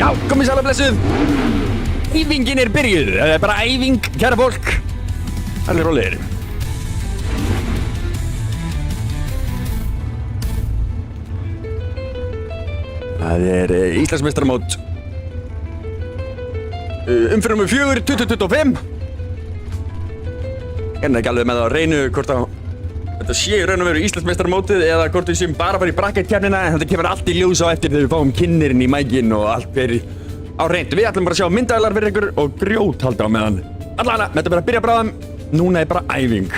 Já, komið sæl og blessuð. Æfingin byrjuð. Það bara æfing, kæra fólk. Allir rólegir. Það Íslandsmeistaramót umferð nummer 4, 2025. Ég ekki alveg með það að reynu hvort að þetta sé í raun og veru Íslandsmeistaramótið eða hvort við séum bara að fara í bracketkeppnina, en þetta kemur allt í ljós á eftir þegar við fáum kynnirinn í mækinn og allt verið á reynd. Við ætlum bara að sjá myndaðalar fyrir ykkur og grjót halda á meðan. Allavega, þetta bara að byrja bráðum. Núna bara æfing.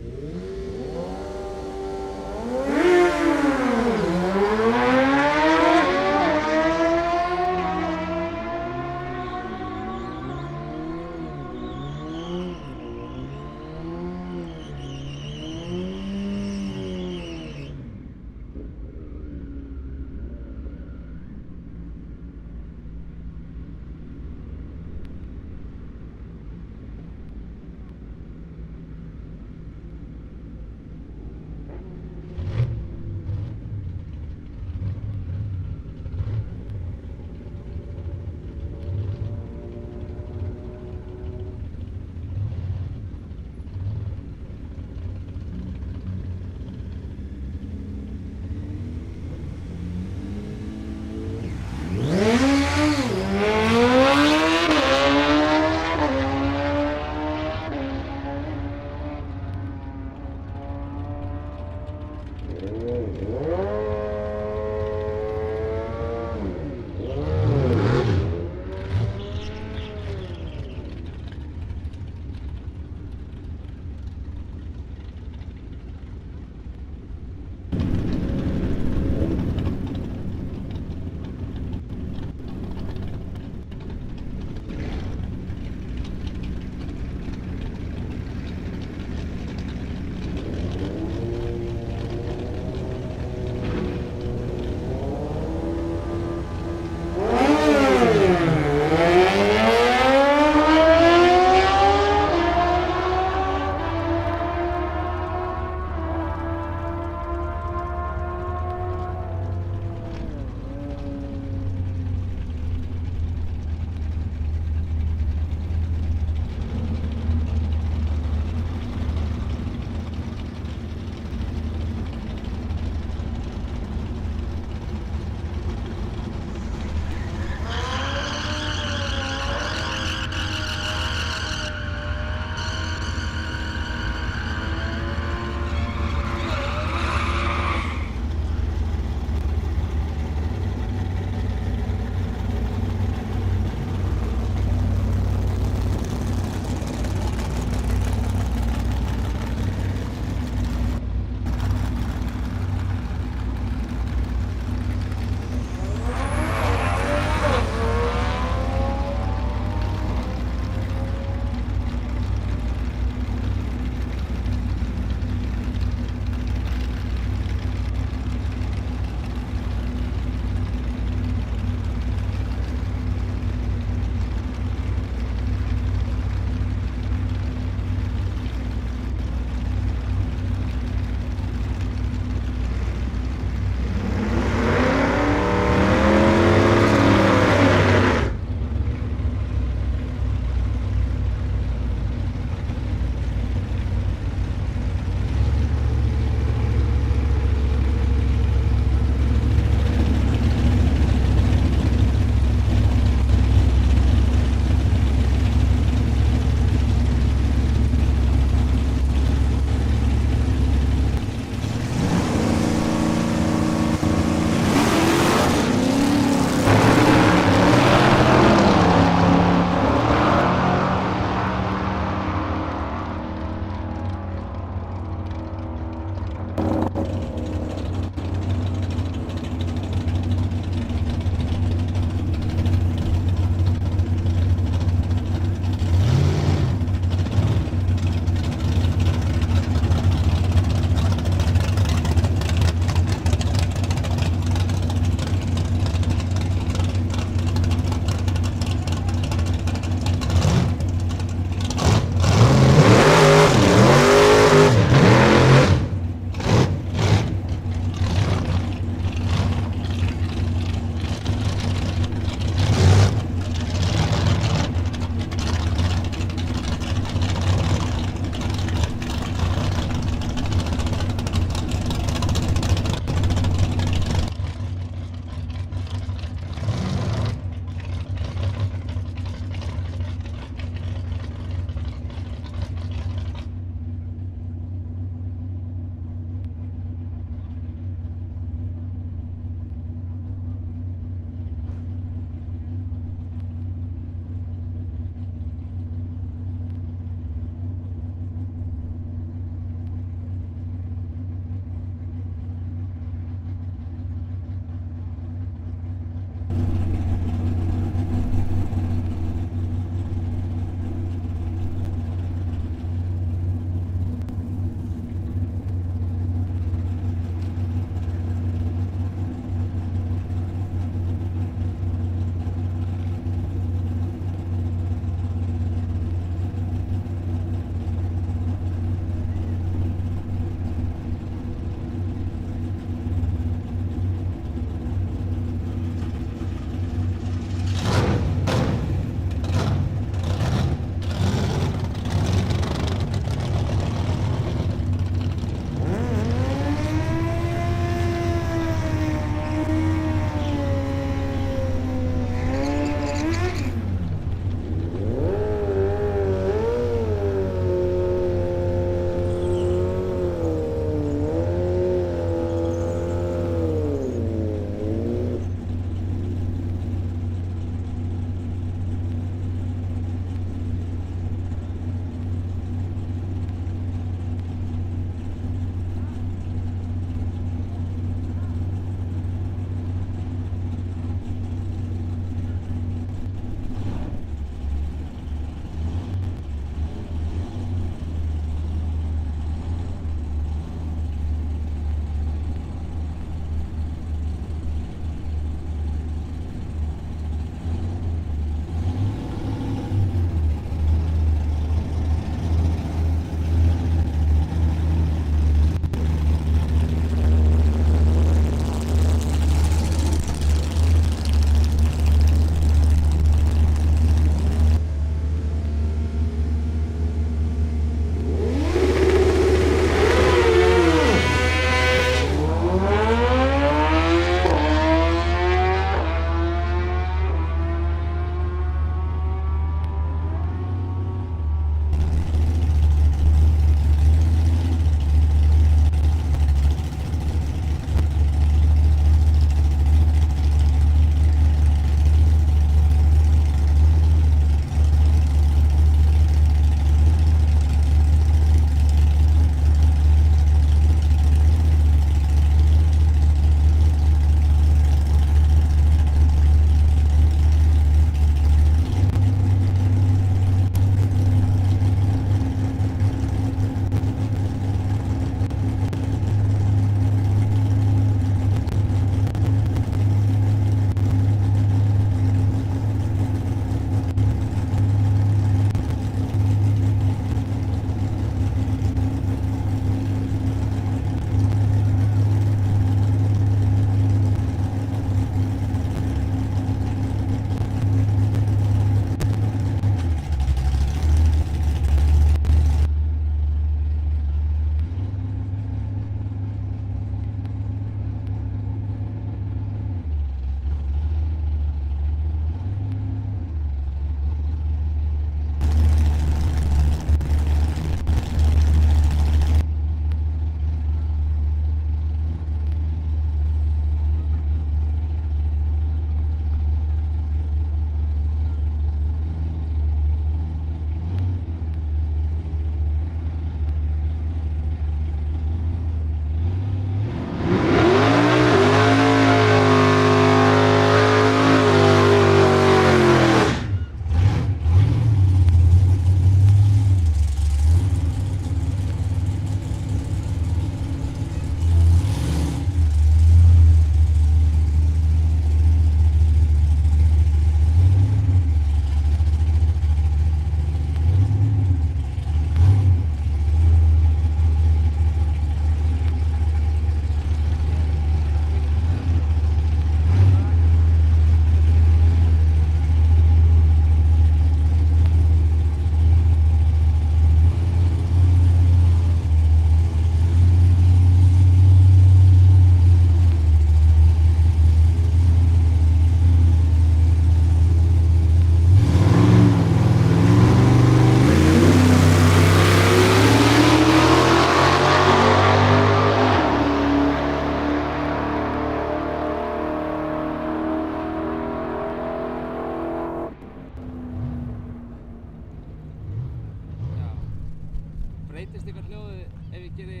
Breytist ykkur hljóðið ef ég geri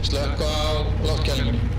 Slökka á loftkælinu.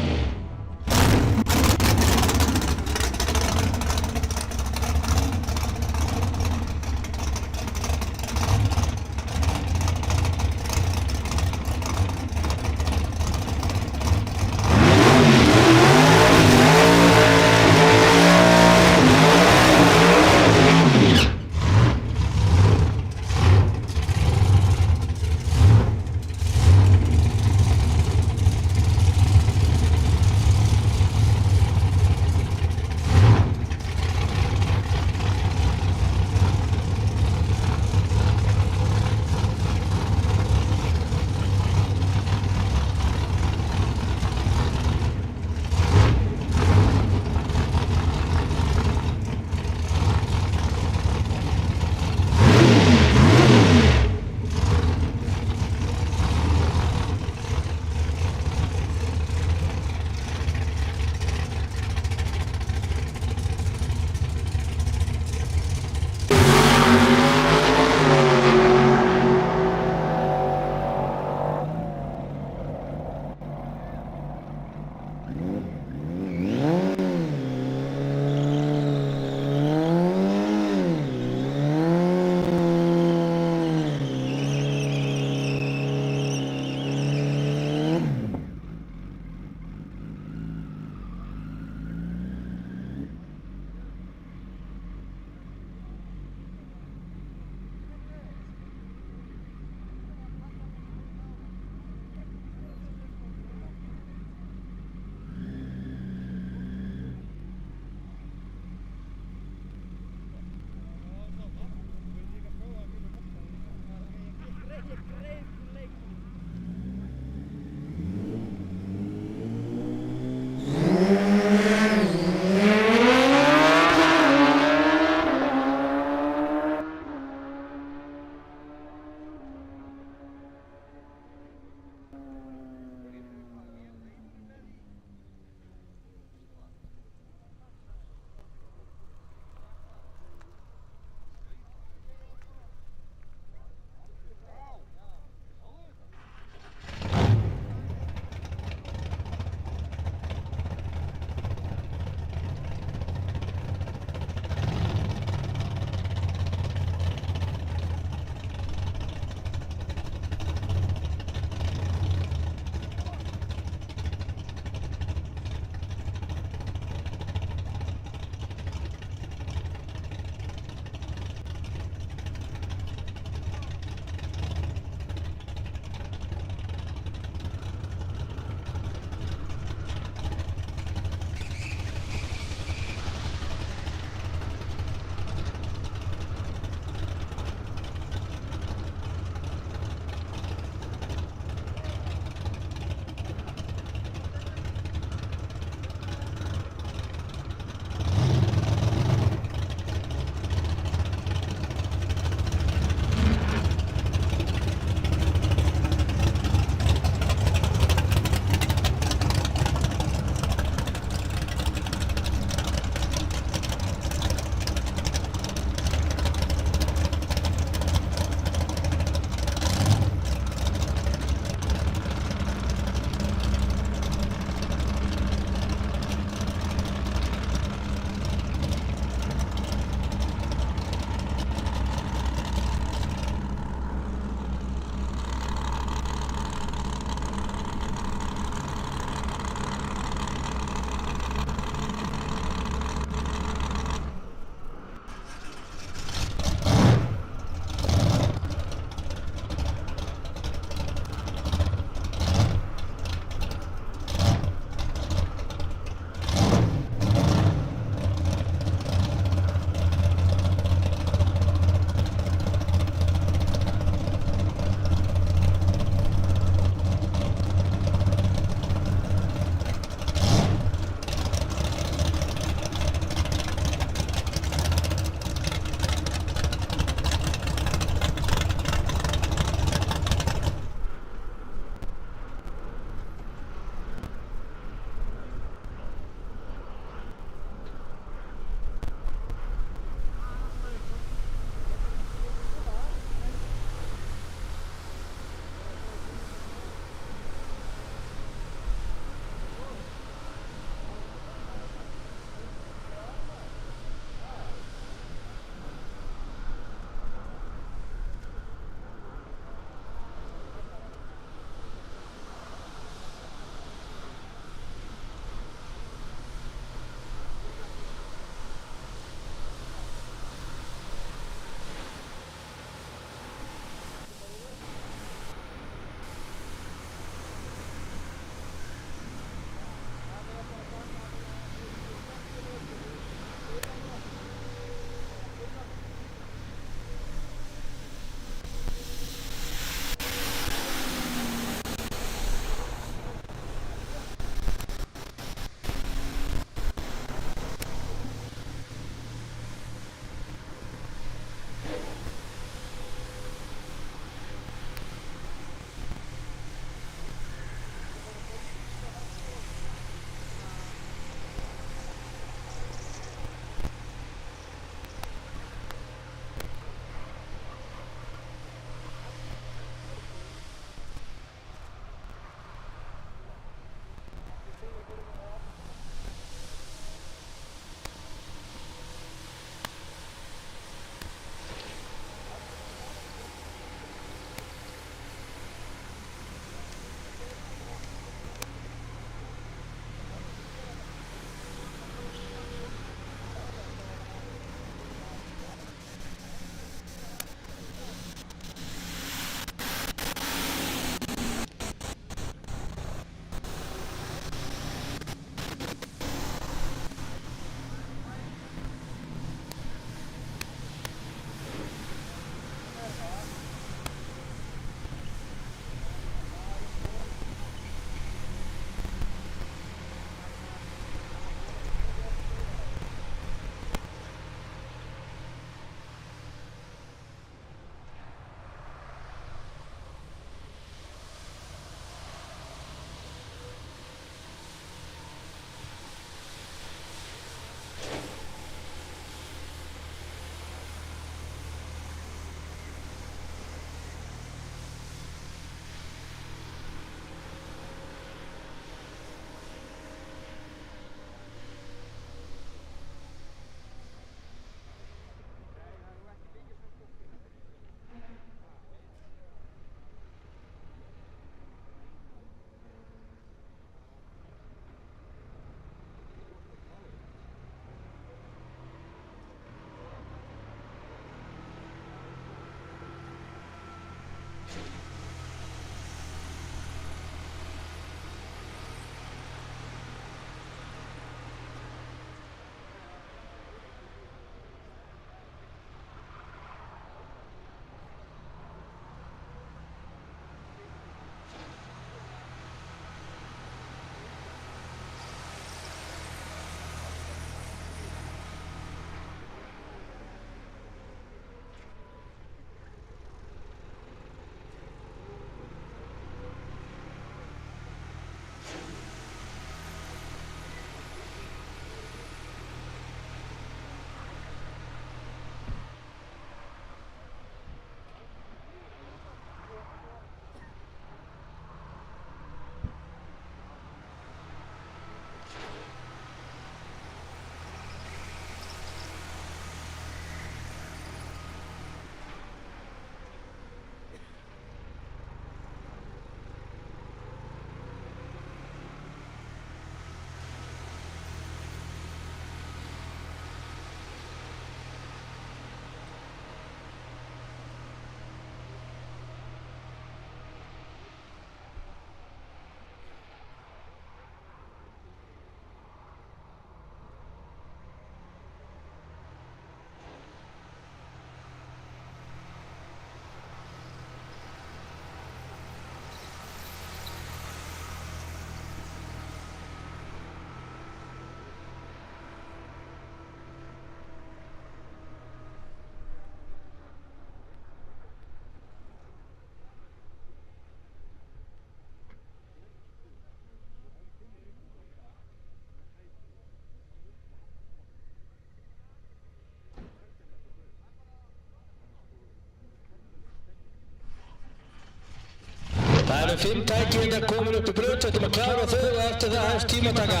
eru 5 tæki hérna komin upp í braut, við ætlum að klára þau og eftir það hefst tímataka.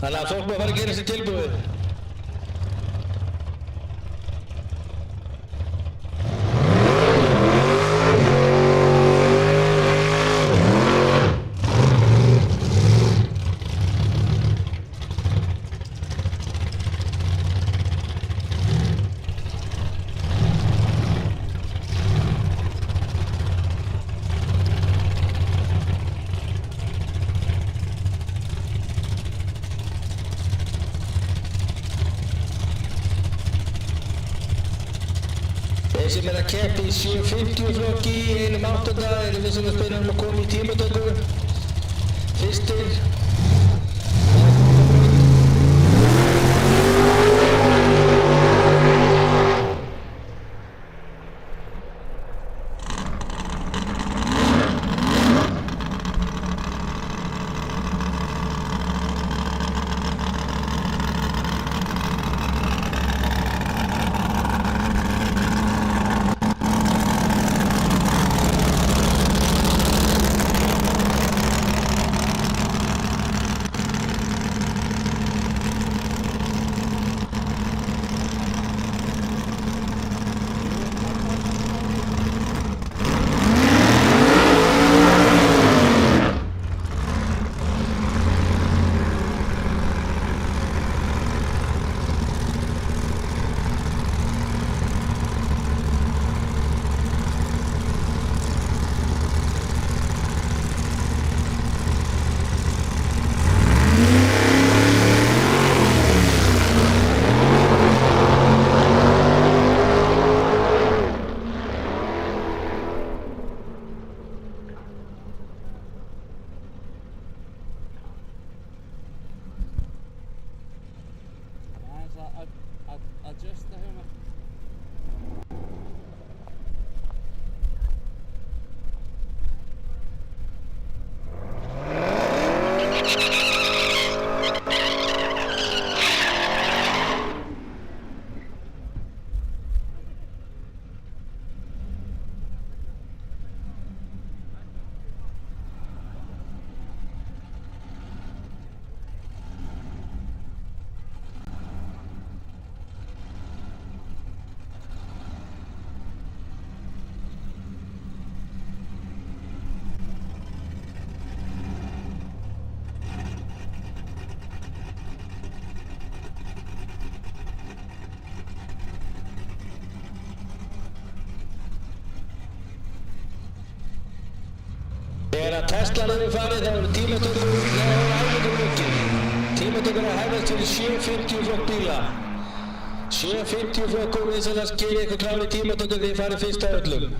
Þannig að fólk má fara að gera sér tilbúið. Þeir sem að keppa í 750 flokki í 1.8 eru við sem að spila að koma í tímatöku. Fyrstir. Adjust the helmet. Þegar að Teslan eru farið þá eru tímatökur æfingur lokið. Tímatökur að hefðast fyrir 750 flokk bíla. 750 flokkur við sem að skilja ykkur klári tímatökur þegar þið farið fyrst á öllum.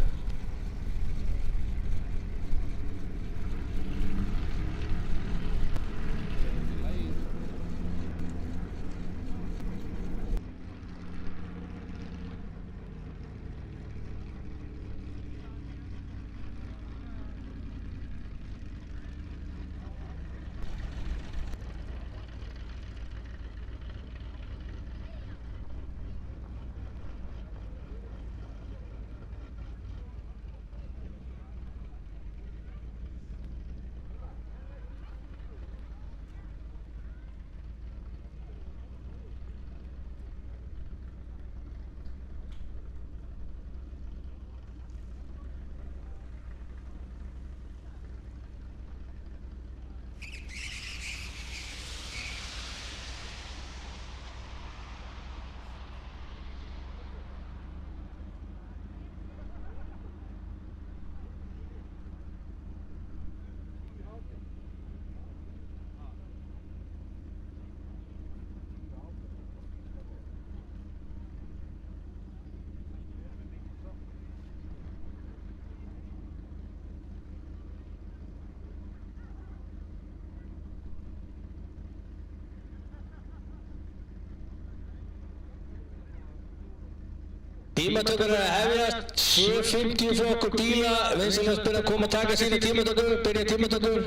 Tímatökur er að hefjast, 750 flokkur bíla, vinsamlegast byrja að koma að taka sína tímatökur, byrja tímatökur.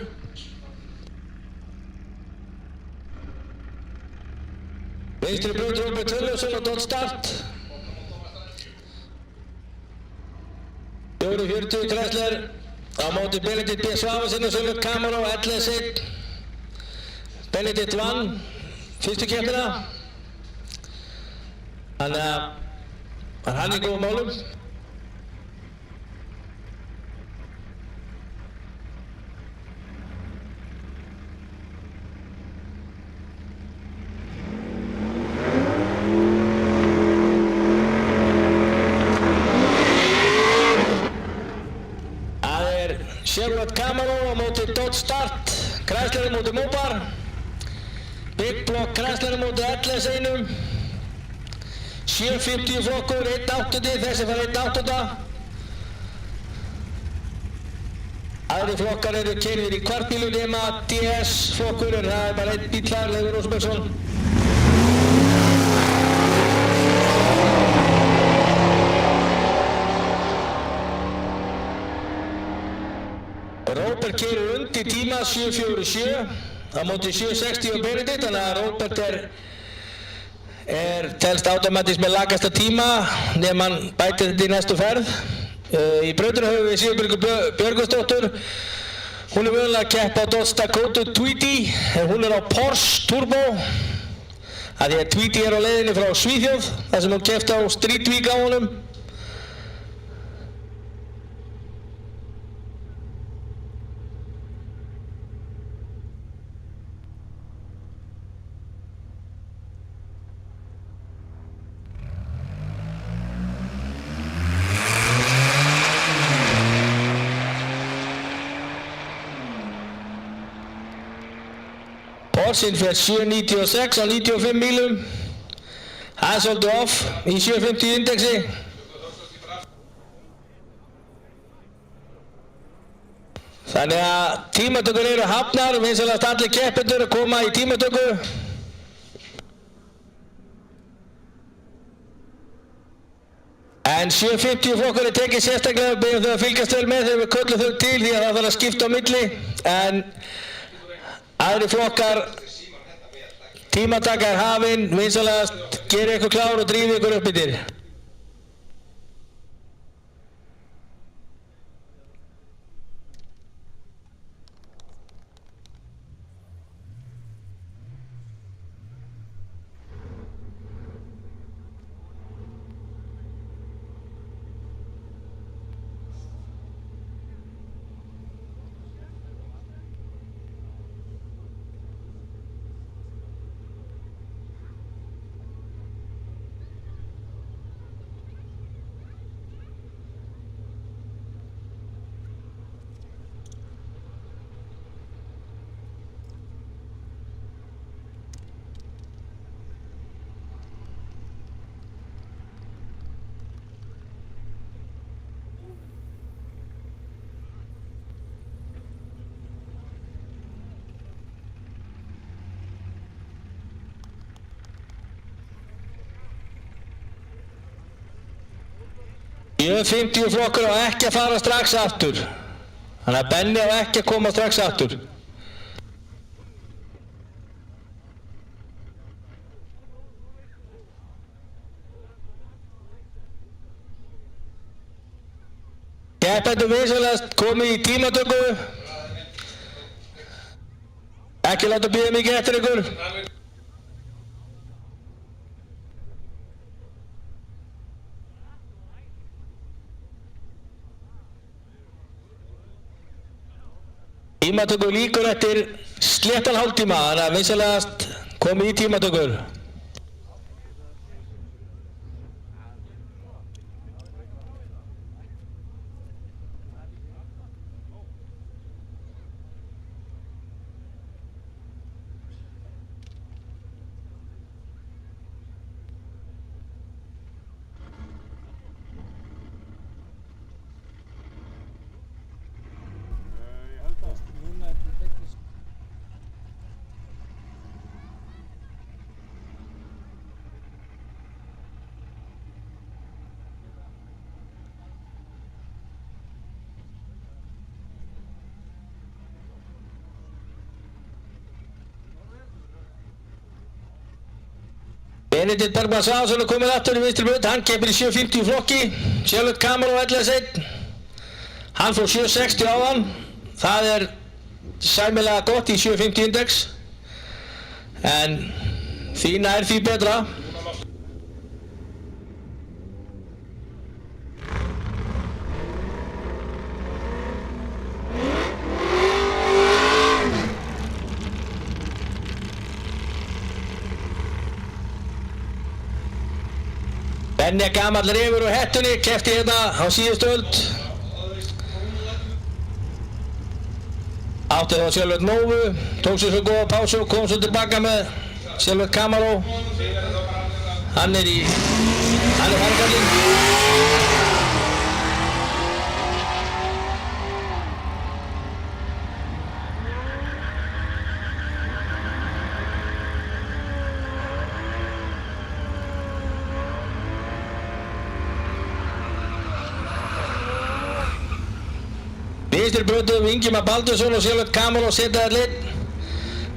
Vinstri braut Róbert Þorleifsson og Don't Start. 440 Chrysler, á móti Benedikt B. Svavarsen og Sölvi Camaró, LS1. Benedikt vann fyrstu keppnina. Þannig að hann í góðum málum. Chevrolet Camaro á móti Dodge Dart, Chrysler á móti Mopar, Big Block Chrysler á móti LS1, 750 flokkur, 1.8, þessi fara 1.8. Aðri flokkar eru keyrðir í kvartbílum nema DS flokkur, en það er bara einn bíl þar, Leifur Rósenbergsson. Róbert keyrir undir tíma 7.47 á móti 7.60 og Benedikt, þannig að Róbert telst automatískt með lakasta tíma nema hann bætir þetta í næstu ferð. Í brautinu höfum við Sigurbjörgu Björgvinsdóttur. Hún er mögulega að keppa á Dodge Dakota Tweety, en hún er á Porsche Turbo. Af því að Tweety er á leiðinni frá Svíþjóð, þar sem hún keppti á Street Week á honum. Porsinn fer 7.96 á 95 mílum. Það er svolítið off í 750 indexi. Þannig að tímatökur eru hafnar, vinsamlegast allir keppendur að koma í tímatöku. En 750 flokkur er tekið sérstaklega, við byggjum þau að fylgjast vel með þegar við köllum þau til því að það þarf að skipta á milli. En aðri flokkar, tímataka er hafinn, vinsamlegast gerið ykkur klár og drífið ykkur upp yfir. Ég 50 flokkur á ekki að fara strax aftur. Þannig að Benni á ekki að koma strax aftur. Keppendur vinsamlegast komið í tímatöku. Ekki láta bíða mikið eftir ykkur. Tímatöku líkur eftir sléttan hálftíma, þannig að vinsamlegast komið í tímatökur. Benedikt Bergmann Svansson er komið aftur í vinstri braut, hann keppir í 750 flokki, Chevrolet Camaro LS1. Hann fór 760 áðan, það sæmilega gott í 750 index, en þína því betra. Benni gamall refur á hettunni, keppti hérna á síðustu öld. Átti þá Sjálfveit Nóvu, tók sér svo góða pásu og kom svo tilbaka með Sjálfveit Camaro. Hann fargallinn. Vinstri brautuð Ingimar Baldursson og Sjálfveit Camaro setja þær lit.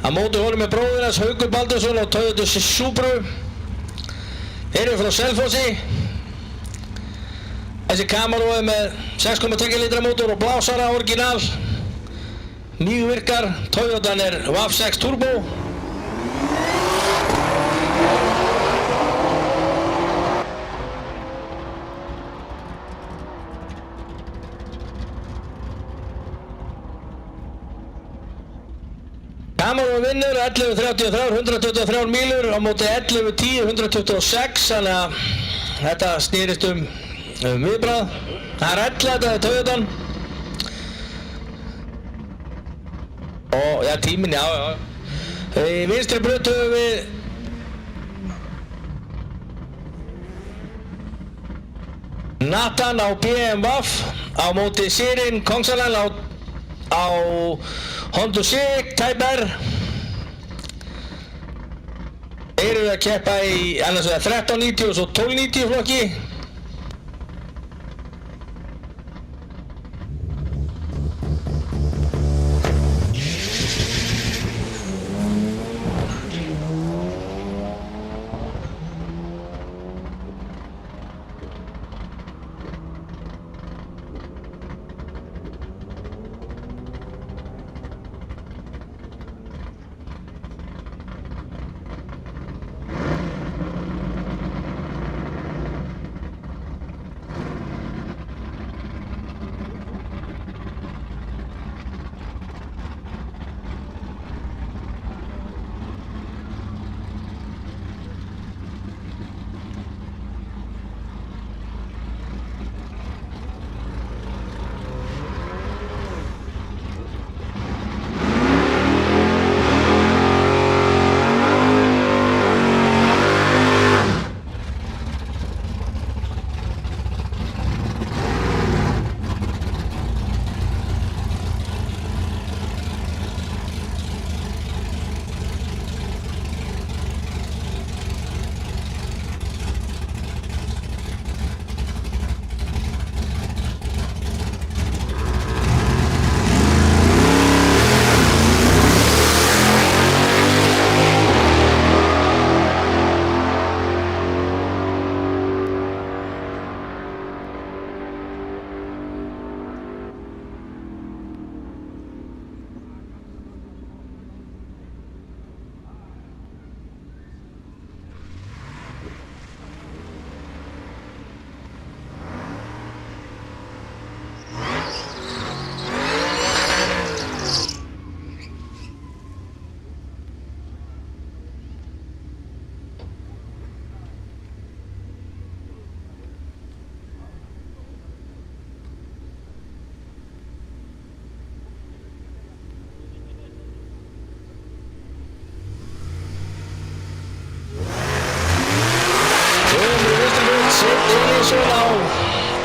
Á móti honum með bróðir hans Haukur Baldursson og Toyota Supru. Þeir eru frá Selfossi. Þessi Camaro með 6,2 litra mótor og blásara orginal. Mjög virkar. Toyotan WAF 6 Turbo. Camaro vinnur 11.33, 123 mílur á móti 11.10, 126, þannig að þetta snýrist viðbragð. Það 11, þetta Toyotan. Og já, tíminn, já. Í vinstri braut höfum við Nathan á BMW á móti Sirin Kongsarland á Honda Civic Type R. Þeir eru að keppa í annars vegar 1390 og svo 1290 flokki.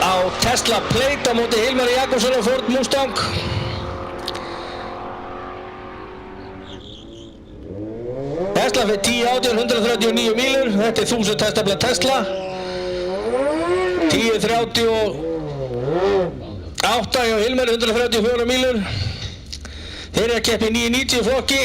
Á Tesla Plate á móti Hilmari Jakobsson og Ford Mustang. Tesla fyrir 10.18, 139 mílur. Þetta 1000 hestafla Tesla. 10.38 hjá Hilmari, 134 mílur. Þeir eru að keppa í 990 flokki.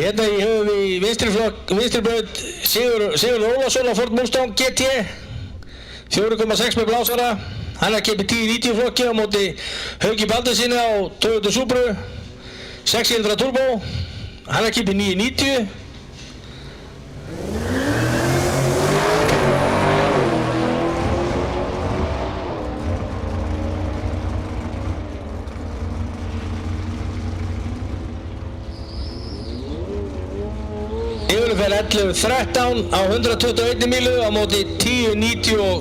Hérna höfum við í vinstri braut Sigurður Ólafsson á Ford Mustang GT 4,6 með blásara. Hann er keppið 1090 flokki á móti Hauki Baldurssyni á Toyota Supru 6 cylindra turbo. Hann er keppið 990. Sigurður fer 11.13 á 121 mílu á móti 10.98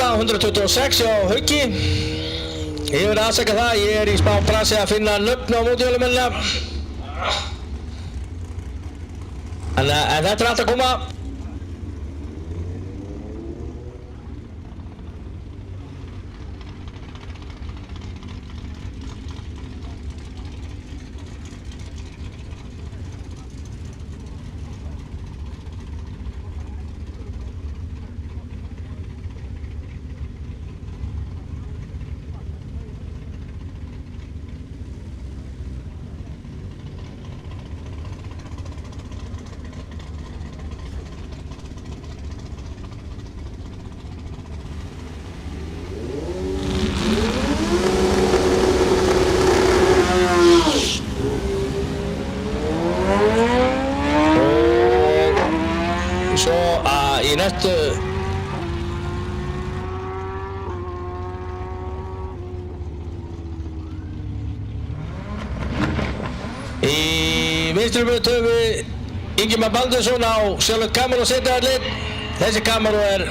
á 126 á Hauki. Ég verði aðsaka það, ég er í smá brasi að finna nöfn á mótjólumennina. En þetta er allt að koma. Í næstu vinstri braut höfum við Ingimar Baldursson á sjálfur Camaro setjaðallinn. Þessi Camaro er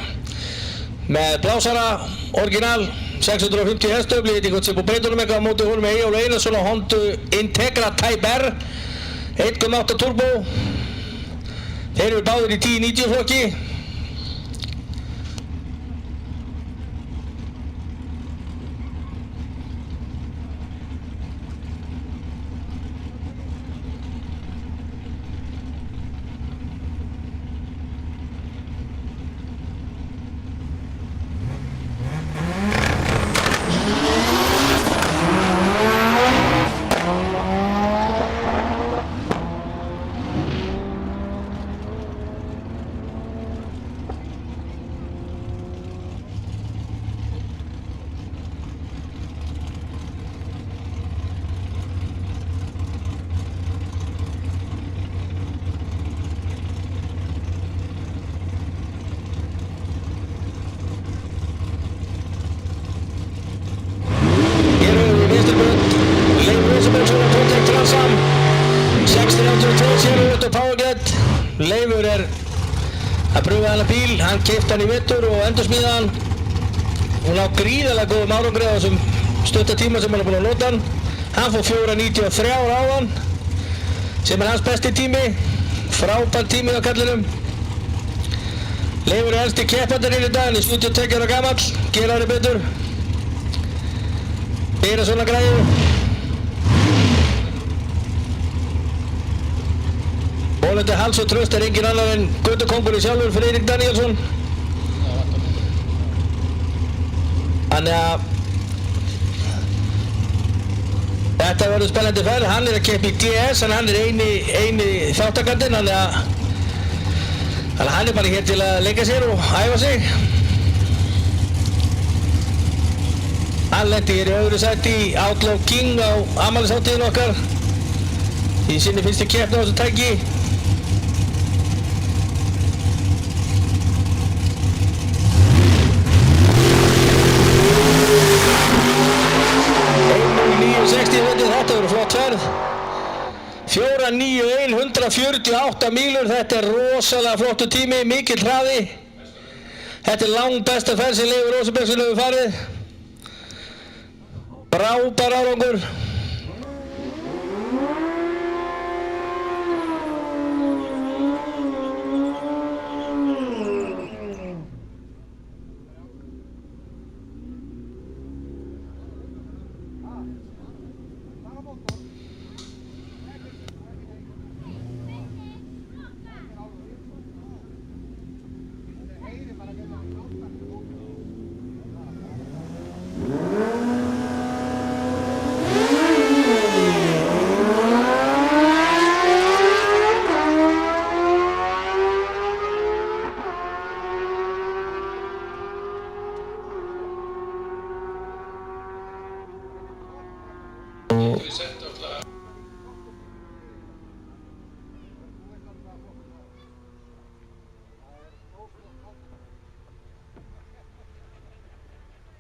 með blásara, orginal 650 hestöfli. Ég veit ekki hvort sem búið breytunum eitthvað á móti honum með Eyjólfur Einarsson á Honda Integra Type R 1.8 turbo. Þeir eru báðir í 1090 flokki. Leifur er að pröfa þennan bíl, hann keypti hann í vetur og endursmíðaði hann. Hún á gríðarlega góðum árangri á þessum stutta tíma sem hann er búinn að nota hann. Hann fór 4.93 áðan, sem er hans besti tími. Frábær tími á kallinum. Leifur er elsti keppandarinn í dag, hann er 72 ára gamall, gera hann betur. Bera svona græðu. Volandi hals og tröst er engin annar en götukongurinn sjálfur, Friðrik Danielsson. Þannig að þetta verður spennandi ferð. Hann er að keppa í DS, en hann er eini þáttakandinn, þannig að hann er bara hér til að leika sér og æfa sig. Hann lenti hér í öðru sæti í Outlaw King á afmælishátíðinni okkar. Í sinni fyrstu keppni á þessu tæki. Þetta verður flott ferð. 4.91, 148 mílur, þetta er rosalega flottur tími, mikill hraði. Þetta er langbesta ferð sem Leifur Rósenbergsson hefur farið. Frábær árangur.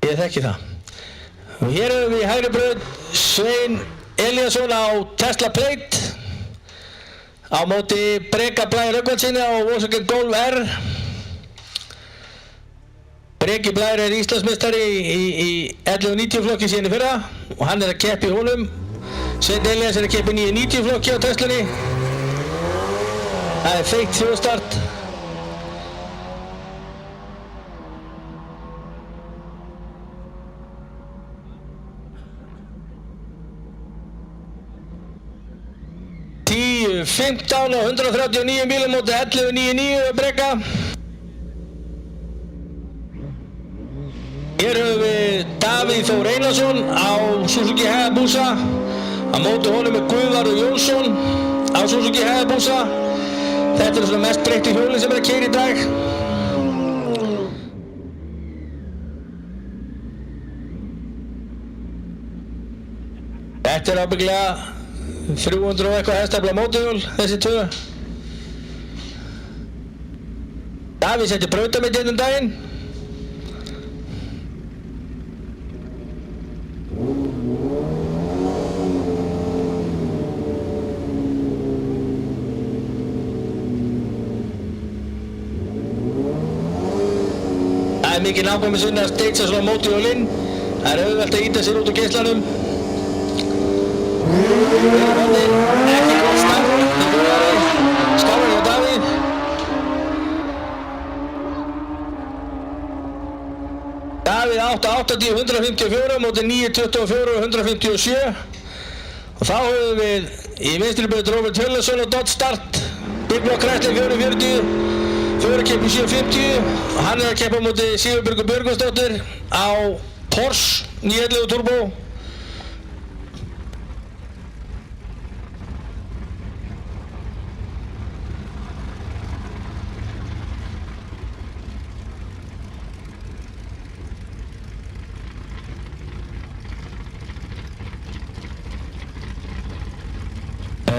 Ég þekki það. Og hér höfum við í hægri braut Svein Elíasson á Tesla Plate á móti Breka Blær Rögnvaldsinni á Volkswagen Golf R. Breki Blær Íslandsmeistari í 1190 flokki síðan í fyrra og hann að keppa í honum. Svein Elías að keppa í 990 flokki á Teslunni. Það feikt þjóðstart. Tíu 15 og 139 bílum móti 1199 Breka. Hér höfum við Davíð Þór Einarsson á Suzuki Hayabusa. Á móti honum Guðvarður Jónsson á Suzuki Hayabusa. Þetta svona mest breyttu hjólin sem að keyra í dag. Þetta ábyggilega 300 og eitthvað hestafla mótorhjól, þessi tvö. Davíð setti brautamitt hérna daginn. Það mikið nákvæmnisvinna að steitsa svona mótorhjólinn. Það auðvelt að ýta sér út úr geislanum. Ekki gott start í Guðvarði, skálar hjá Davíð. Davíð 8.80-154 móti 9.24-157 og þá höfum við í vinstri braut Róbert Hjörleifsson og Dodge Start Big Block Chrysler 440 Förukeppni 750 og hann að keppa móti Sigurbjörgu Björgvinsdóttur á Porsche 911 Turbo.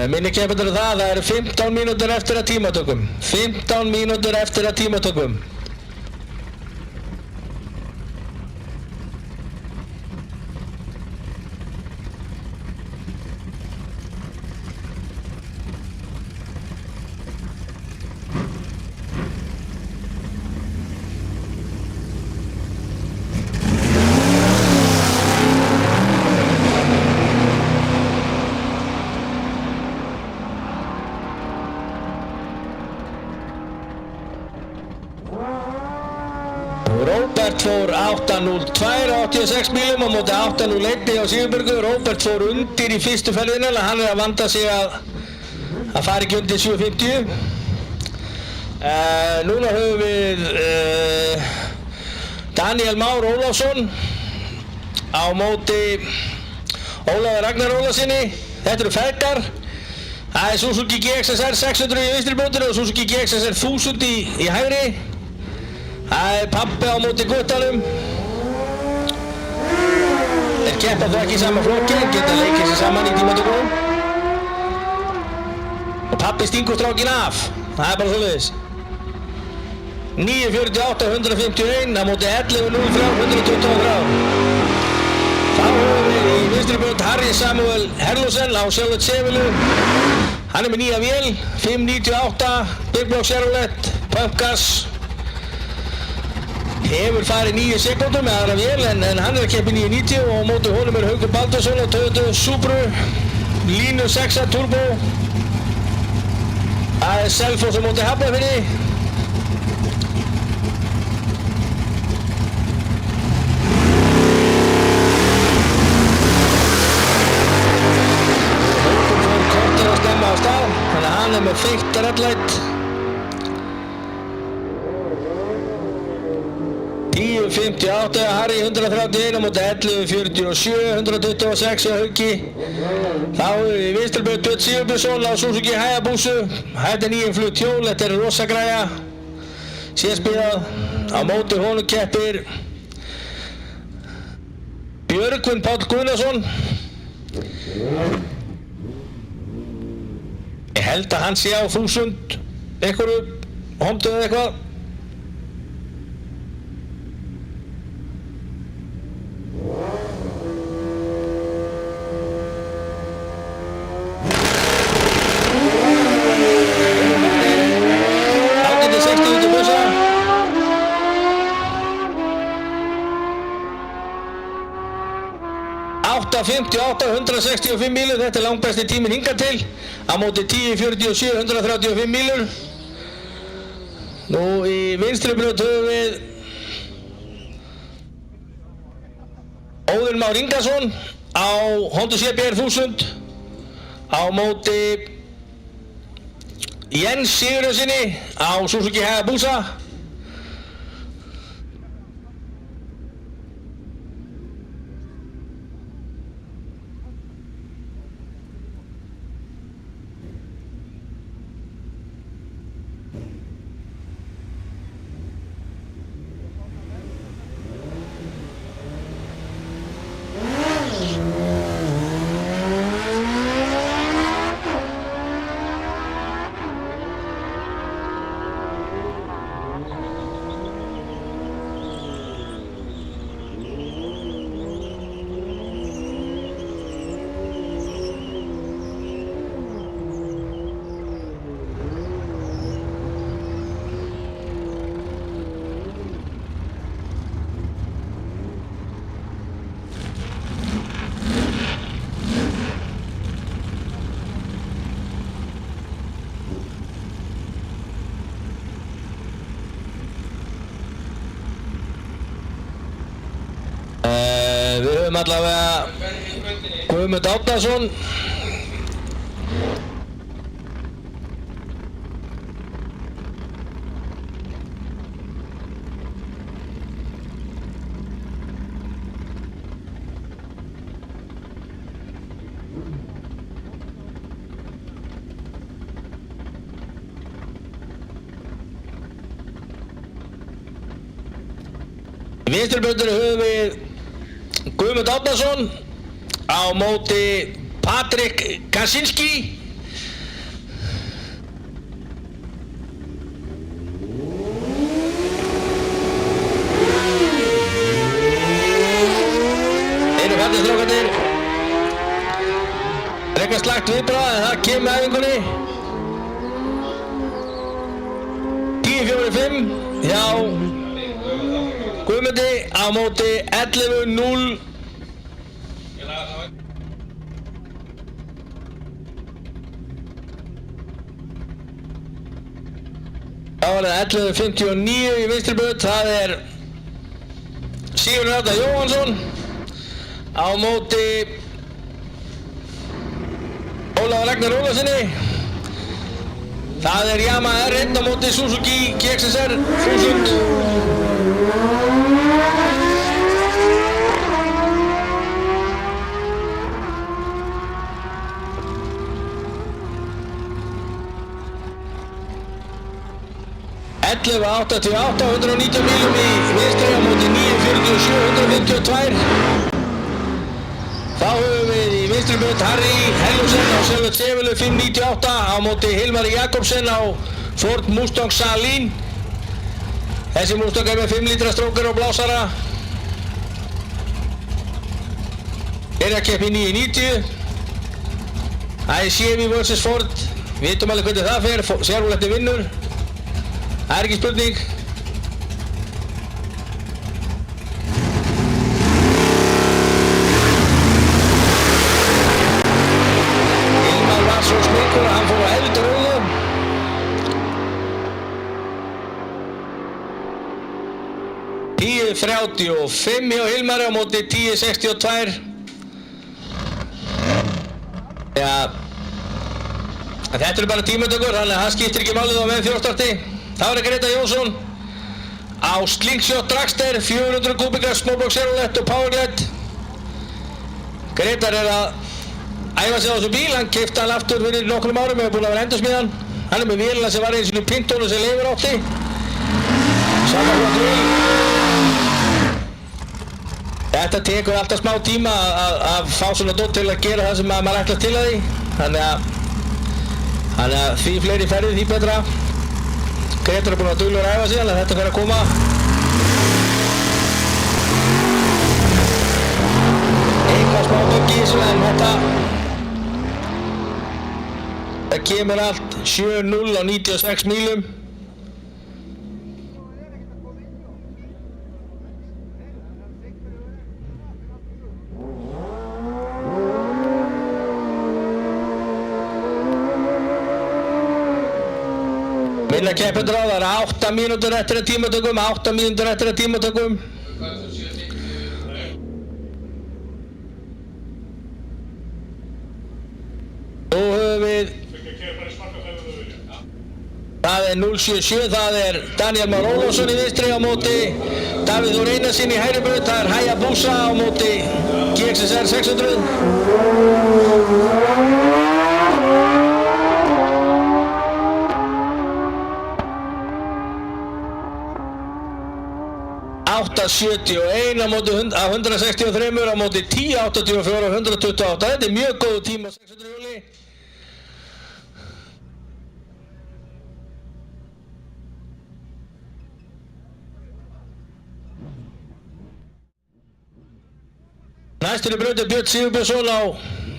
Minni keppendur það eru 15 mínútur eftir að tímatökum. 15 mínútur eftir að tímatökum. Róbert fór 8.02 á 86 bílum á móti 8.01 á Sigurbjörgu. Róbert fór undir í fyrstu ferðina, hann að vanda sig að fara ekki undir 750. Núna höfum við Daniel Már Ólafsson á móti Ólafi Ragnar Ólafsinni. Þetta eru feðgar. Það er Suzuki GXSR 600 í vinstri brautinni og Suzuki GXSR 1000 í hægri. Það er pabbi á móti guttanum. Þeir keppa þó ekki í sama flokki, geta leikið sér saman í tímatökunum. Og pabbi stingur strákinn af. Það er bara svoleiðis. 9.48-151 á móti 11.03-123. Þá höfum við í vinstri braut Harry Samuel Herlósen á Chevrolet Chevelu. Hann er með nýja vél, 598 Big Block Chevrolet, pump gas. Hefur farið 9 sekúndum með aðra vél en hann er að keppa í 990 og á móti honum er Haukur Baldursson á Toyota Supru Línu 6 Turbo. Það er Selfoss á móti Hafnarfirði. Haukur fór kortið að stemma á stað, þannig að hann er með feikt red light. 10.58 Harry 131 á móti 11.47 126 á Hauki. Þá er við vinstri braut Björn Sigurbjörnsson á Suzuki Hayabusu. Þetta er nýjumflutt hjól, þetta er rosa græja. Sérspíðað. Á móti honum keppir Björgvin Páll Guðnason. Ég held að hann sé á 1000 einhverju hómtu eða eitthvað. 8.58, 165 mílur, þetta er langbesti tíminn hingað til. Á móti 10.47, 135 mílur. Nú í vinstri braut höfum við Óðinn Már Ingason á Honda CBR 1000 á móti Jens Sigurðarsinni á Suzuki Hayabusa. Við höfum allavega Guðmund Árnason Í vinstri brautinni höfum við Guðmund Árnason á móti Patrik Kaczynski. Einu fættir strákarnir. Eitthvað slagt viðbragð en það kemur með æfingunni. 10.45 hjá Guðmundi á móti 11.0. Þá var það 11.59 í vinstri braut, það er Sigurður Arnar Jóhannsson á móti Ólafur Ragnar Ólafssyni. Það er Yamaha R1 á móti Suzuki GXSR 1000. Ellefu 88, 190 mílum í vinstri á móti 9.47, 152. Þá höfum við í vinstri braut Harry Hellusen á Chevrolet Chevrolet 598 á móti Hilmari Jakobsen á Ford Mustang Salin. Þessi Mustang er með 5 lítra strókar og blásara. Er að keppa í 990. Það er Chevy vs Ford. Við vitum alveg hvernig það fer, Chevrolet vinnur. Það er ekki spurning. Hilmar var svo sminkur að hann fór á heldur auðum. .10.35 hjá Hilmari á móti 10.62. Ja, þetta eru bara tímatökur, þannig að það skiptir ekki málið á með fjórnstarti. Það var Greta Jónsson á Slingshot Dragster 400 kubikar Snowblock Chevrolet og Powerglide. Gretar er að æfa sig á þessu bíl, hann keypti hann aftur fyrir nokkrum árum og er búinn að vera endursmíðan. Hann er með vélina sem var einu sinni Pintónu sem Leifur átti. Sama flott vél. Þetta tekur alltaf smá tíma að fá svona dót til að gera það sem maður ætlar til að því. Þannig að því fleiri ferðir því betra. Gretar er búinn að duglegur að æfa sig, þannig að þetta fer að koma. Eitthvað smá bögg í þessu, en þetta kemur allt 7.0 á 96 mílum. Vilja keppendur á, það eru 8 mínútur eftir að tímatökum, 8 mínútur eftir að tímatökum. Nú höfum við, það er 077, það er Daniel Már Ólafsson í vinstri á móti Davíð Þór Einarsson í hægri braut, það er Hayabusa á móti GXSR 600. .71 á móti 163 á móti 10.84 og 128. Þetta er mjög góð tíma 600 júli. Næstur í braut er Björn Sigurbjörnsson á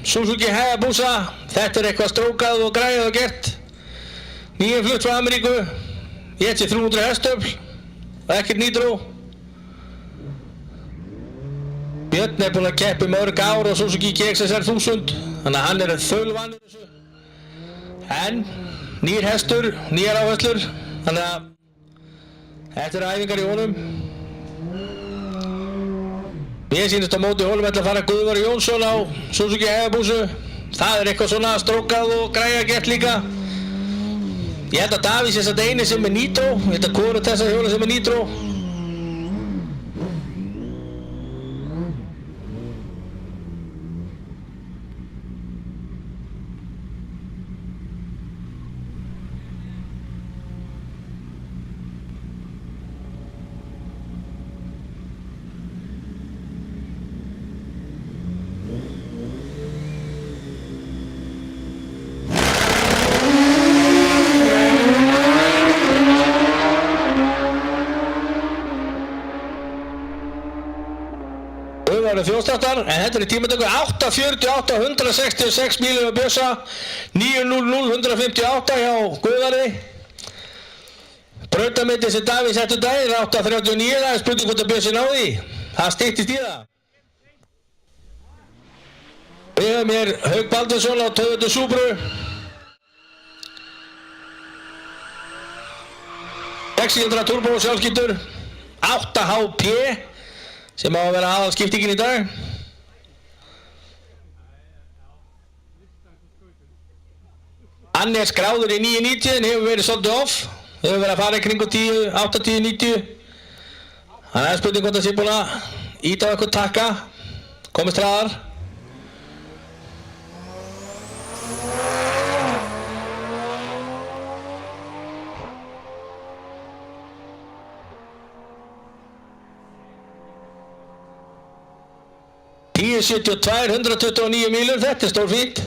Suzuki Hayabusa. Þetta er eitthvað strókað og græðað og gert. Nýjum flutt frá Ameríku. Ég held sér 300 hestöfl og ekkert nýtró. Björn er búinn að keppa í mörg ár á Suzuki GXSR 1000, þannig að hann er þaulvanur þessu. En nýr hestur, nýjar áherslur, þannig að þetta eru æfingar í honum. Mér sýnist á móti honum ætla að fara Guðvar Jónsson á Suzuki Hayabusa. Það er eitthvað svona strókað og græja gert líka. Ég held að Davíð sé satt eini sem er nýtró, ég held að hvoru þessar hjóla sem er nýtró. Þjóðstáttar, en þetta er tímatöku 8.48, 166 bílum á Bjössa, 9.00, 158 hjá Guðari. Brautametið sem Davíð settur daginn er 8.39, það er spurning hvort að Bjössi náði. Það styttist í það. Við höfum hér Hauk Baldvinsson á Toyota Supru. 600 turbo sjálfskiptur, 8 HP. Sem á að vera aðalskiptingin í dag. Hann er skráður í 990 en hefur verið svolítið off. Hefur verið að fara í kringu 10, 80, 90. Það er spurning hvort það sé búin að íta á eitthvað takka. Komist hraðar. Tíu 72, 129 mílur, þetta er stórfínt.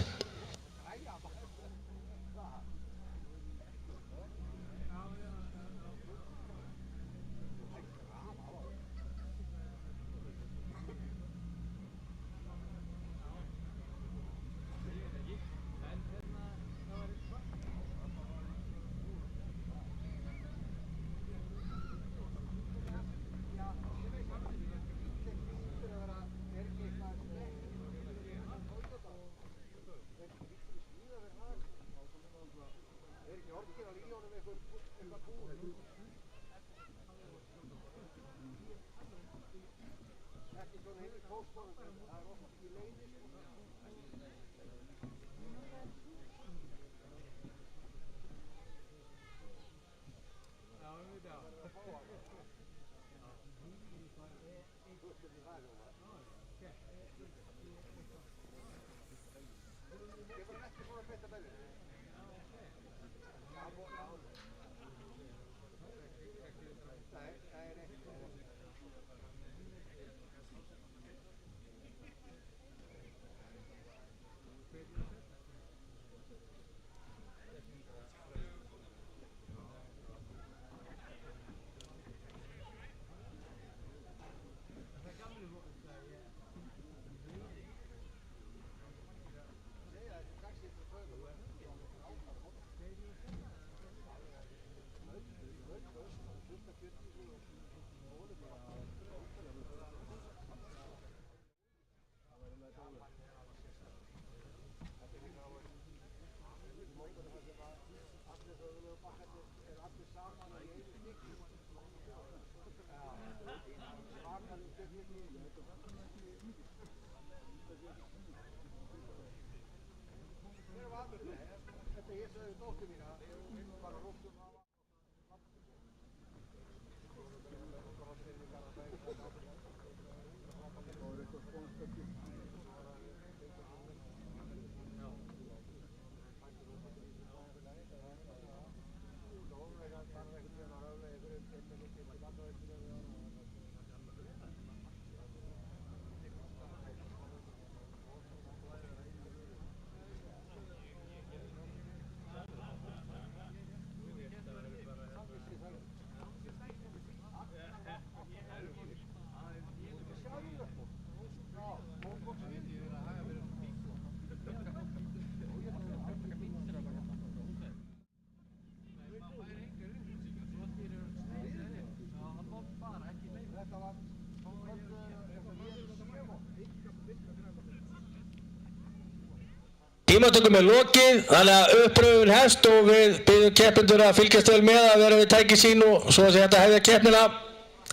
Tímatökum er lokið, þannig að uppröðun hefst og við byggjum keppendur að fylgjast vel með að vera við tæki sín og svo að segja þetta hefja keppnina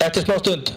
eftir smá stund.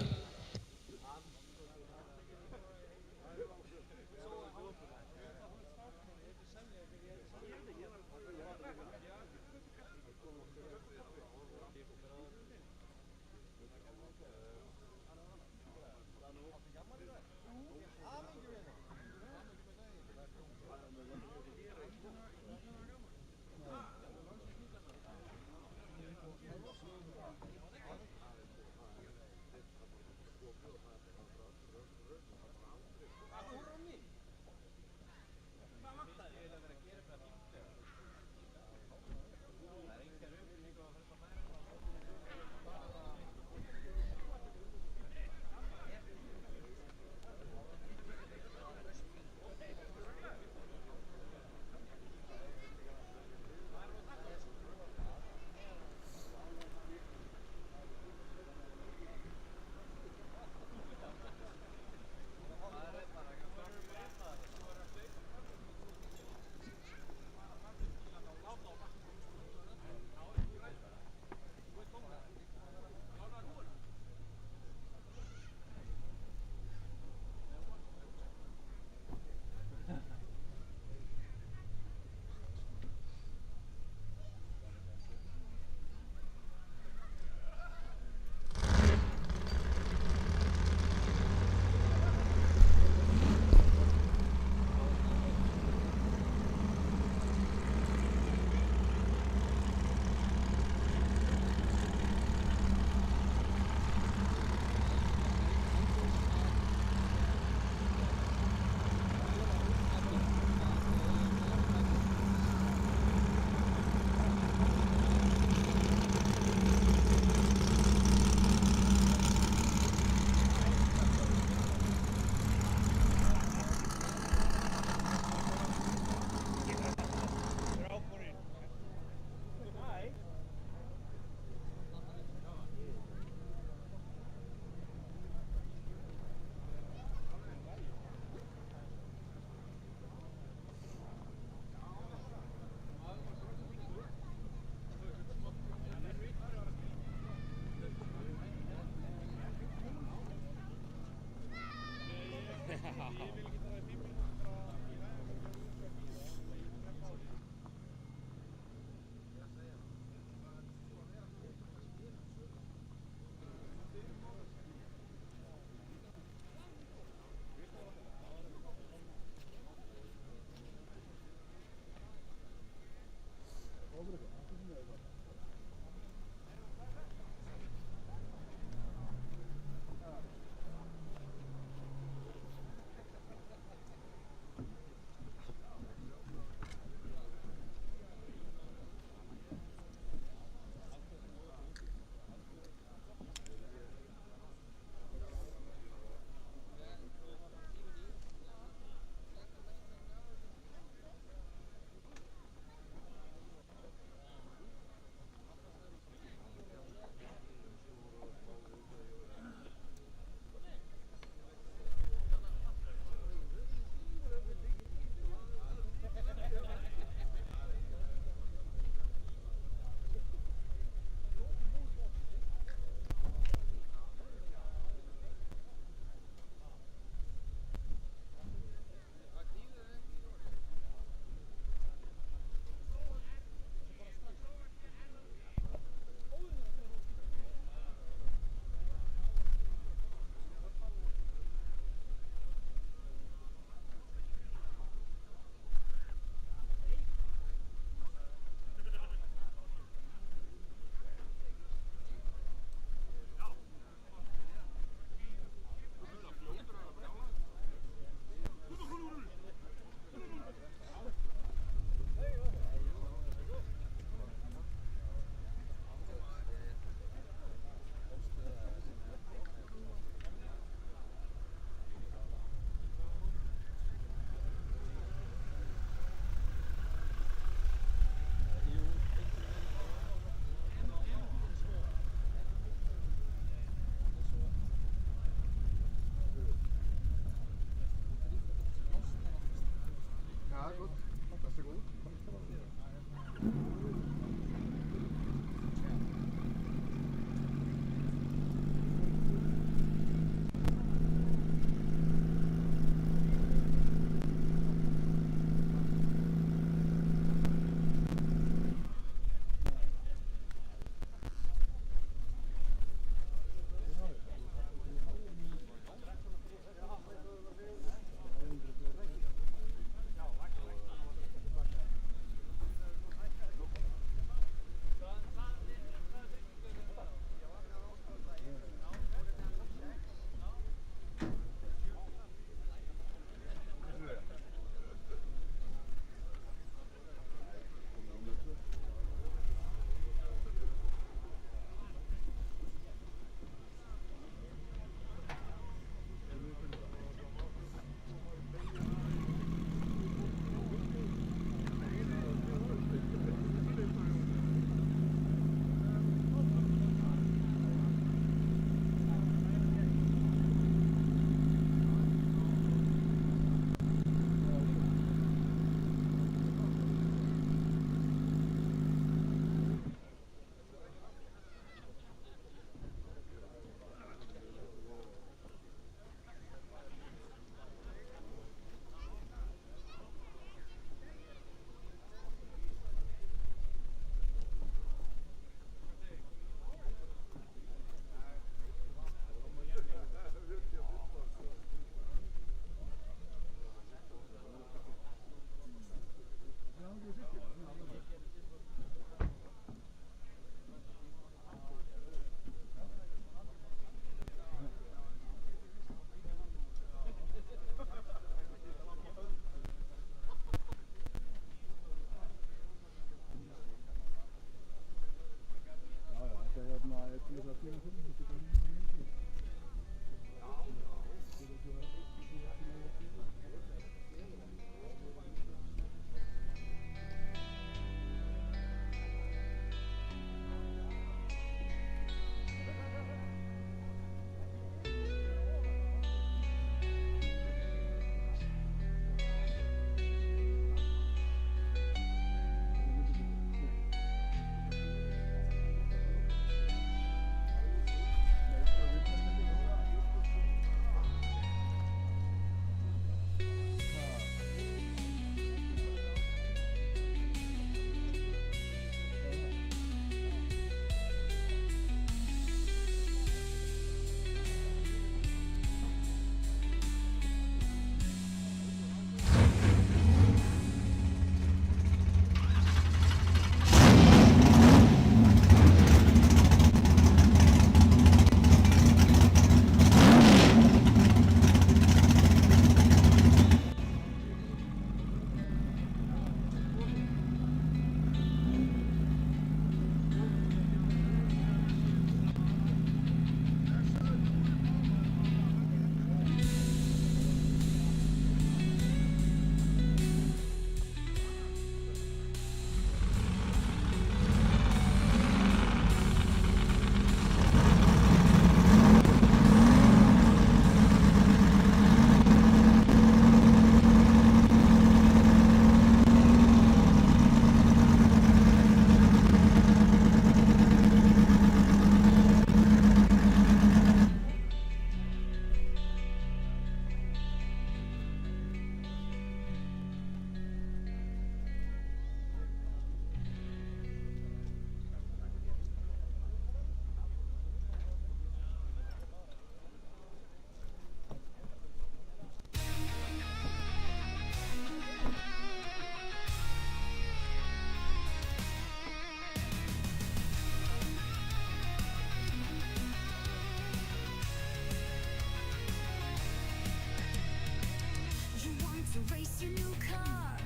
race your new car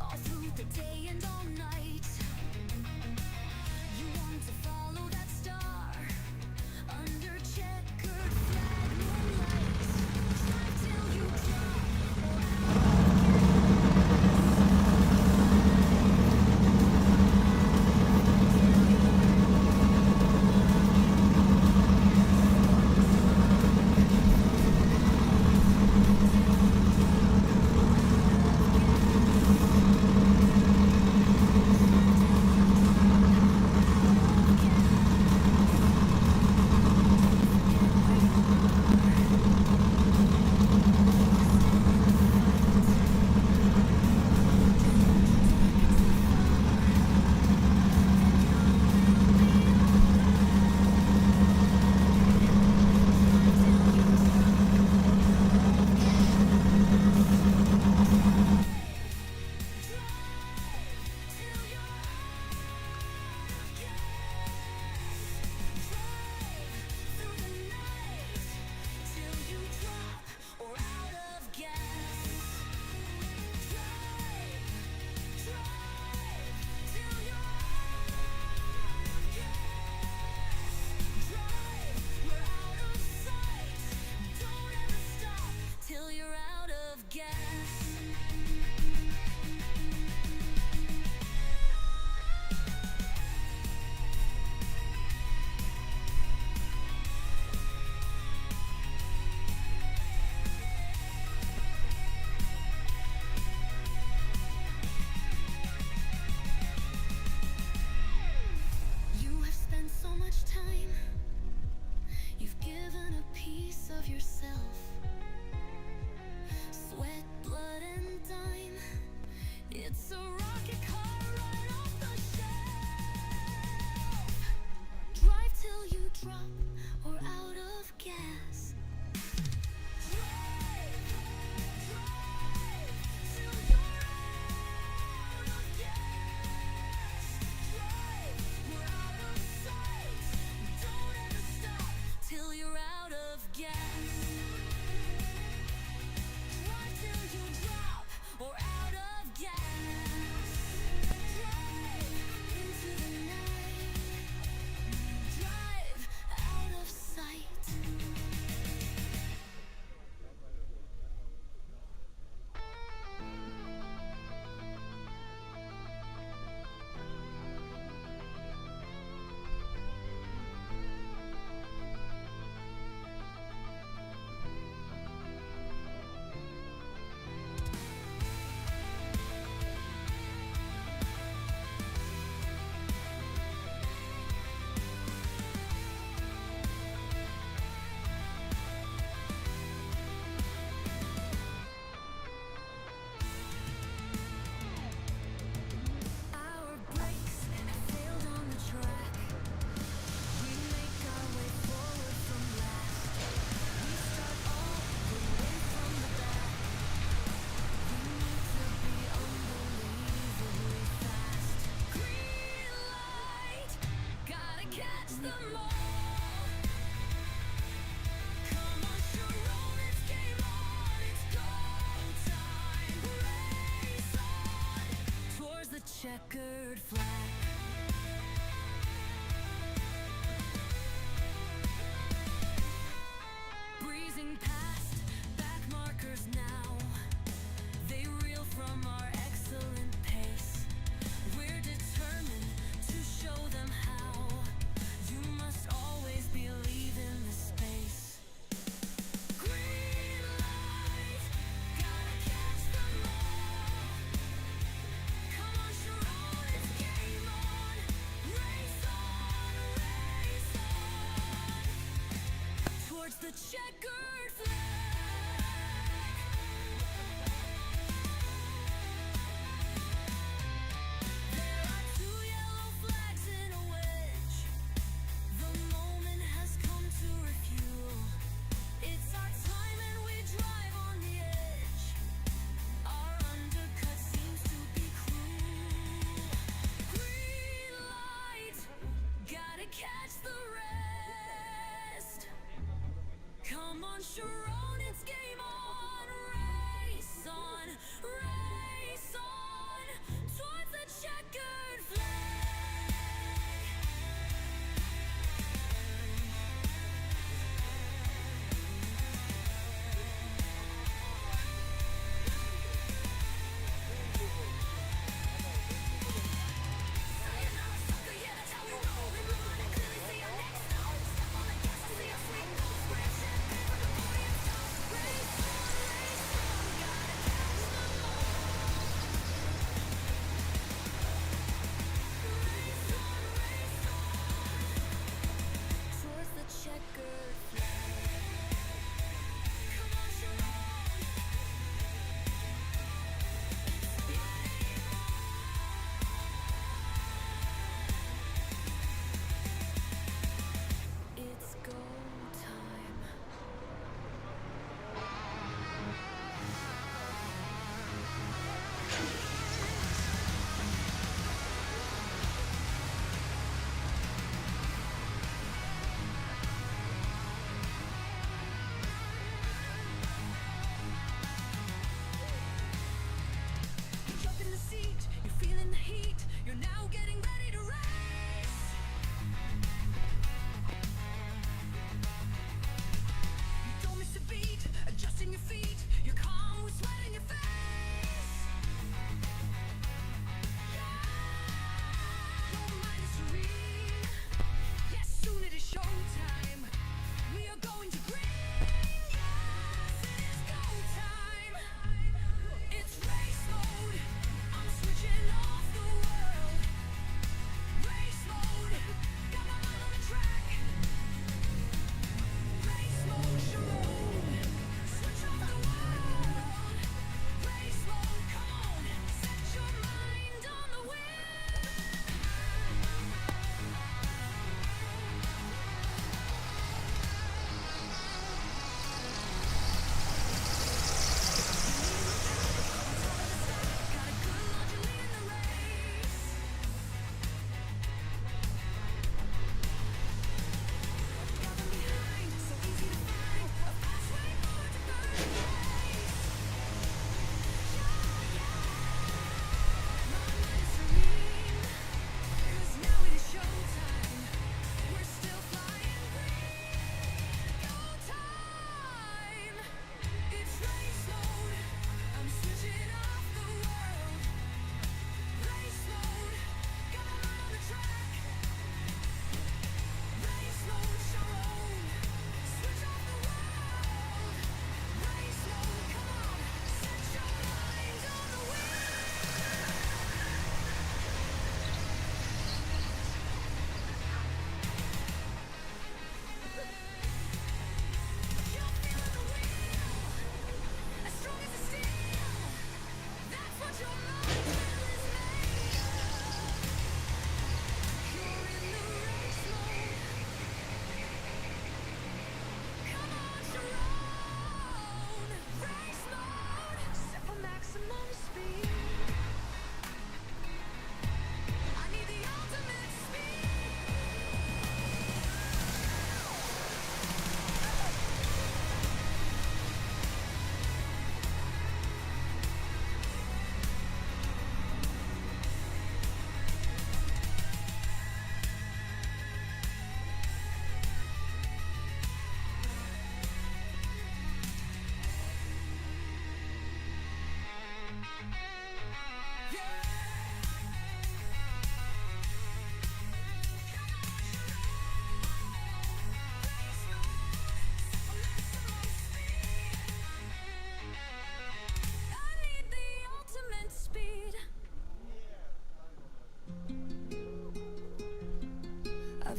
all through the day and all night. You want to follow that star under checkered flag moonlight. Drive till you drop or checkered flag. Breezing past back markers now, they reel from our excellent pace. We're determined to show them how. You must always believe in the space. Green light, gotta catch them all. Come on, Sharon, it's game on. Race on, towards the checkered flag. There are two yellow flags in a wedge. The moment has come to refuel. It's our time and we drive on the edge. Our undercut seems to be cruel. Green light, gotta catch the rest. Come on, Sharon, it's game on.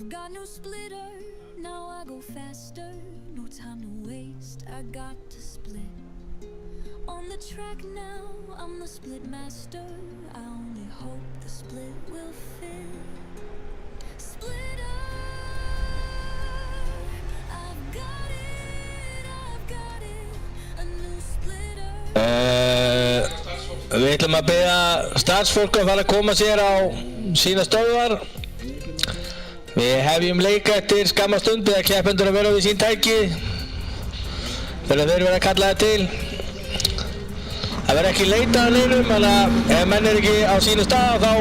I've got no splitter, now I go faster. No time to waste, I got to split. On the track now, I'm the split master. I only hope the split will fit. Splitter, I've got it, a new splitter. Við ætlum að biðja starfsfólk að fara að koma sér á sína stöðvar. Við hefjum leik eftir skamma stund eða keppendur að vera við sín tæki þegar þeir verða kallaðir til. Það verður ekki leitað að neinum, þannig að ef menn er ekki á sínu stað þá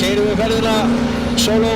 keyrum við ferðina solo.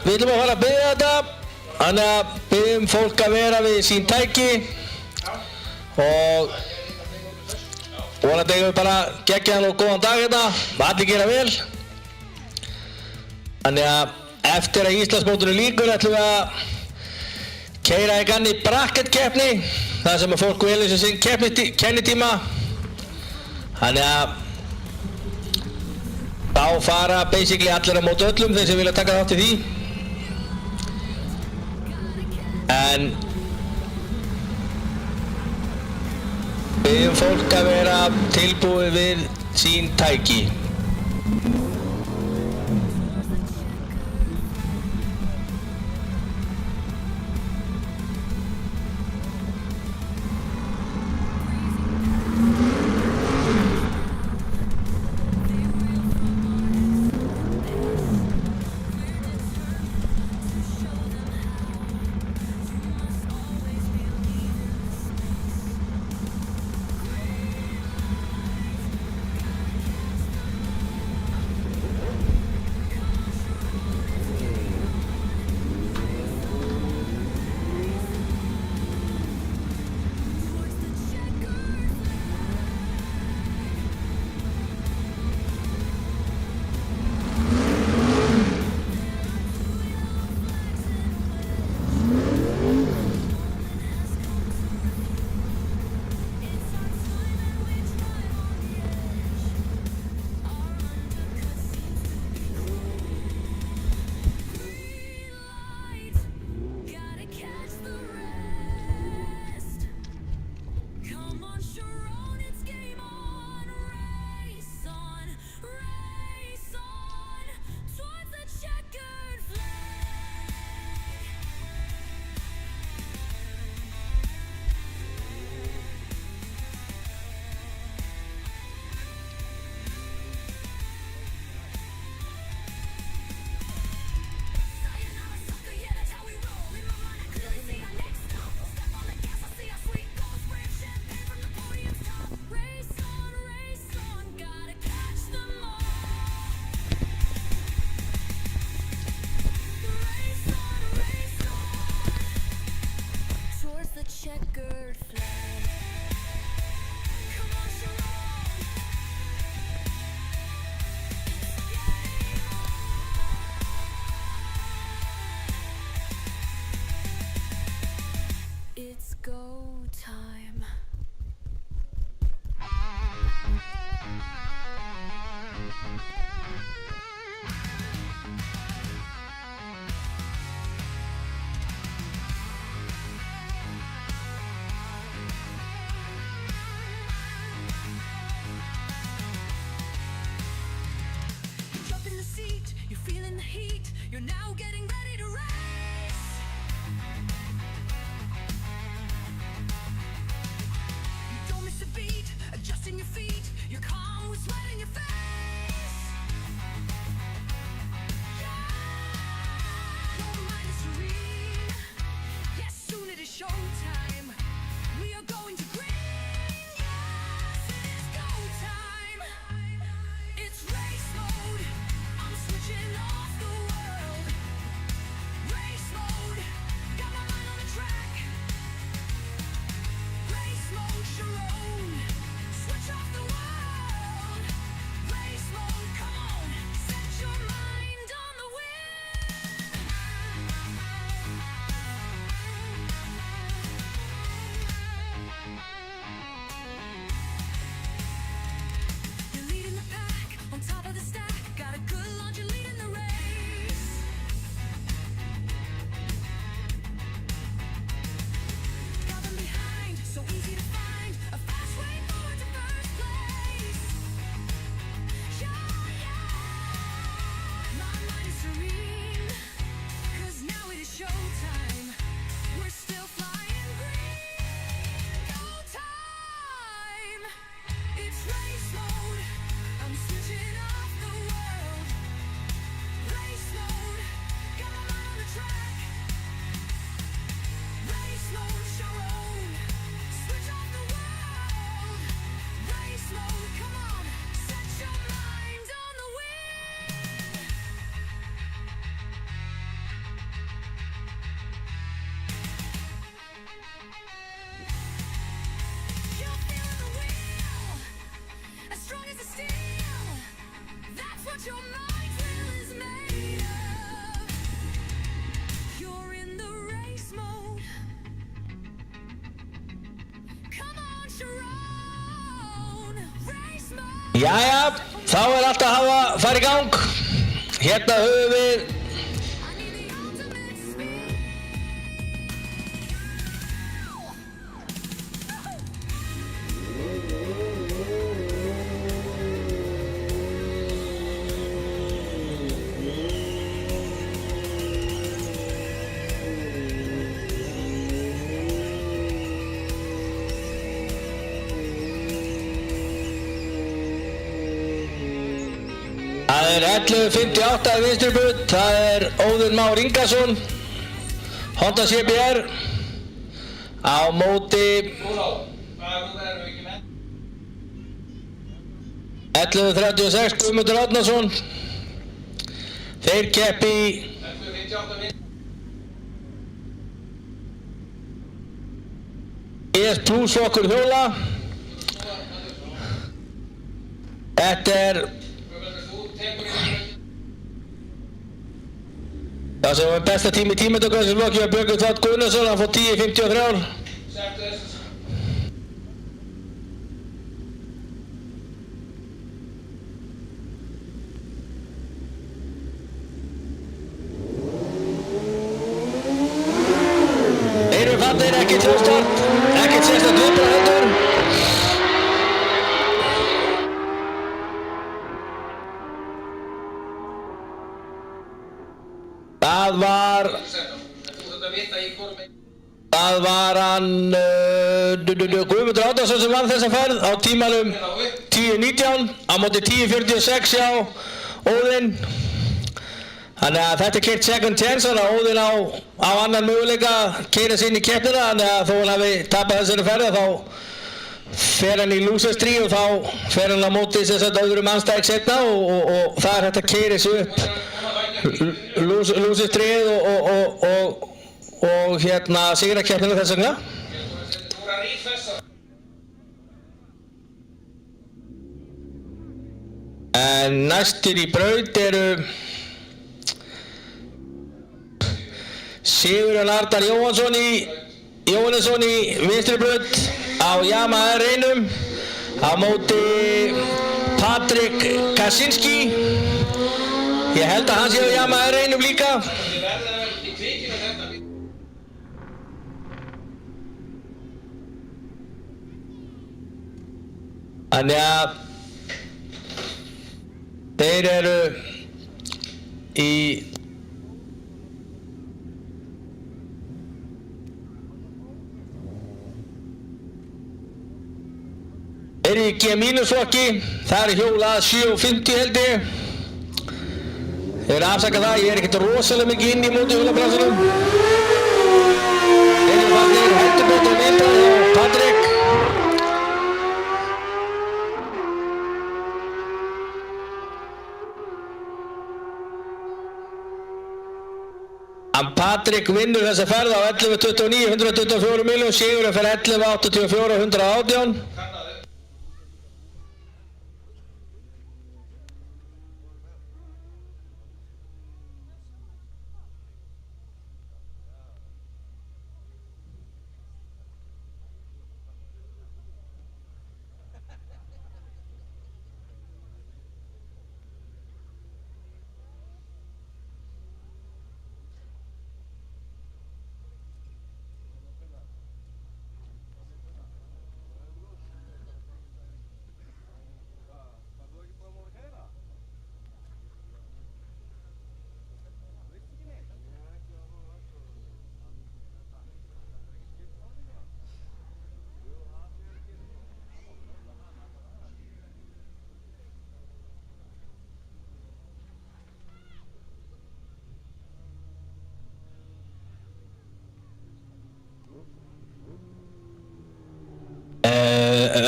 við ætlum að fara að byrja þetta. Þannig að byrjum fólk að vera við sín tæki og vonandi eigum við bara geggjaðan og góðan dag hérna. Allir gera vel. Þannig að eftir að Íslandsmótinu lýkur ætlum við að keyra í gangi bracketkeppni. Það sem að fólk velur sér sinn kennitíma. Þannig að þá fara basically allir á móti öllum þeir sem vilja taka þátt í því. En biðjum fólk að vera tilbúið við sín tæki. Checkered flag. Come on, Sharon. It's go time. Jump in the seat, you're feeling the heat. You're now getting ready to race. You don't miss a beat, adjusting your feet. You're calm with sweat in your face. Your mind is serene. Yes, soon it is showtime. We are going to green. Yes, it is go time. It's race mode. I'm switching off the world. Race your mind's will is made of. You're in the race mode. Come on, Sharon. Race mode. Jæja, þá allt að hafa fara í gang. Hérna höfum við I need the ultimate speed. Það er 11.58 í vinstri braut, það er Óðinn Már Ingason, Honda CBR á móti 11.36 Guðmundur Árnason. Þeir keppi í ES Plus flokkur hjóla. Þetta er það sem var besta tími í tímatöku þessu flokki var Björgvin Þ. Guðnason, hann fór 10.53. Þeir eru fallir, ekkert hljóðstart, ekkert sérstakt viðbragð heldur. Það var hann Guðmundur Árnason sem vann þessa ferð á tímanum 10.19 á móti 10.46 hjá Óðinn. Þannig að þetta er keyrt second chance, þannig að Óðinn á annan möguleika að keyra sig inn í keppnina, þannig að þó hann hafi tapað þessari ferð þá fer hann í losers 3 og þá fer hann á móti öðrum mannstæk setna og það er hægt að keyra sig upp losers 3 og hérna sigra keppnina þess vegna. En næstir í braut eru Sigurjón Arnar Jóhannesson í vinstri braut á Yamaha R1 á móti Patrik Kaczynski. Ég held að hann sé á Yamaha R1 líka. Þannig að þeir eru í G- flokki, það er hjólað 7.50 held ég. Ég er að afsaka það, ég er ekkert rosalega mikið inn í mótuhjólabransanum. Þeir eru fannir heldur betur viðbragð hjá Patrik. Patrik vinnur þessa ferð á 11.29, 124 miljón, Sigurinn fyrir 11.84, 118.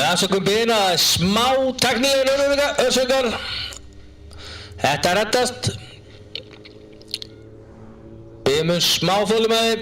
Afsökum byrjina, smá teknilegur örsökar. Þetta reddast. Við mun smá þolinmæði.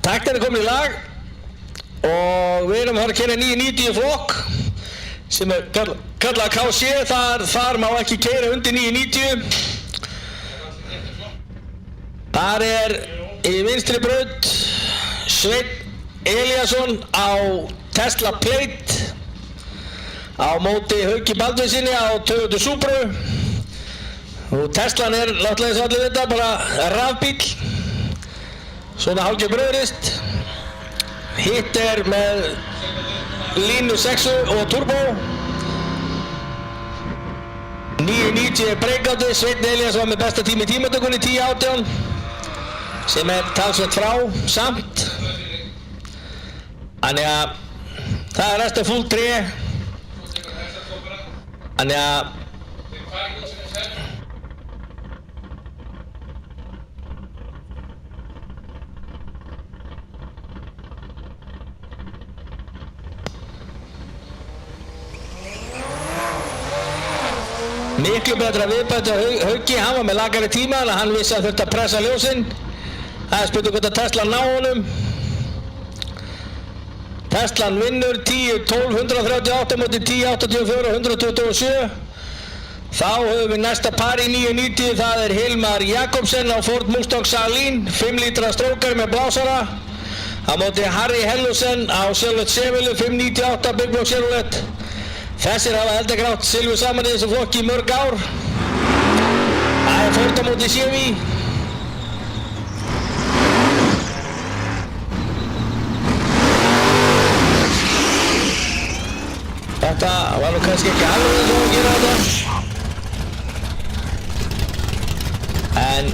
Taktin er komin í lag og við erum að fara að keyra 990 flokk sem er kallað KC. Þar má ekki keyra undir 990. Þar er í vinstri braut Sveinn Elíasson á Tesla Plate á móti Hauki Baldvinssyni á Toyota Supru. Og Teslan er náttúrulega eins og allir þetta bara rafbíll, svona hálfgerð bröðrist. Hitt er með línu 6 og turbo. 990 er breykandi. Sveinn Elíasson var með besta tími í tímatökunni 10.18 sem er talsvert frá samt. Þannig að það er næsta full 3. Þannig að miklu betra viðbætt á Hauki, hann var með lagari tíma þannig að hann vissi að þurfti að pressa ljósinn. Það er spurning hvort að Teslan ná honum. Teslan vinnur 10.12 138 móti 10.84 127. Þá höfum við næsta par í 990, það er Hilmar Jakobsen á Ford Mustang Salín, 5 lítra strókar með blásara. Á móti Harry Hellusen á Chevrolet Chevrolet 598 Big Block Chevrolet. Þessir hafa heldur grátt silfu saman í þessu flokki í mörg ár. Það er Ford á móti Chevy. Þetta var nú kannski ekki alveg eins og að gera þetta. En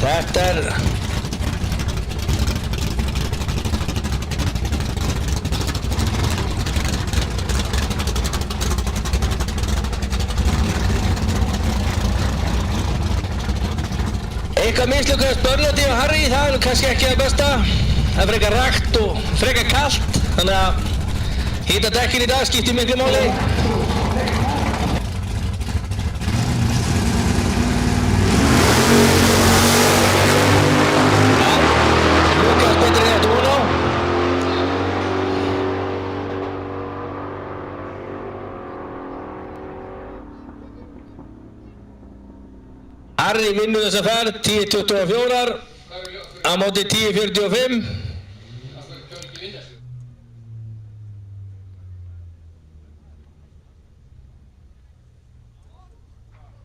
þetta er eitthvað mislukast börnandi og Harry, það er nú kannski ekki það besta. Það er frekar rakt og frekar kalt, þannig að hita dekkin í dag skiptir miklu máli. Lukast betur en ég átti von á. Harry vinnur þessa ferð 10.24 á móti 10.45.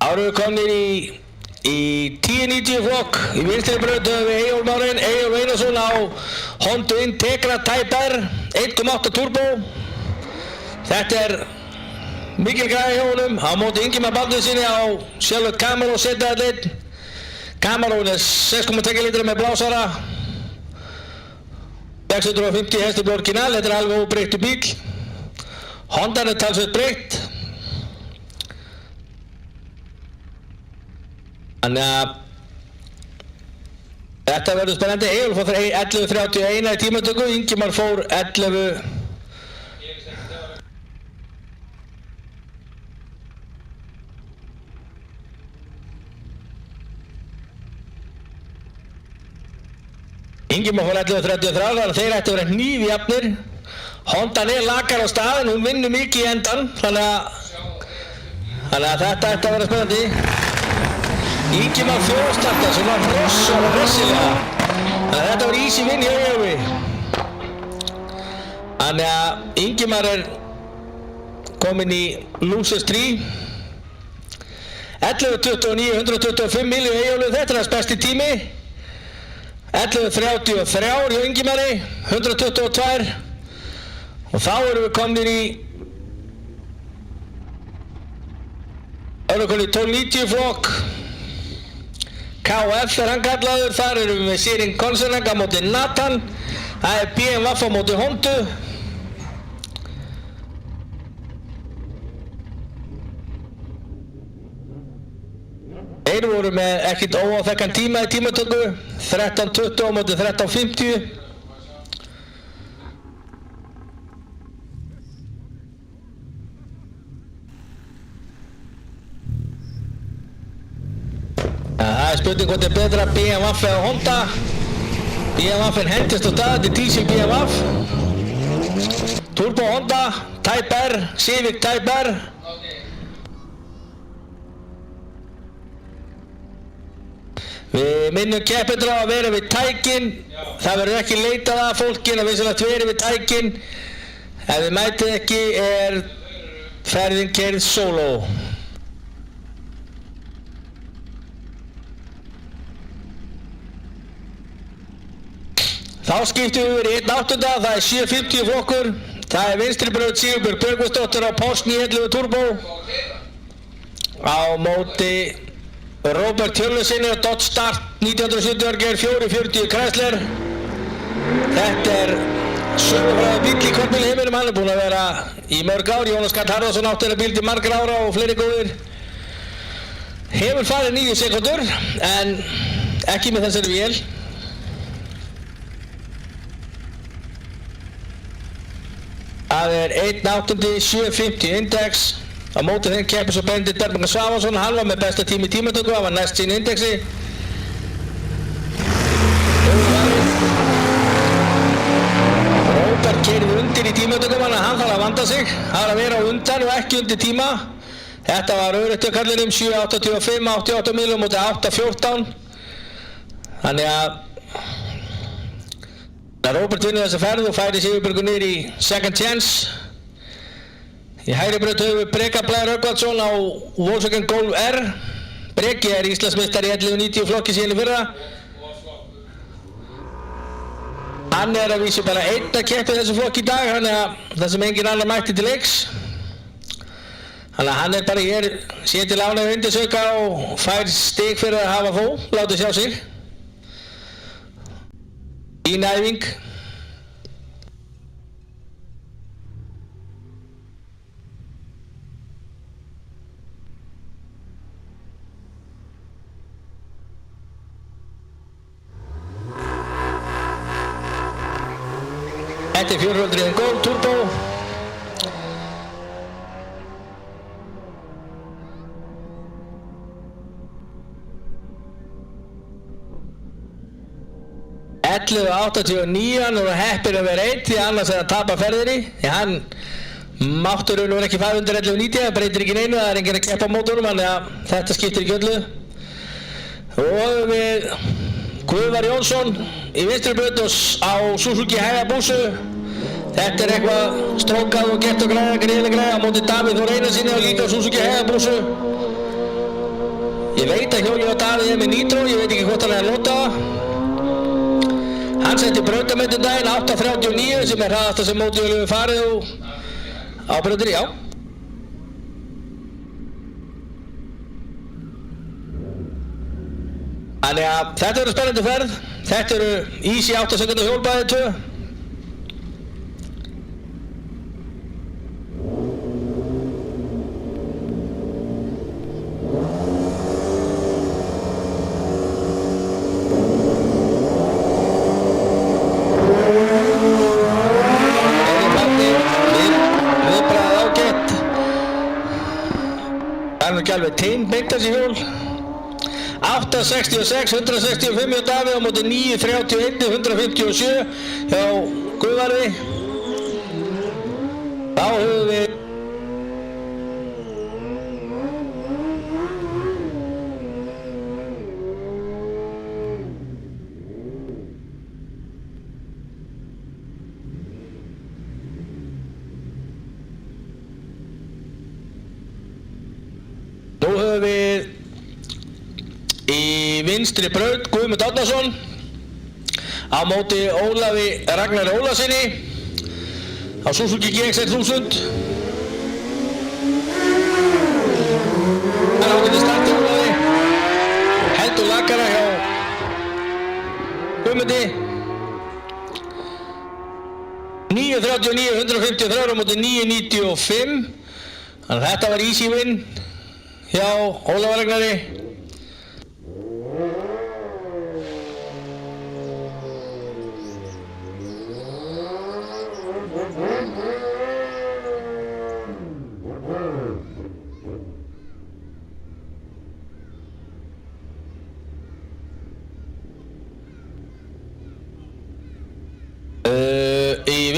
Árum við komnir í 10.90 flokk. Í vinstri braut höfum við Eyjólf Einarsson á Honda Integra Type R 1.8 turbo. Þetta er mikil græði hjá honum. Á móti Ingimar Baldvinssyni á Chevrolet Camaro Z1. Camaro'n er 6.2 litra með blásara. 650 hestafl orginal. Þetta er alveg óbreyttur bíl. Hondan er talsvert breytt. Þannig að þetta verður spennandi. Eyjólf fór 11.31 í tímatöku, Ingimar fór 11. Ingimar fór 11.33, þannig að þeir ættu að vera hnífjafnir. Hondan er lakar á staðinn, hún vinnur mikið í endan, þannig að þetta ætti að vera spennandi. Ingimar fjóðstarta, svona hressilega. Þannig að þetta var easy win hjá Eyjólfi. Þannig að Ingimar er kominn í losers 3. 11.29, 125 milli Eyjólfi, þetta er hans besti tími. 11.33 hjá Ingimari, 122. Og þá erum við komnir í öðrukonið 12.90 flokk. KF er hann kallaður, þar erum við með Sirin Konsenang á móti Nathan. Það er BMW á móti Hondu. Þeir voru með ekkert óáþekkan tíma í tímatöku, 13.20 á móti 13.50. Það er spurning hvort er betra BMW eða Honda. BMF-in hendist á stað, þetta er diesel BMF. Turbo Honda, Type R, Civic Type R. Við minnum keppendur á að vera við tækin. Það verður ekki leitað að fólkin að vissulegt verið við tækin. Ef þið mætið ekki er ferðin keyrð solo. Þá skiptum við yfir í 1.8, það er 750 flokkur. Það er vinstri braut Sigurbjörg Björgvinsdóttir á Porsche 911 Turbo. Á móti Róbert Hjörleifssyni á Dodge Start 1970 ger 440 Chrysler. Þetta er sögufræði bíll í kornbílaheiminum, hann er búinn að vera í mörg ár. Jónas Karl Harðarsson átti þennan bíl til margra ára og fleiri góðir. Hefur farið 9 sekúndur en ekki með þessari vél. Það er 1.8 750 index. Á móti þeim keppir svo Benedikt Bergman Svavarsson, hann var með besta tími í tímatöku, hann var næst sínu indexi. Róbert keyrði undir í tímatökum, hann þarf að vanda sig. Það er að vera á undan og ekki undir tíma. Þetta var öðruttökarlinum 7.85, 88 milum móti 8.14. Þannig að Róbert vinnur þessa ferð og færi Sigurbjörgu niður í second chance. Í hægri braut höfum við Breka Blæðar Rögnvaldsson á Volkswagen Golf R. Breki er Íslandsmeistari í 1190 flokki síðan í fyrra. Hann er að vísu bara einn að keppa í þessu flokki í dag, þannig að það sem engin annar mætti til leiks. Þannig að hann er bara hér síðan til ánægðu undirsauka og fær stig fyrir að hafa fó, látið sjá sig. Fín æfing. Þetta er 400 Gold Turbo. Ellefu 89, hann er heppinn að vera einn því annars er að tapa ferðinni. Því hann máttur raun og ekki 511.90, það breytir ekki neinu, það er enginn að keppa á mótorum, þannig að þetta skiptir ekki öllu. Og við Guðvar Jónsson í vinstri braut á Suzuki Hayabusa. Þetta er eitthvað strókað og gert og greiðilega greiða á móti Davíð Þór Einarssyni og líka Suzuki Hayabusa. Ég veit að hjólið á Davíð er með nitro, ég veit ekki hvort hann er að nota það. Hann setti brautamöndum daginn 8.39 sem er hraðasta sem mótið hefur farið á brautinni, já. Þannig að þetta eru spennandi ferð. Þetta eru easy 8 sekundar hjólbæðið 2. Það er nú ekki alveg teinbeint þessi hjól. 8.66, 165 hjá Davíð á móti 9.31, 157 hjá Guðvarði. Þá höfum við í vinstri braut Guðmund Árnason á móti Ólafi Ragnari Ólafssyni á Suzuki GX 1000. Það er ágætið start hjá Ólafi, heldur lakara hjá Guðmundi. 9.39, 153 á móti 9.95. Þannig að þetta var easy win hjá Ólafi Ragnari.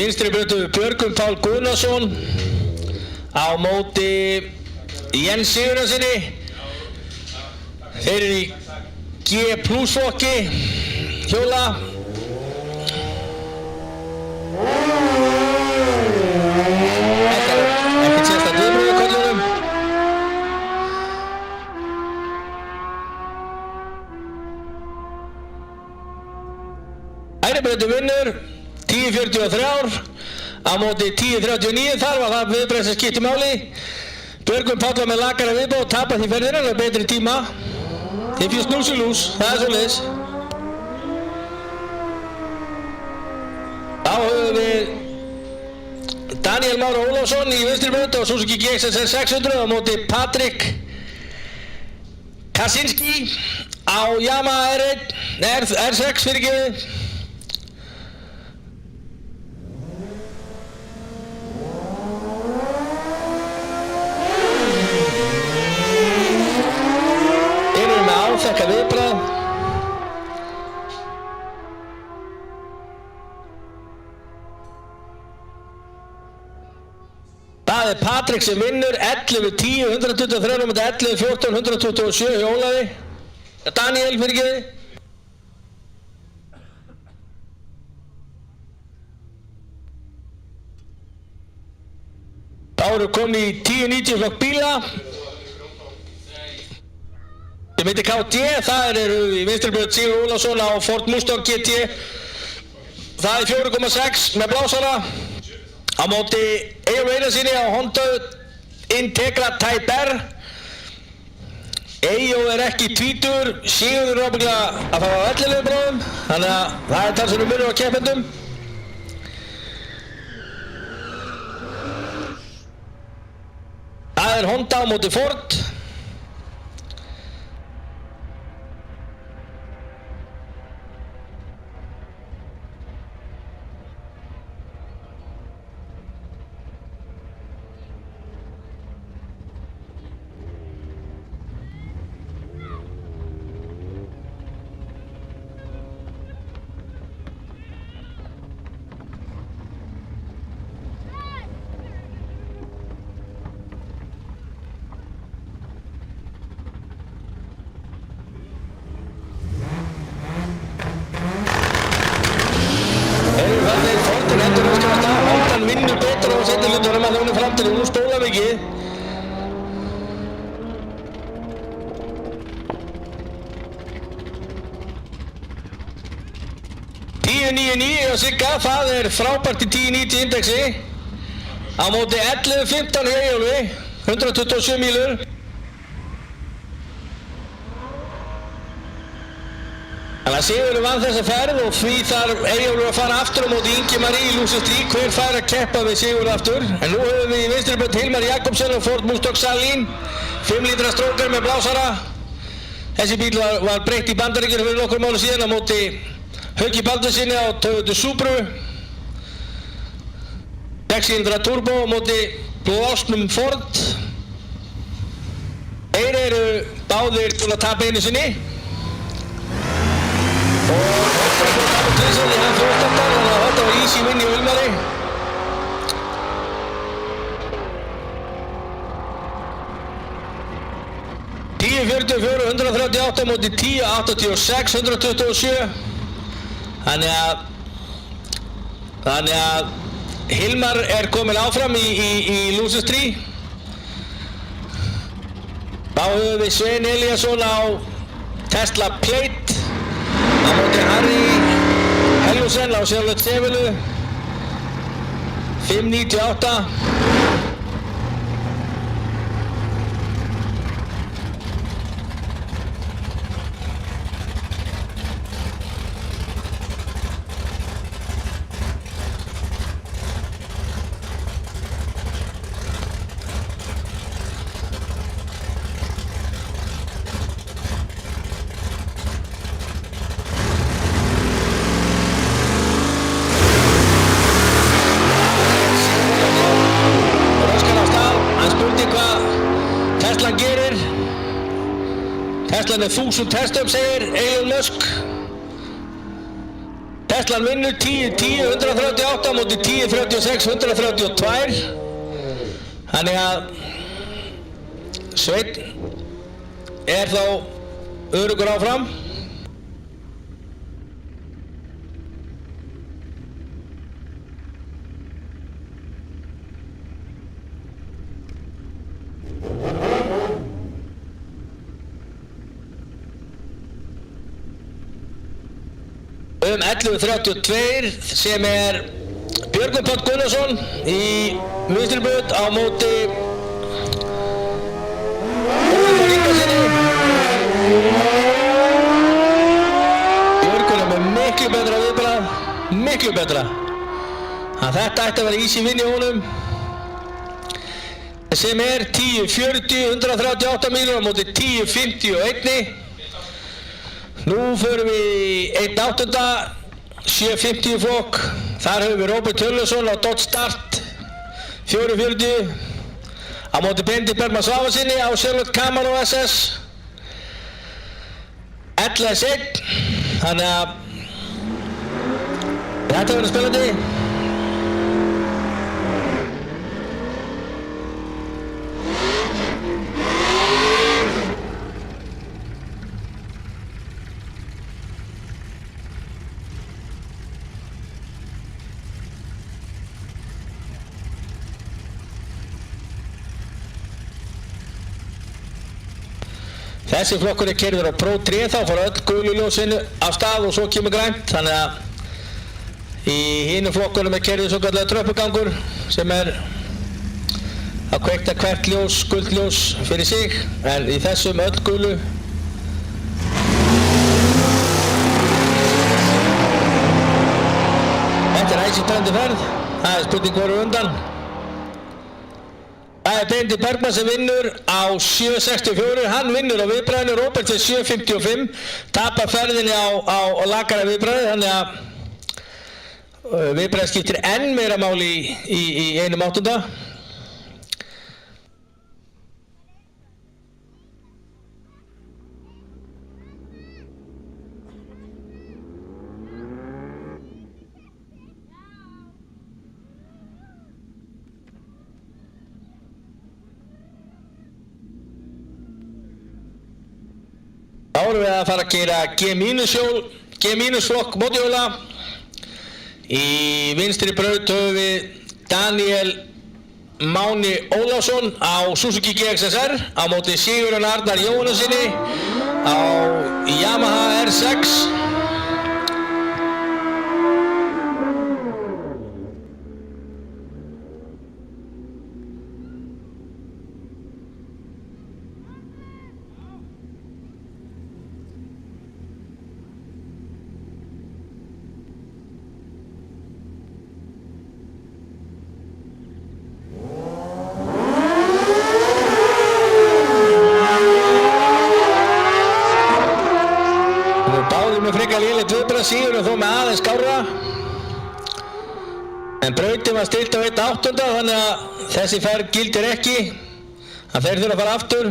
vinstri brautu Björgvin Pál Guðnason á móti Jens Sigurðarsinni. Þeir eru í G+ flokki hjóla. Þetta er ekkert sérstakt viðbrögð í köllunum. Hægri brautin vinnur 10:43 á móti 10:39. Þar var það viðbrögð sem skipti máli. Björgvin Páll var með lakara viðbót, tapar því ferðina, hann var betri tíma. If you snooze, you lose. Það er svoleiðis. Þá höfum við Daniel Már Ólafsson í vinstri braut á Suzuki GXSR 600 á móti Patrik Kaczynski á Yamaha R6 fyrirgefið. Erum við með áþekka viðbragð. Það er Patrik sem vinnur 11:10 123 á móti 11:14 127 hjá Ólafi. Daniel fyrirgefið. Þá erum við komin í 1090 flokk bíla. Sem heitir KT, það eru í vinstri braut Sigur Ólafsson á Ford Mustang GT. Það er 4,6 með blásara. Á móti Eyjólfi Einarssyni á Honda Integra Type R. Eyjólf er ekki tvítugur, Sigurður er ábyggilega að fara á 11 bráðum, þannig að það er talsverður munur á keppendum. Það er Honda á móti Ford. Hondan vinnur betur á seinni hlutanum að hún er fram til og hún spólar mikið. á Sigga, það er frábært í 10.90 indexi. Á móti 11.15 hjá Eyjólfi, 127 mílur. Þannig að Sigurður vann þessa ferð og því þarf Eyjólfur að fara aftur á móti Ingimari í Lúsins 3. Hver fær að keppa við Sigurður aftur? En nú höfum við í vinstri braut Hilmar Jakobsen og Ford Mustang Salín. 5 lítra strókar með blásara. Þessi bíl var breytt í Bandaríkjunum fyrir nokkur mánuð síðan á móti Hauki Baldvinssyni á Toyota Supru. 6 cylindra turbo á móti blásnum Ford. Þeir eru báðir búin að tapa einu sinni. Og þetta er búin að tapa tvisvar, hann 14. Þannig að þetta var easy win í Hilmari. (10.44, 138 á móti 10.86, 127. Þannig að Hilmar er komin áfram í Lúsins 3. Þá höfum við Svein Elíasson á Tesla Plate á móti Harry Hellusen á Chevrolet Sevelu 5.98. Teslan er 1000 testum, segir Elon Musk. Teslan vinnur 10-10, 138 á móti 10-36, 132. Þannig að Sveinn er þá öruggur áfram. Um 11.32 sem er Björgvin Páll Gunnarsson í vinstri braut á móti Ómar Ingarsinni. Björgvin er með miklu betra viðbragð, miklu betra. Þetta ætti að vera easy win í honum. Sem er 10.40, 138 mínútur á móti 10.51. Nú förum við í 1.8, 7.50 flokk. Þar höfum við Róbert Hjörleifsson á Dodge Start 4.40 á móti Benedikt Bergmann Svavarssyni á Charlotte Camaro SS LS1. Þannig að þetta verður spennandi. Þessi flokkur er keyrður á Pro 3, þá fór öll gulu ljósin af stað og svo kemur grænt. Þannig að í hinum flokkunum er keyrður svo kallega tröppugangur sem er að kveikta hvert ljós, gult ljós fyrir sig. En í þessum öll gulu. Þetta er æsispennandi ferð. Það er spurning hvoru undan. Það er Benedikt Bergmann sem vinnur á 7.64, hann vinnur á viðbragðinu, Róbert fyrir 7.55, tapar ferðinni á lakara viðbragði, þannig að viðbragði skiptir enn meira máli í 1.8. Þá erum við að fara að gera G-flokk mótihjóla. Í vinstri braut höfum við Daniel Máni Ólafsson á Suzuki GXSR á móti Sigurjón Arnar Jóhannsssyni á Yamaha R6. Frekar lélegt viðbragð, Sigurjón þó með aðeins skárra. En brautin var stillt á 1.8, þannig að þessi ferð gildir ekki. Þeir þurfa að fara aftur.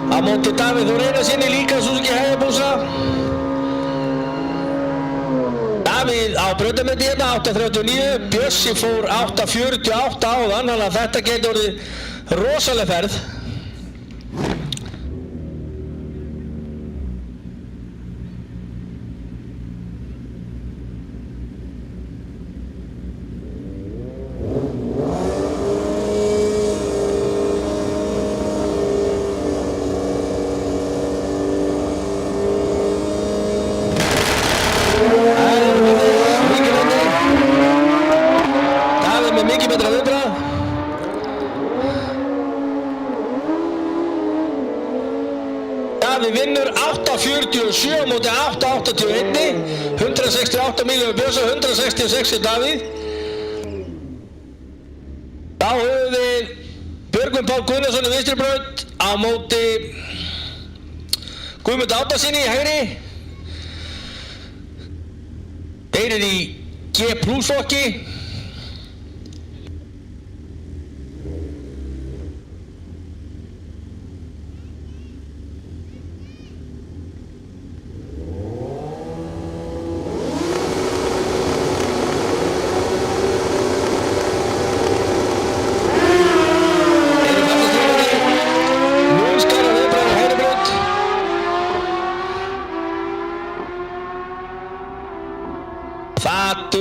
Á móti Davíð Þór Einarssyni líka Suzuki Hayabusa. Davíð á brautarmeti hérna 8.39, Bjössi fór 8.48 áðan, þannig að þetta getur orðið rosaleg ferð. Davíð vinnur 8.47 á móti 8.81, 168 milljónir Bjössa, 166 Davíð. Þá höfum við Björgvin Pál Gunnarsson í vinstri braut á móti Guðmund Árnasyni í hægri. Þeir eru í G+ flokki.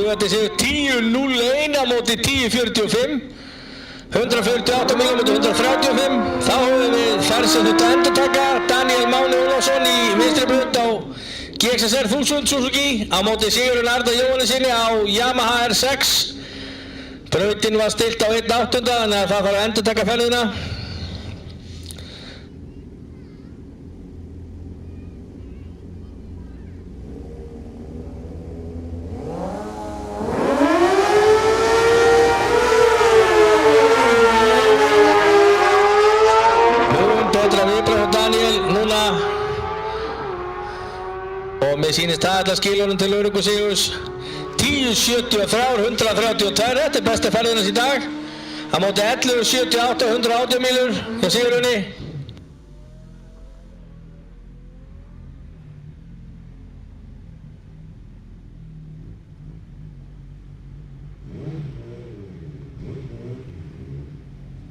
Þetta séu 10.01 á móti 10.45, 148 milljónir 135. Þá höfum við ferð sem þurfti að endurtaka Daniel Máni Ólafsson í vinstri braut á GXSR 1000 Suzuki á móti Sigurjón Arnar Jóhannessyni á Yamaha R6. Brautin var stilt á 1.8, þannig að það þarf að endurtaka ferðina. Mér sýnist það allar skilunum til öruggu sigurs 10.73, 132, þetta er besta ferðin hans í dag á móti 11.78, 180 mílur hjá Sigurjóni.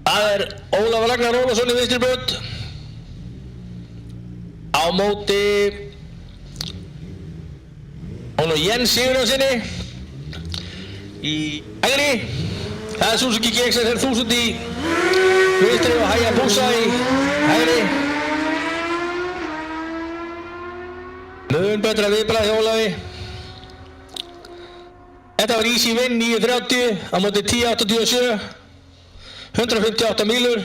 Það er Ólafur Ragnar Ólafsson í vinstri braut á móti Jens Sigurjónssoni í hægri. Það er Suzuki GXSR 1000 í vinstri og Hayabusa í hægri. Mun betra viðbragð hjá Ólafi. Þetta var easy win 9.30 á móti 10.87, 158 mílur.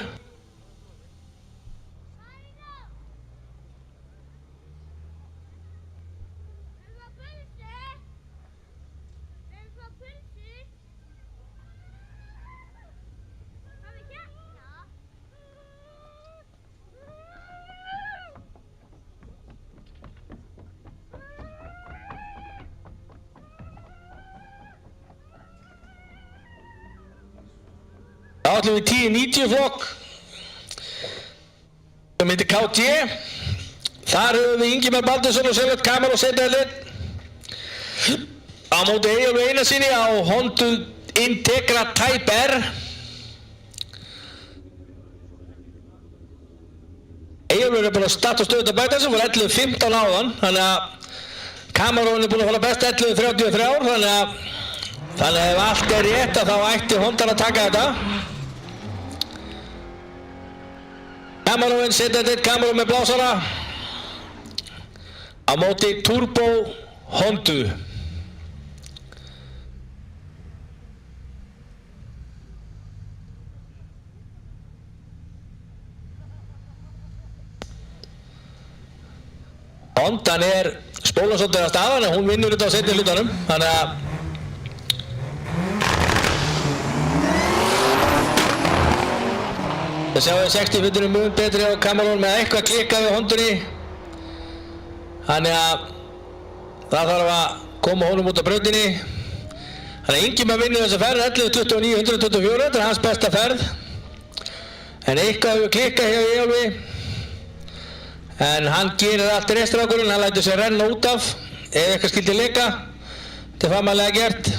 Þá ætlum við 10.90 flokk sem heitir KT. Þar höfum við Ingimar Baldursson og Selvert Kamar og Sendalinn á móti Eyjólfi Einarssyni á Honda Integra Type R. Eyjólfur er búinn að starta stöðugt að bæta þessu, var 11.15 áðan, þannig að Kamarón er búinn að fara best 11.33, þannig að ef allt er rétt þá ætti Hondan að taka þetta. Kamarón setja þetta Kamarón með blásara á móti Turbo Hondu. Hondan er spólan svolítið að staðan en hún vinnur þetta á seinni hlutanum, þannig að það sjáum við 60 fundunum mun betri á Kamarón með eitthvað klikkað við Hondunni, þannig að það þarf að koma honum út á brautinni. Þannig að Ingimar vinnur þessa ferð 11.29, 124, þetta er hans besta ferð, en eitthvað hefur klikkað hjá Eyjólfi. En hann gerir allt restrákurinn, hann lætur sér renna út af ef eitthvað skildi leika. Þetta er famalega gert.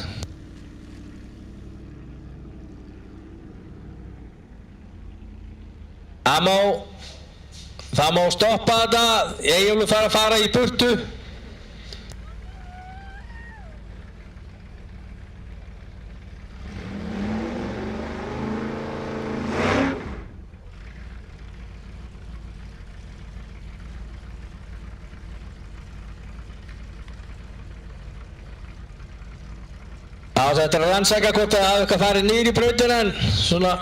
Það má stoppa þetta, Eyjólfur fara í burtu. Þetta er að rannsaka hvort það hafi eitthvað farið niður í brautina en svona.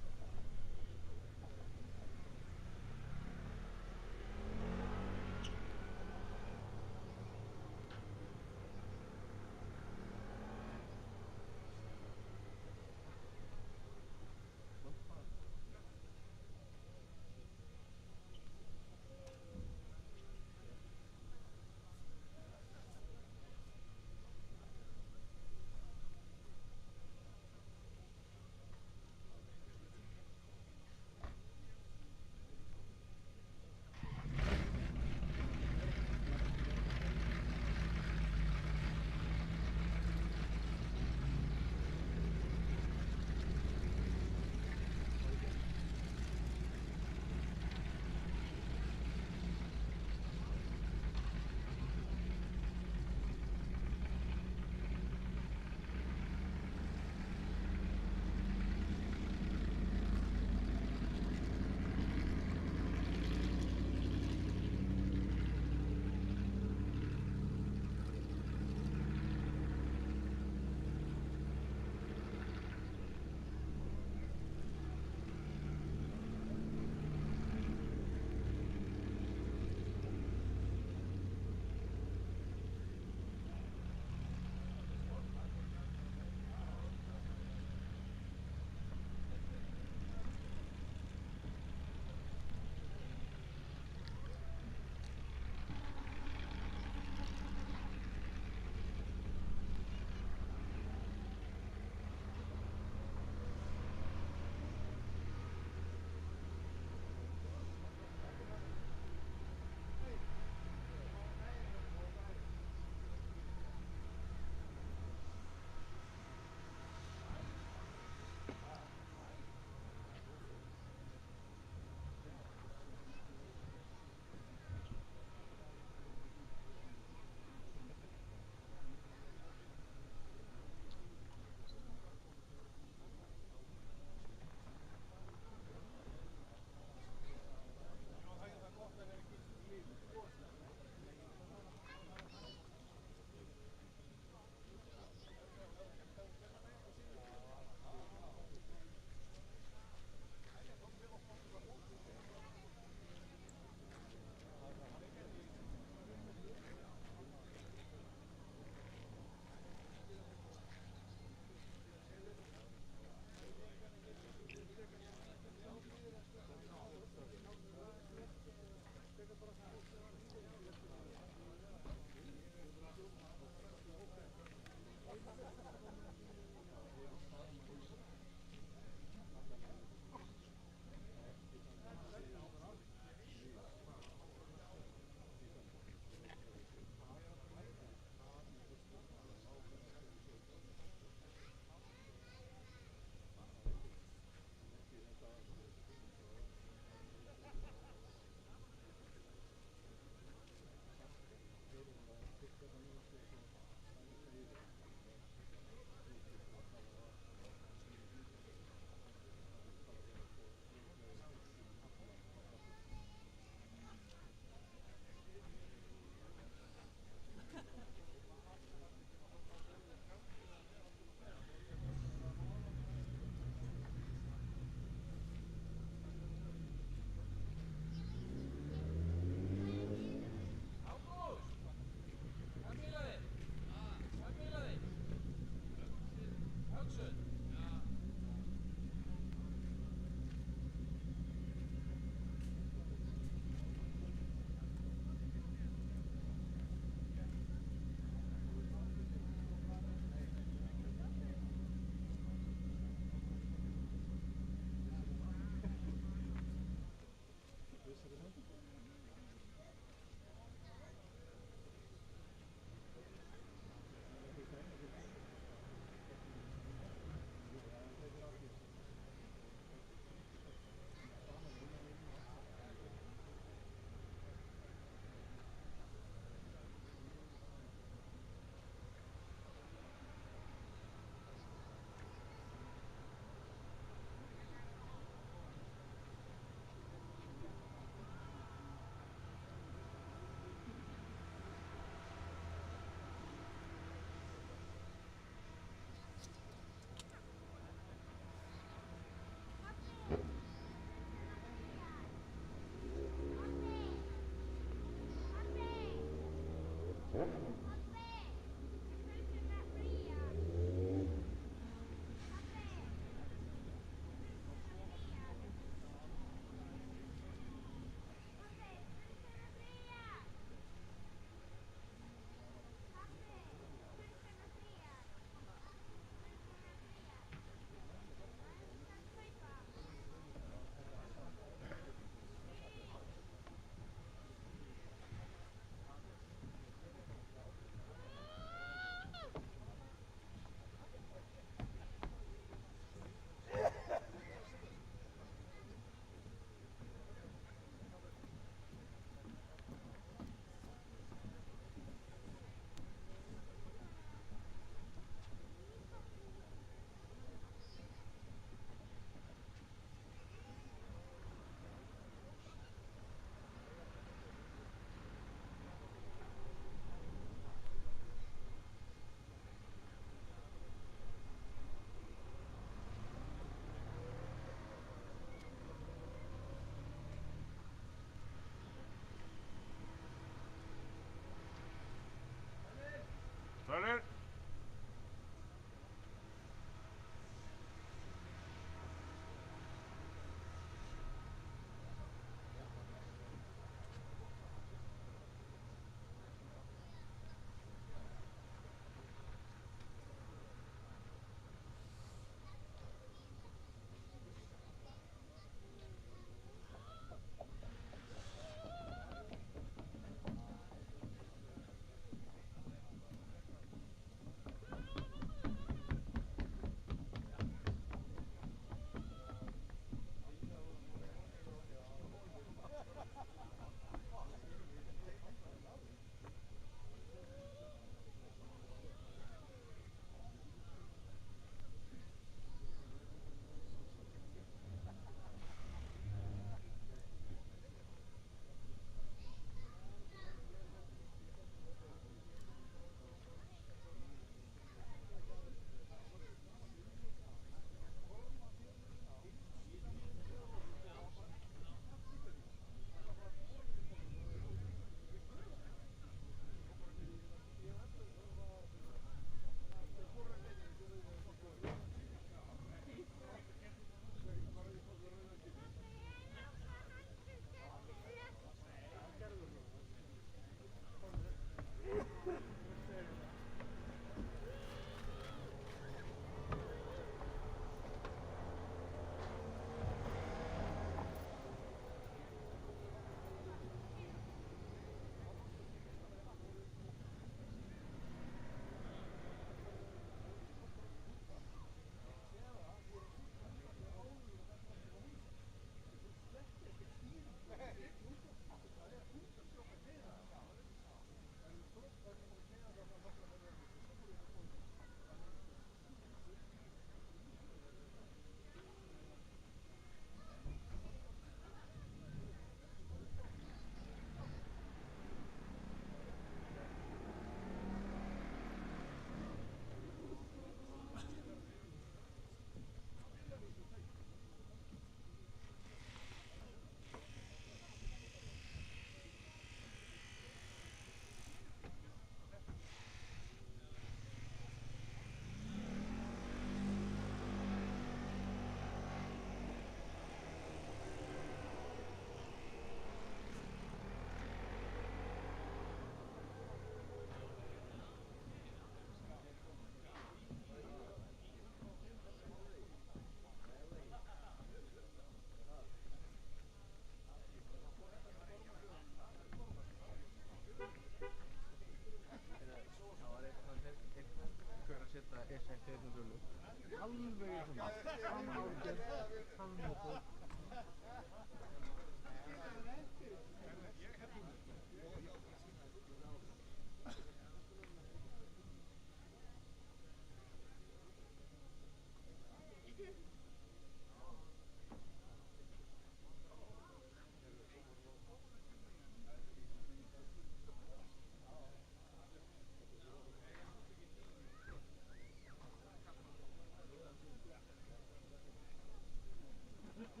Strákar.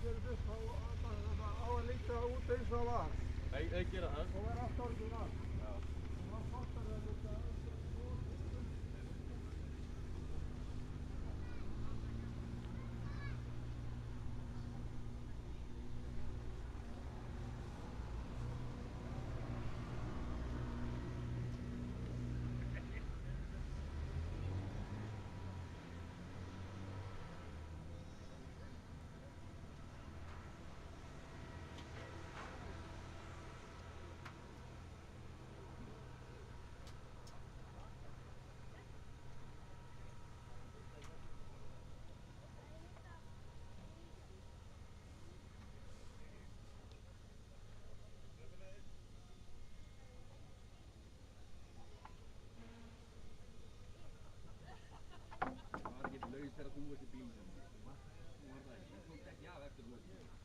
gerist upp þá á að líta út eins og það var. Þau gera það. Og er allt orðinal. Já. Og það kostar það líka. Það var ekki laus þegar þú varst í bílnum. Þú var það ekki. Þú tókst ekki af eftir þú varst í bílnum.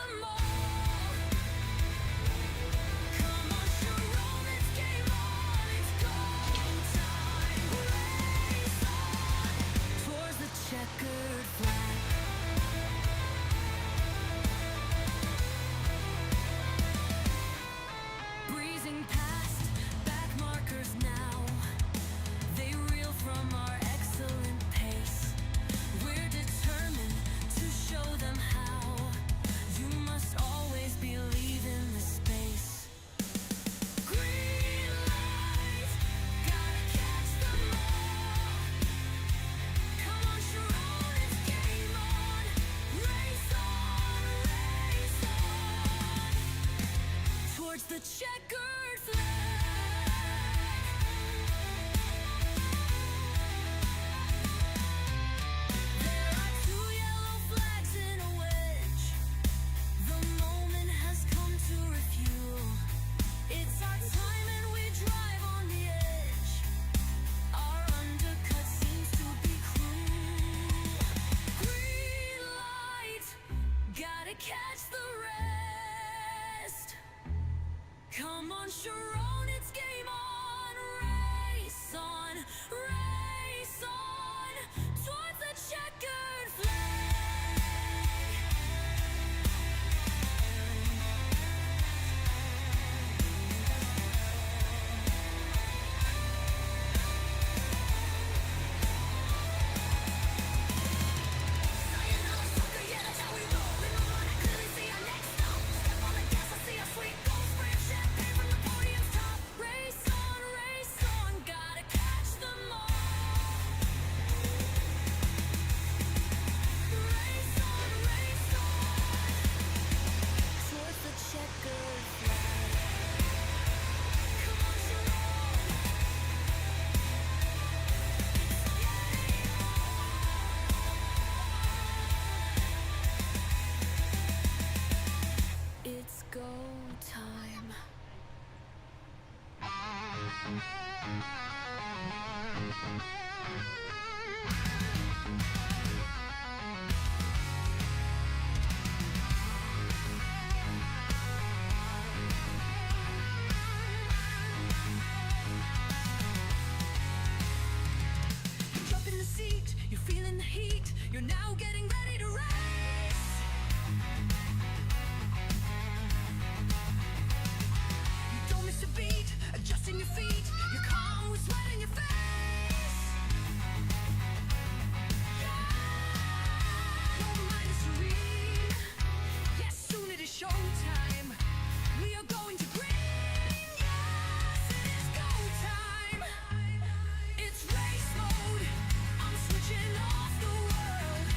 them all. Come on, Sharon, it's game on. It's go time. Race on towards the checkered flag. Breezing past back markers now. They reel from our excellent pace. We're determined to show them how. You must always believe in the space. Green light, gotta catch them all. Come on, Sharon, it's game on. Race on towards the checkered flag. There are two yellow flags in a wedge. The moment has come to refuel. It's our time and we drive on the edge. Our undercut seems to be cruel. Green light, gotta catch the rest. Come on, Sharon, it's game on. Race on towards the checkered flag. Sayonara, sucker, yeah, that's how we roll. We move on, I clearly see our next stop. Step on the gas, I see a sweet gold spray of champagne from the podium's top. Race on, gotta catch them all. Race on towards the checkered flag. Come on, Sharon. It's go time. Jump in the seat, you're feeling the heat. You're now getting ready to race. You don't miss a beat, adjusting your feet. You're calm with sweat in your face. Your mind is serene. Yes, soon it is showtime. We are going to green. Yes, it is go time. It's race mode. I'm switching off the world.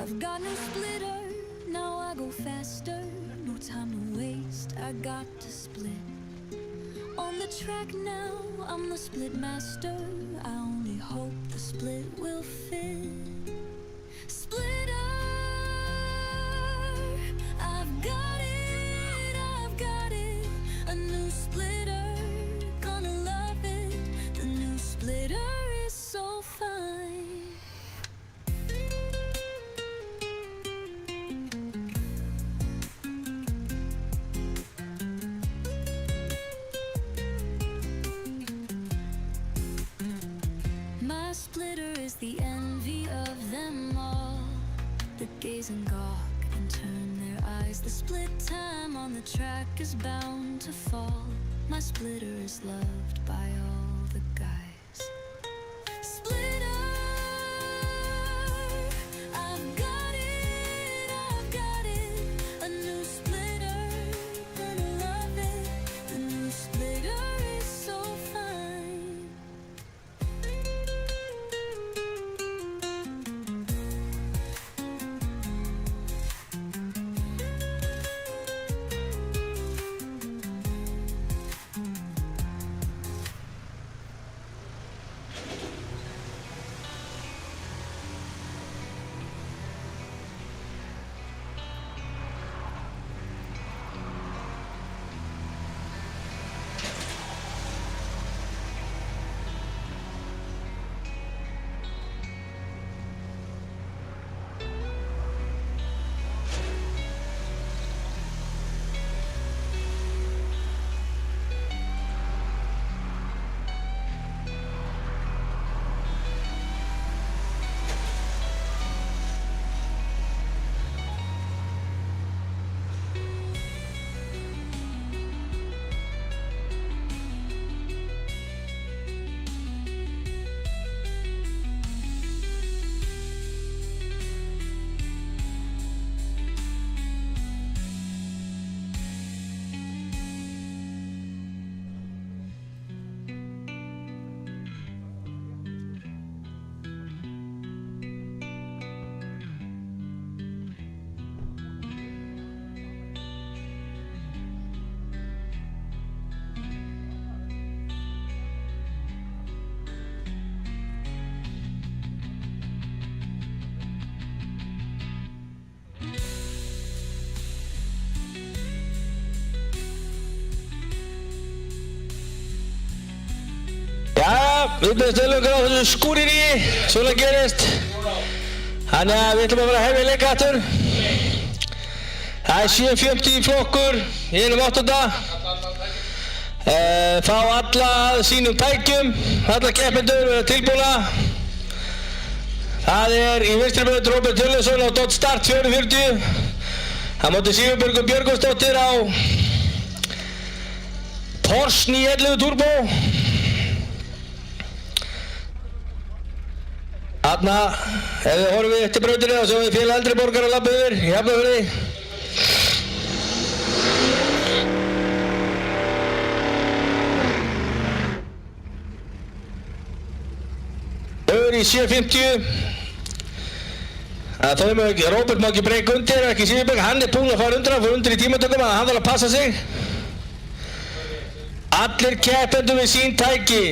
I've got no splitter, now I go faster. No time to waste, I got to split. On the track now, I'm the split master. I only hope the split will fit. Splitter, I've got it, I've got it. A new splitter, gonna love it. The new splitter is so fine. My splitter is the envy of them all that gaze and gawk and turn their eyes. The split time on the track is bound to fall. My splitter is loved by all the guys. Splitter, I've got it, a new splitter, gonna love it. The new splitter is so fine. Við byrjum stöðlungur á þessu skúrirí, svona gerist. Þannig að við ætlum að fara að hefja leika aftur. Það er 750 flokkur í einum 8. Fá alla að sínum tækjum, alla keppendur vera tilbúna. Það er í vinstri braut Róbert Hjörleifsson á Dodge Start 440. Það móti Sigurbjörg Björgvinsdóttir á Porsche 911 Turbo. Þarna, ef við horfum eftir brautinni þá sjáum við félag eldri borgara að labba yfir í Hafnarfirði. Þau í 750. Róbert má ekki breyka undir, ekki Sigurbjörg, hann er búinn að fara undir, hann fór undir í tímatökum að hann þarf að passa sig. Allir keppendur við sín tæki.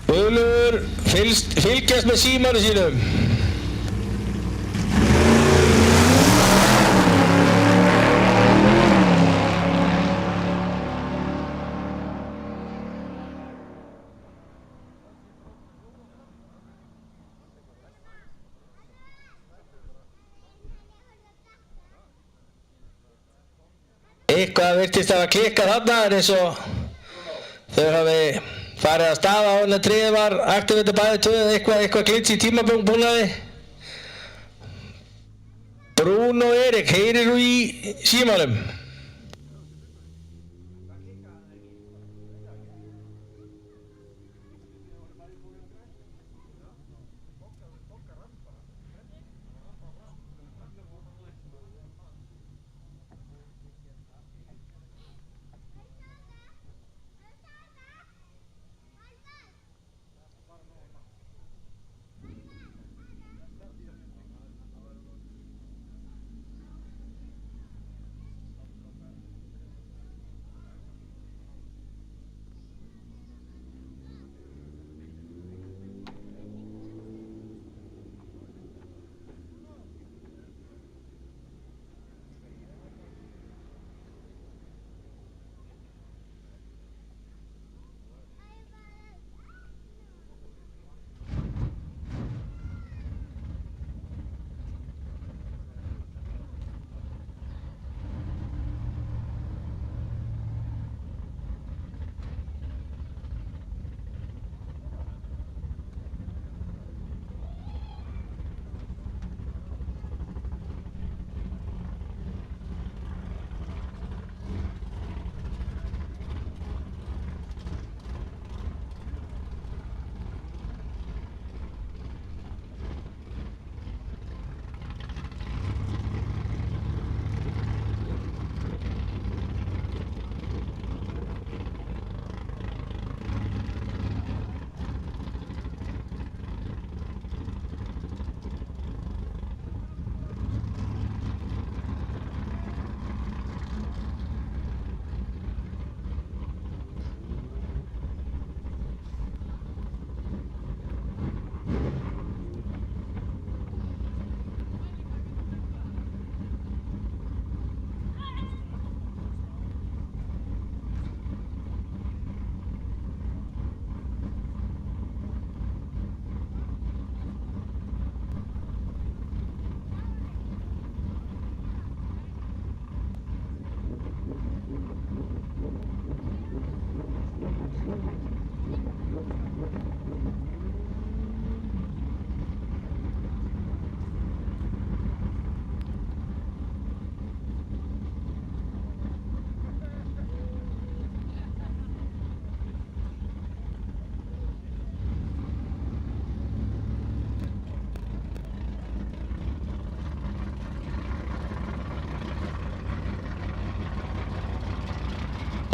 Gulur fylgjast með símanum sínum. Eitthvað virtist að klikka þarna, eins og þau hafi farið að staða á hennar tríði var aktivita bæði tvöð, eitthvað glits í tímabúnaði. Brún og Erik, heyrir þú í símanum?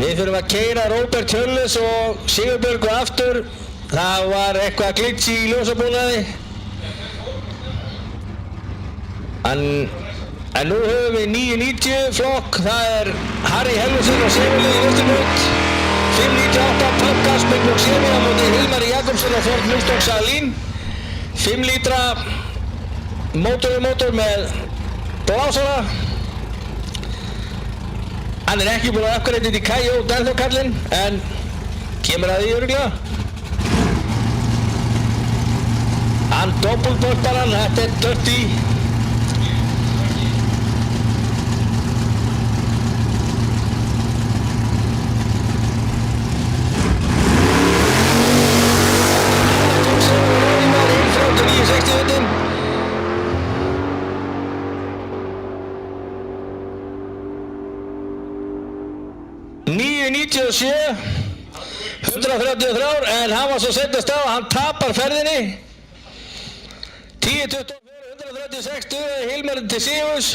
Við þurfum að keyra Róbert Hjörleifs og Sigurbjörgu aftur. Það var eitthvað glitch í ljósabúnaði. En nú höfum við 990 flokk. Það er Harry Helmesson og Sigurlið í Vesturlund. 598 Pöpkas með blokk 7 á móti Hilmari Jakobsson og Ford Mustang Salín. 5 lítra mótor með blásara. Hann er ekki búinn að uppgreita þetta í Kajó ennþá kallinn, en kemur að því örugglega. Hann doppelboltar hann, þetta er Dirty. og 133, en hann var svo sendast á að hann tapar ferðinni. 10-24, 136 dugaði Hilmarinn til sigurs.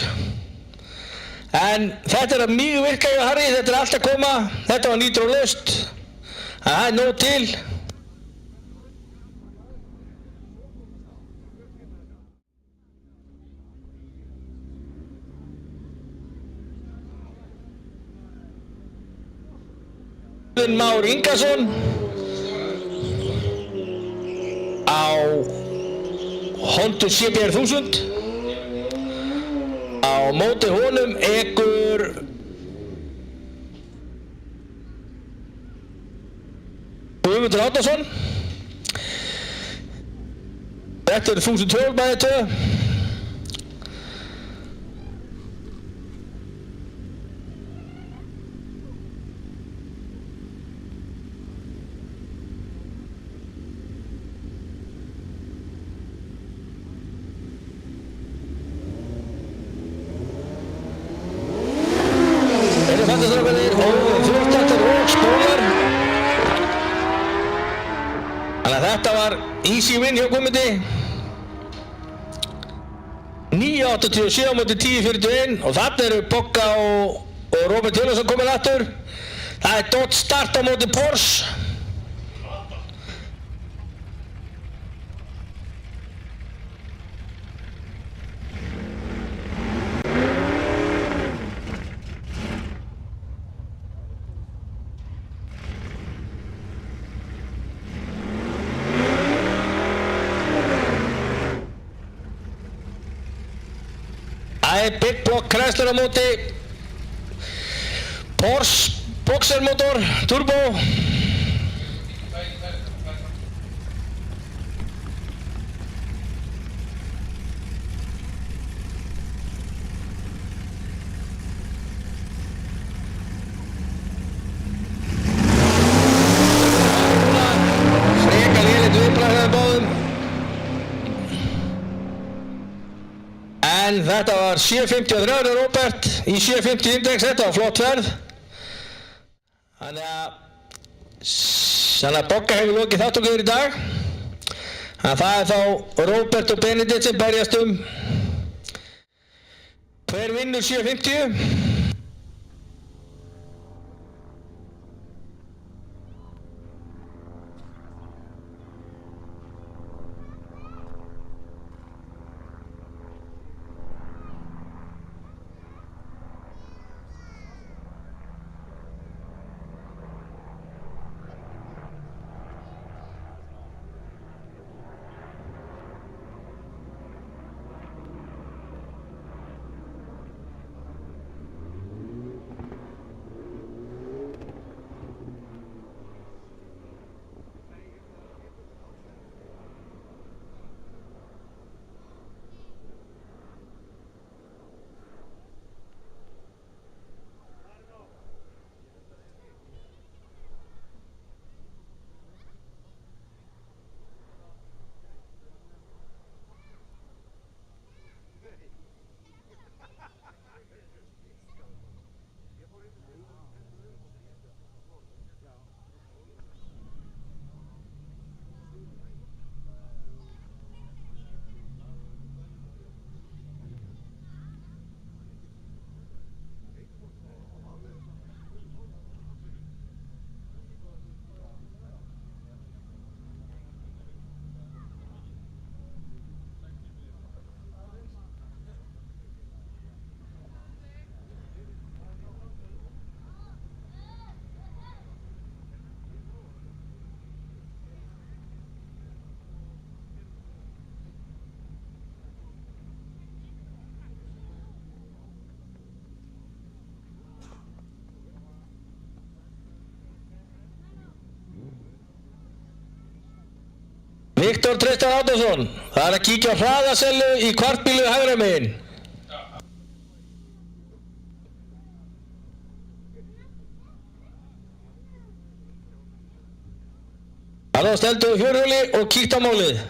En þetta er að mjög virka hjá Harry, þetta er allt að koma. Þetta var nýtrólust. Það er nóg til. Már Ingason á Honda CBR 1000. Á móti honum ekur Guðmundur Árnason. Þetta er 1012 bæði tvö. Þetta var easy win hjá Guðmundi. 9.87 á móti 10.41 og þarna eru Bogga og Róbert Hjörleifsson komin aftur. Það er Dodge Start á móti Porsche. Það er Big Block Chrysler á móti Porsche Boxer motor turbo. Freka lélegt viðbragð hjá báðum. En þetta var 753 Róbert í 750 index, þetta var flott ferð. Þannig að Bogga hefur lokið þátttöku í dag. Þannig að það er þá Róbert og Benedikt sem berjast hver vinnur 750. Viktor Tristan Árnason, það er að kíkja á hraðasellu í kvartbílu hægra megin. Hann var steltur á fjórhjóli og kíkt á málið.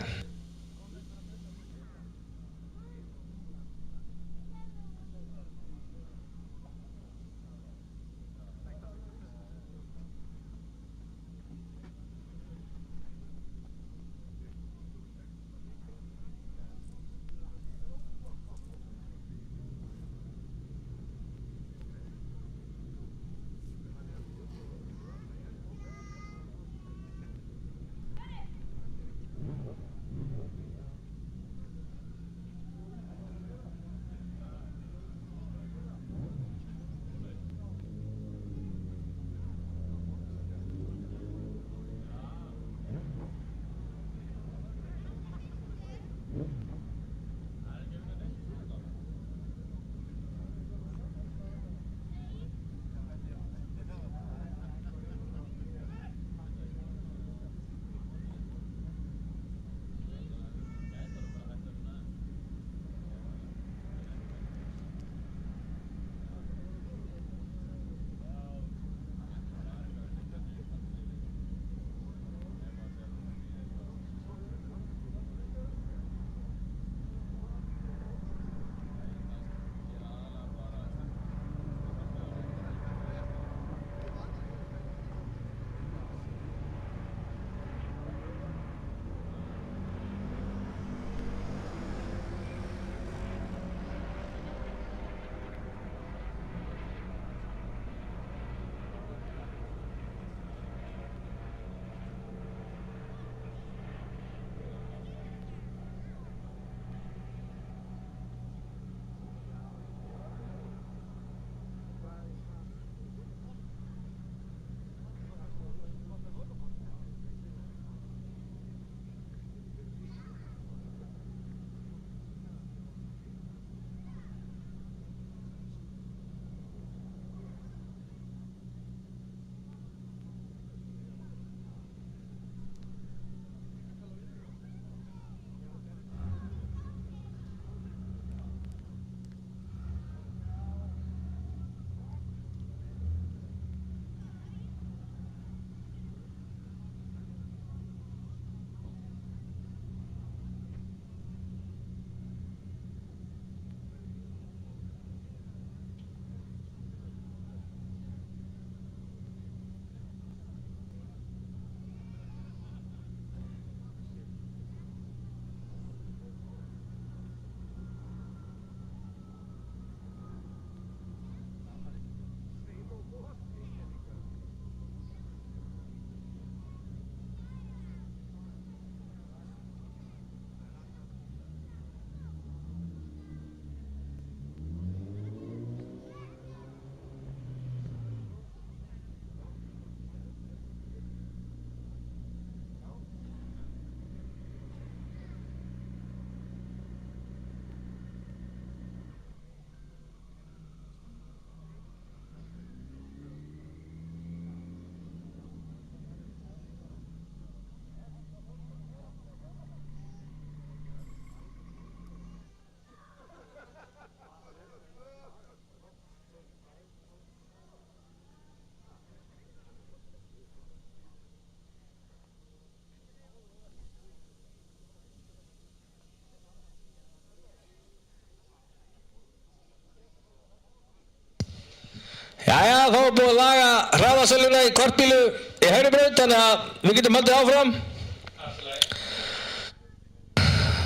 Jæja, þá er búið að laga hraðasöluna í kortbílu í hægri braut, þannig að við getum haldið áfram.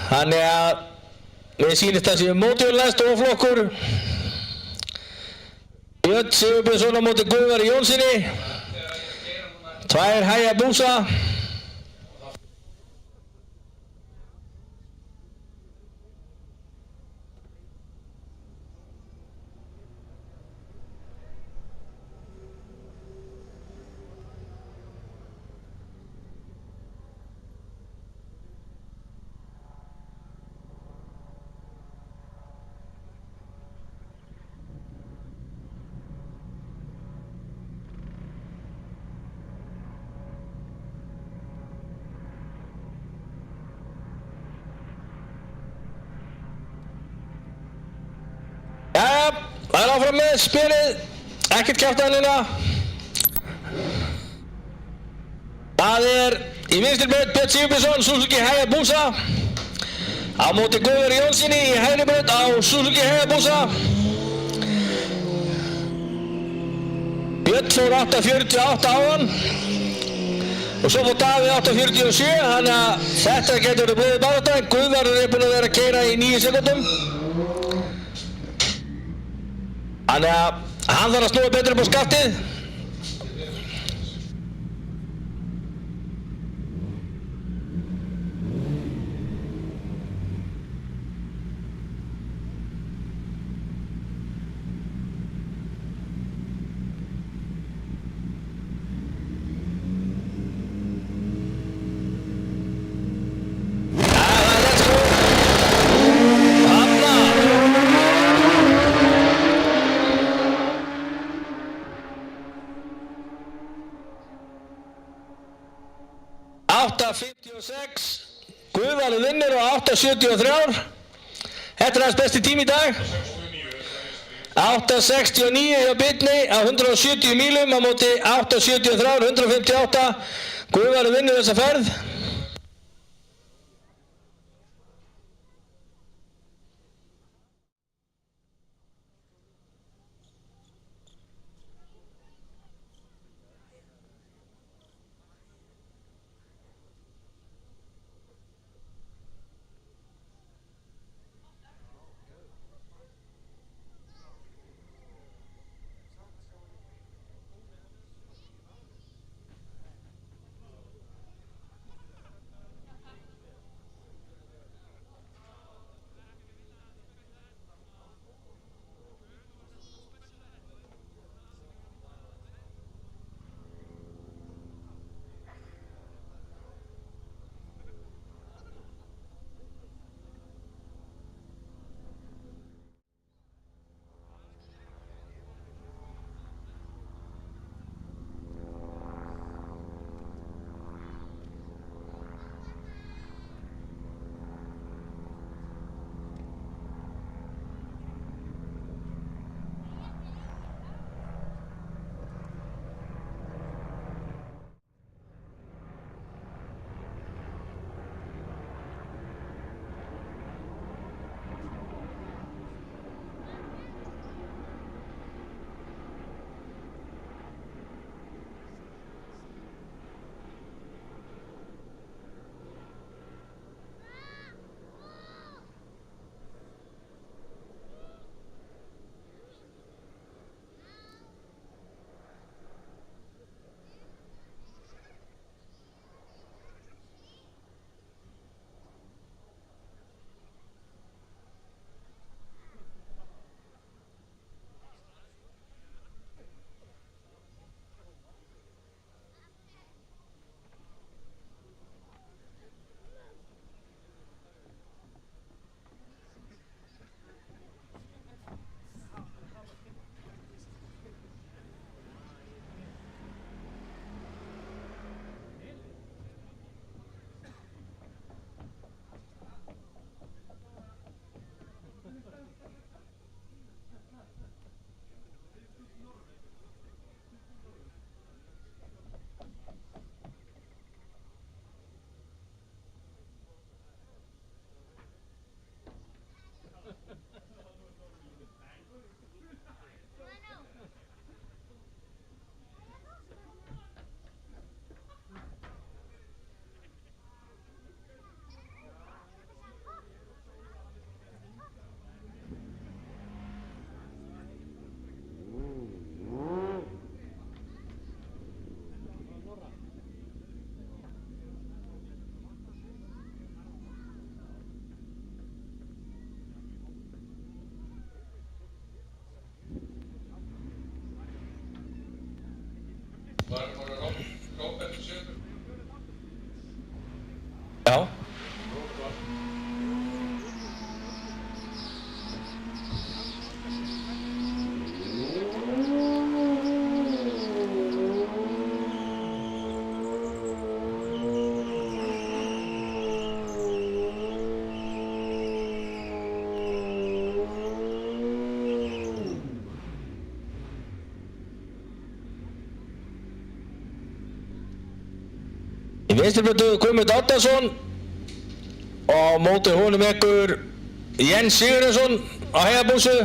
Þannig að við sýnist það séu mótjóllæst og flokkur. Björn Sigurbjörnsson á móti Guðvari Jónssoni. Tvær Hayabusa. Það er áfram með spilið, ekkert kjaftaðanina. Það er í vinstri braut Björn Sigurbjörnsson, Suzuki Hayabusa. Á móti Guðveri Jónssoni í hægri braut á Suzuki Hayabusa. Björn fór 8.48 áðan og svo fór Davíð 8.47, þannig að þetta getur verið blóðið barátta. Guðvarður er búinn að vera að keyra í 9 sekúndum. Þannig að hann þarf að snúa betur upp á skaftið. Guðvaldur vinnur á 8.73. Þetta er hans besti tími í dag. 8.69 hjá Bitney á 170 mílum á móti 8.73, 158. Guðvaldur vinnur þessa ferð. Vinstribrautu Guðmund Árnason og á móti honum ekkur Jens Sigurðarsson á Heiðabúsu.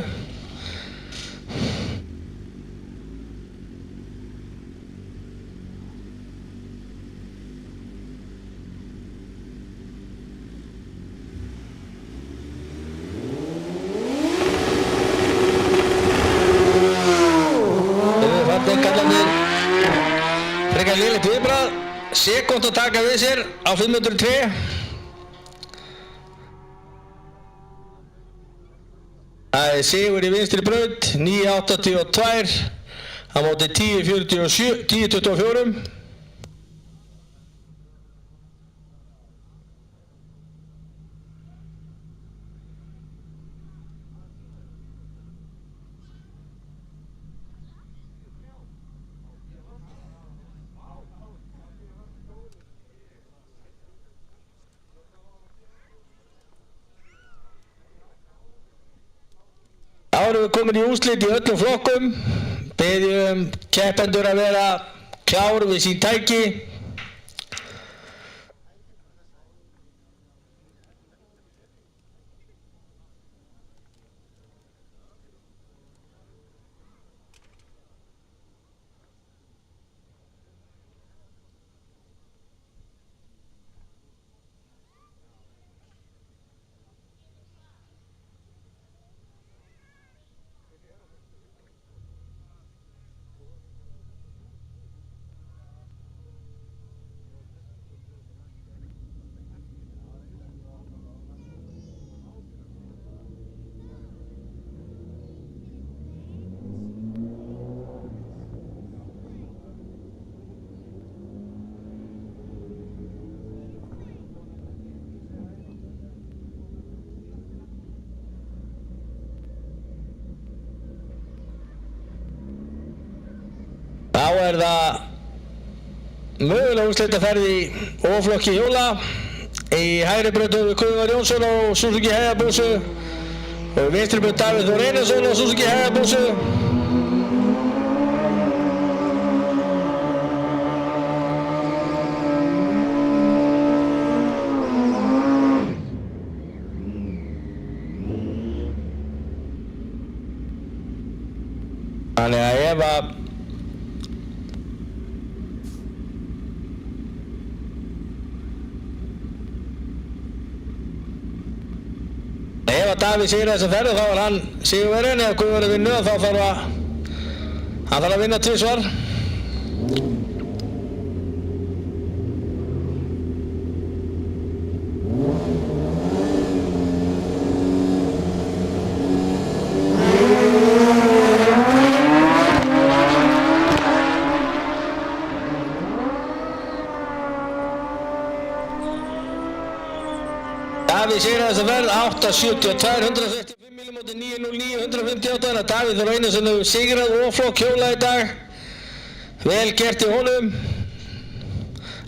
Frekar lélegt viðbragð, sekúnd að taka við sér á 500 tré. Það er sigur í vinstri braut, 9.82 á móti 10.24. Þá erum við komin í úrslit í öllum flokkum. Biðjum keppendur að vera klár við sín tæki. Þá er það mögulega úrslitaferð í O-flokki hjóla. Í hægri braut höfum við Guðvar Jónsson á Suzuki Heiðabúsu og í vinstri braut Davíð Þór Einarsson á Suzuki Heiðabúsu. Þannig að ef Davíð sigrar þessa ferð þá er hann sigurverðinn. Ef Guðvar er vinnu þá þarf að vinna tvisvar. Davíð sigrar þessa ferð 8.72, 165 mm, 9.09, 158. Þannig að Davíð Þór Einarsson hefur sigrað O-flokk hjóla í dag. Vel gert í honum.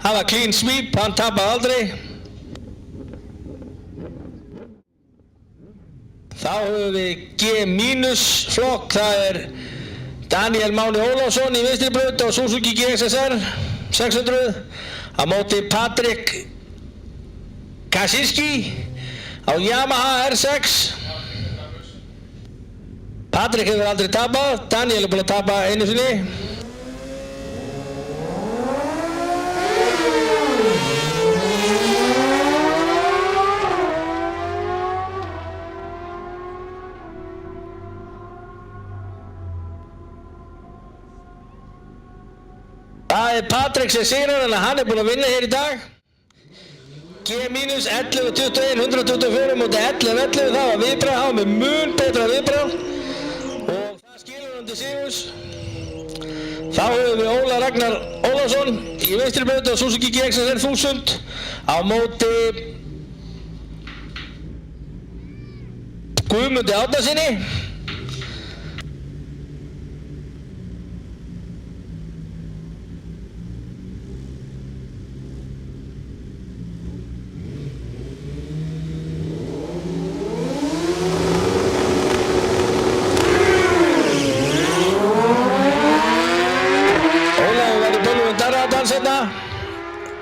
Það var clean sweep, hann tapaði aldrei. Þá höfum við G- flokk, það er Daniel Máni Ólafsson í vinstri braut á Suzuki GXSR 600 á móti Patrik Kaczynski á Yamaha R6. Patrik hefur aldrei tapað, Daniel er búinn að tapa einu sinni. Það er Patrik sem sigrar, en hann er búinn að vinna hér í dag. G-11.21, 124 móti 11.11, það var viðbragð, það var með mun betra viðbragð og það skilur hann til sigurs. Þá höfum við Óla Ragnar Ólafsson í vinstri braut á Suzuki GXSR 1000 á móti Guðmundi Árnasyni.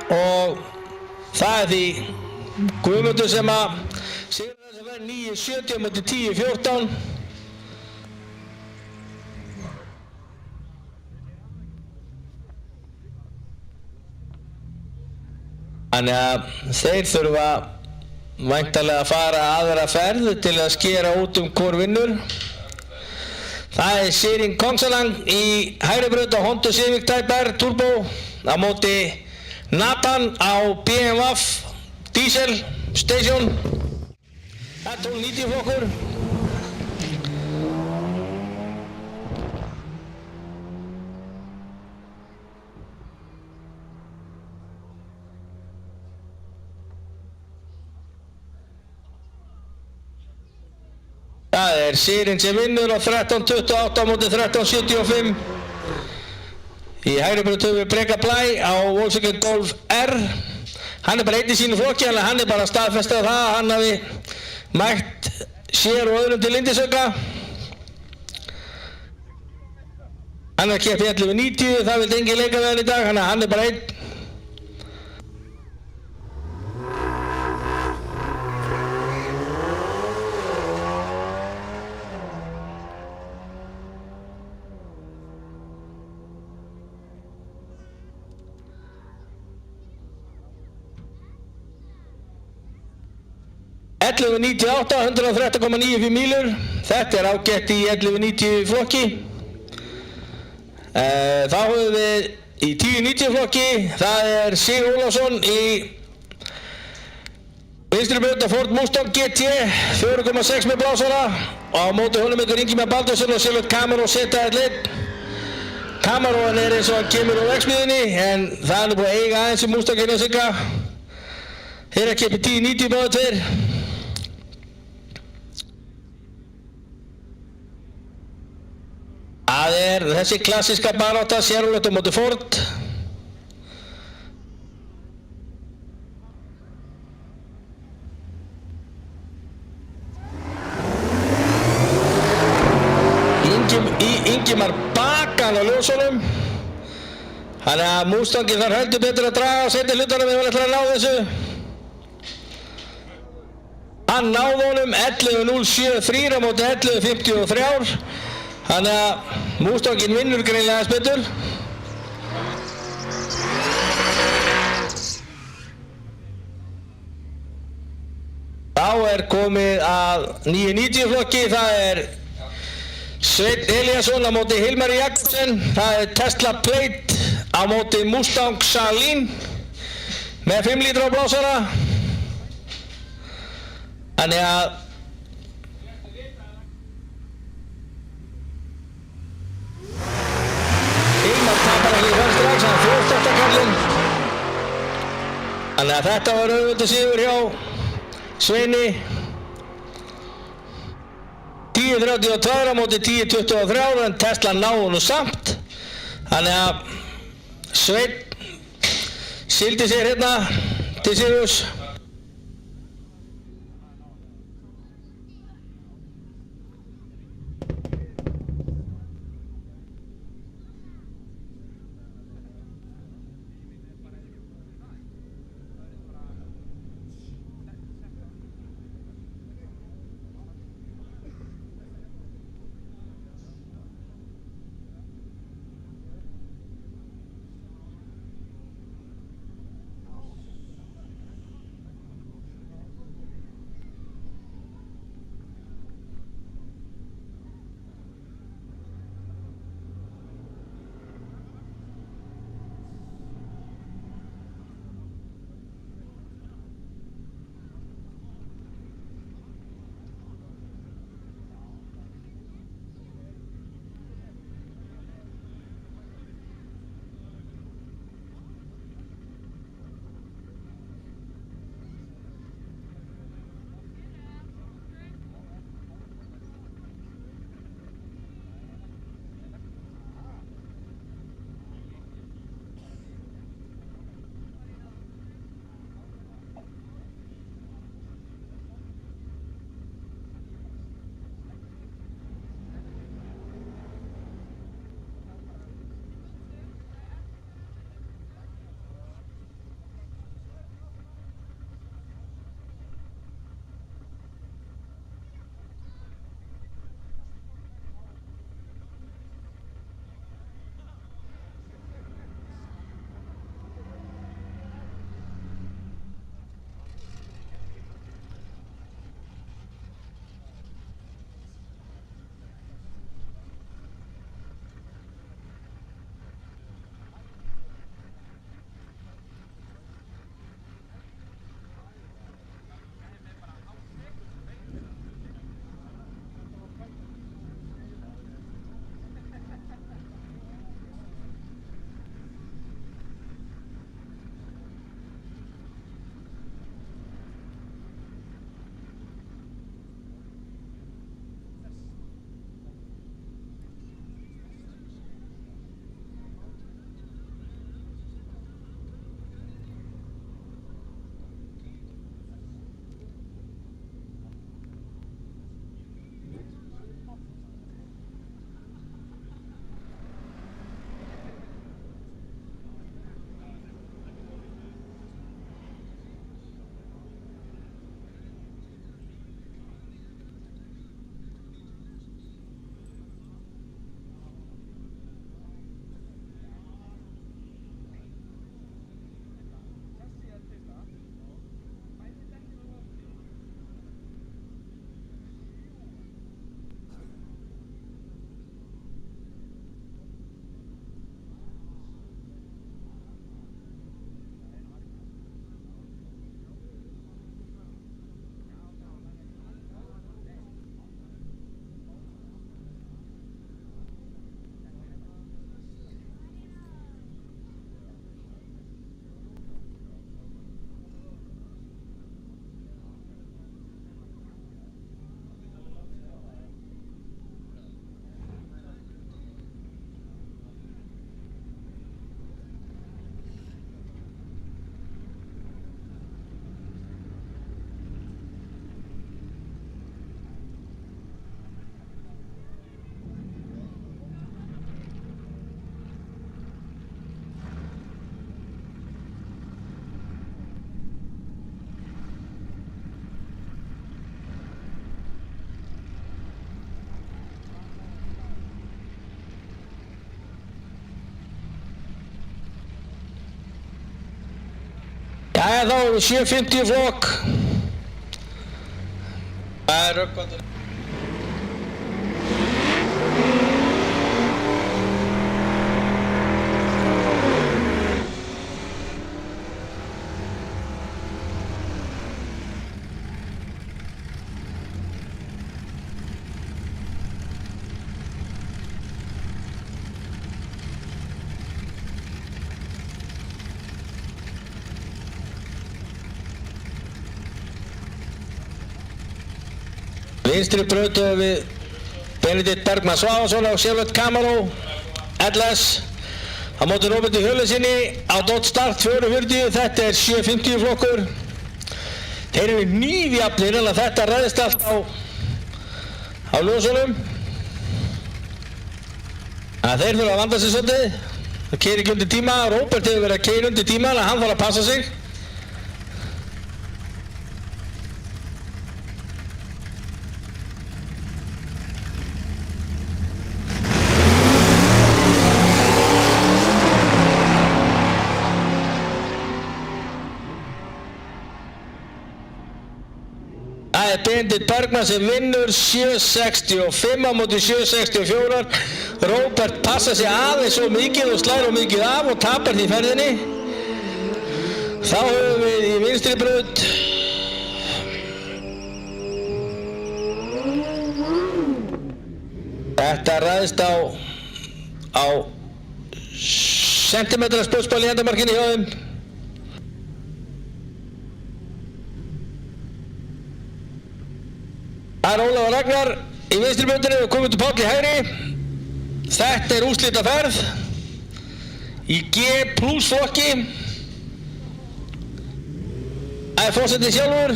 Og að því Guðmundur sem að sigur þess að vera 9-70 mútið 10-14. Þannig að þeir þurfa væntanlega að fara aðra ferð til að skera út hvor vinnur. Það er Sirin Kongsalang í hægri braut á Honda Civic Type R Turbo á móti Nathan á BMW Diesel Station. Það er 1290 flokkur. Það er Sirin sem vinnur á 13.28 á móti 13.75. Í hægri braut höfum við Breka Blæ á Volkswagen Golf R. Hann er bara einn í sínu flokki, hann er bara staðfestið það að hann hafi mætt sér og öðrum til Lindisauka. Hann er að keppa í 11.90, það vildi engin leika við hann í dag, hann er bara einn. Ellefu 98, 113,94 mílur. Þetta er ágætt í 11.90 flokki. Þá höfum við í 10.90 flokki, það er Sigur Ólafsson í vinstri braut á Ford Mustang GT 4,6 með blásara og á móti honum ykkur Ingimar Baldursson og Silvert Camaro Z1. Camaroan er eins og hann kemur úr verksmiðjunni en það er búið að eiga aðeins í Mustanginu að sigga. Þeir eru að keppa í 10.90 báðu tveir. Það er þessi klassíska barátta Chevrolet á móti Ford. Ingimar Bakan á ljósunum. Þannig að Mustangin þarf heldur betur að draga á seinni hlutanum ef hann ætlar að ná þessu. Hann náði honum 11.07.3 á móti 11.53. Þannig að Mustangin vinnur greinilega aðeins betur. Þá er komið að 990 flokki, það er Sveinn Eliasson á móti Hilmari Jakobsen. Það er Tesla Plate á móti Mustang Salín með 5 lítra á blásara. Þannig að Hilmar tapar ekki þar strax, hann fórst eftir kallinn. Þannig að þetta var auðvitað sigur hjá Sveini. 10.32 á móti 10.23 en Tesla náði honum samt. Þannig að Sveinn sigldi sér hérna til sigurs. Þá erum við 750 flokk. Það er röggvandur. Vinstri braut höfum við Benedikt Bergmann Svavarsson á Chevrolet Camaro LS á móti Róberti Hjörleifssyni á Dodge Dart 440. Þetta er 750 flokkur. Þeir eru nýfjafnir en þetta ræðist allt á ljósunum. Þeir þurfa að vanda sig svolítið. Það keyrir ekki undir tíma. Róbert hefur verið að keyra undir tíma en hann þarf að passa sig. Það er Benedikt Bergmann sem vinnur 765 á móti 764. Róbert passa sig aðeins svo mikið og slær mikið af og tapar því ferðinni. Þá höfum við í vinstri braut þetta ræðist á sentimetra spöðspál í endamarkinni hjá þeim. Það er Ólafur Ragnar í vinstri brautinni og komið til Páll í hægri. Þetta er úrslitaferð í G+ flokki. Það er forsetinn sjálfur.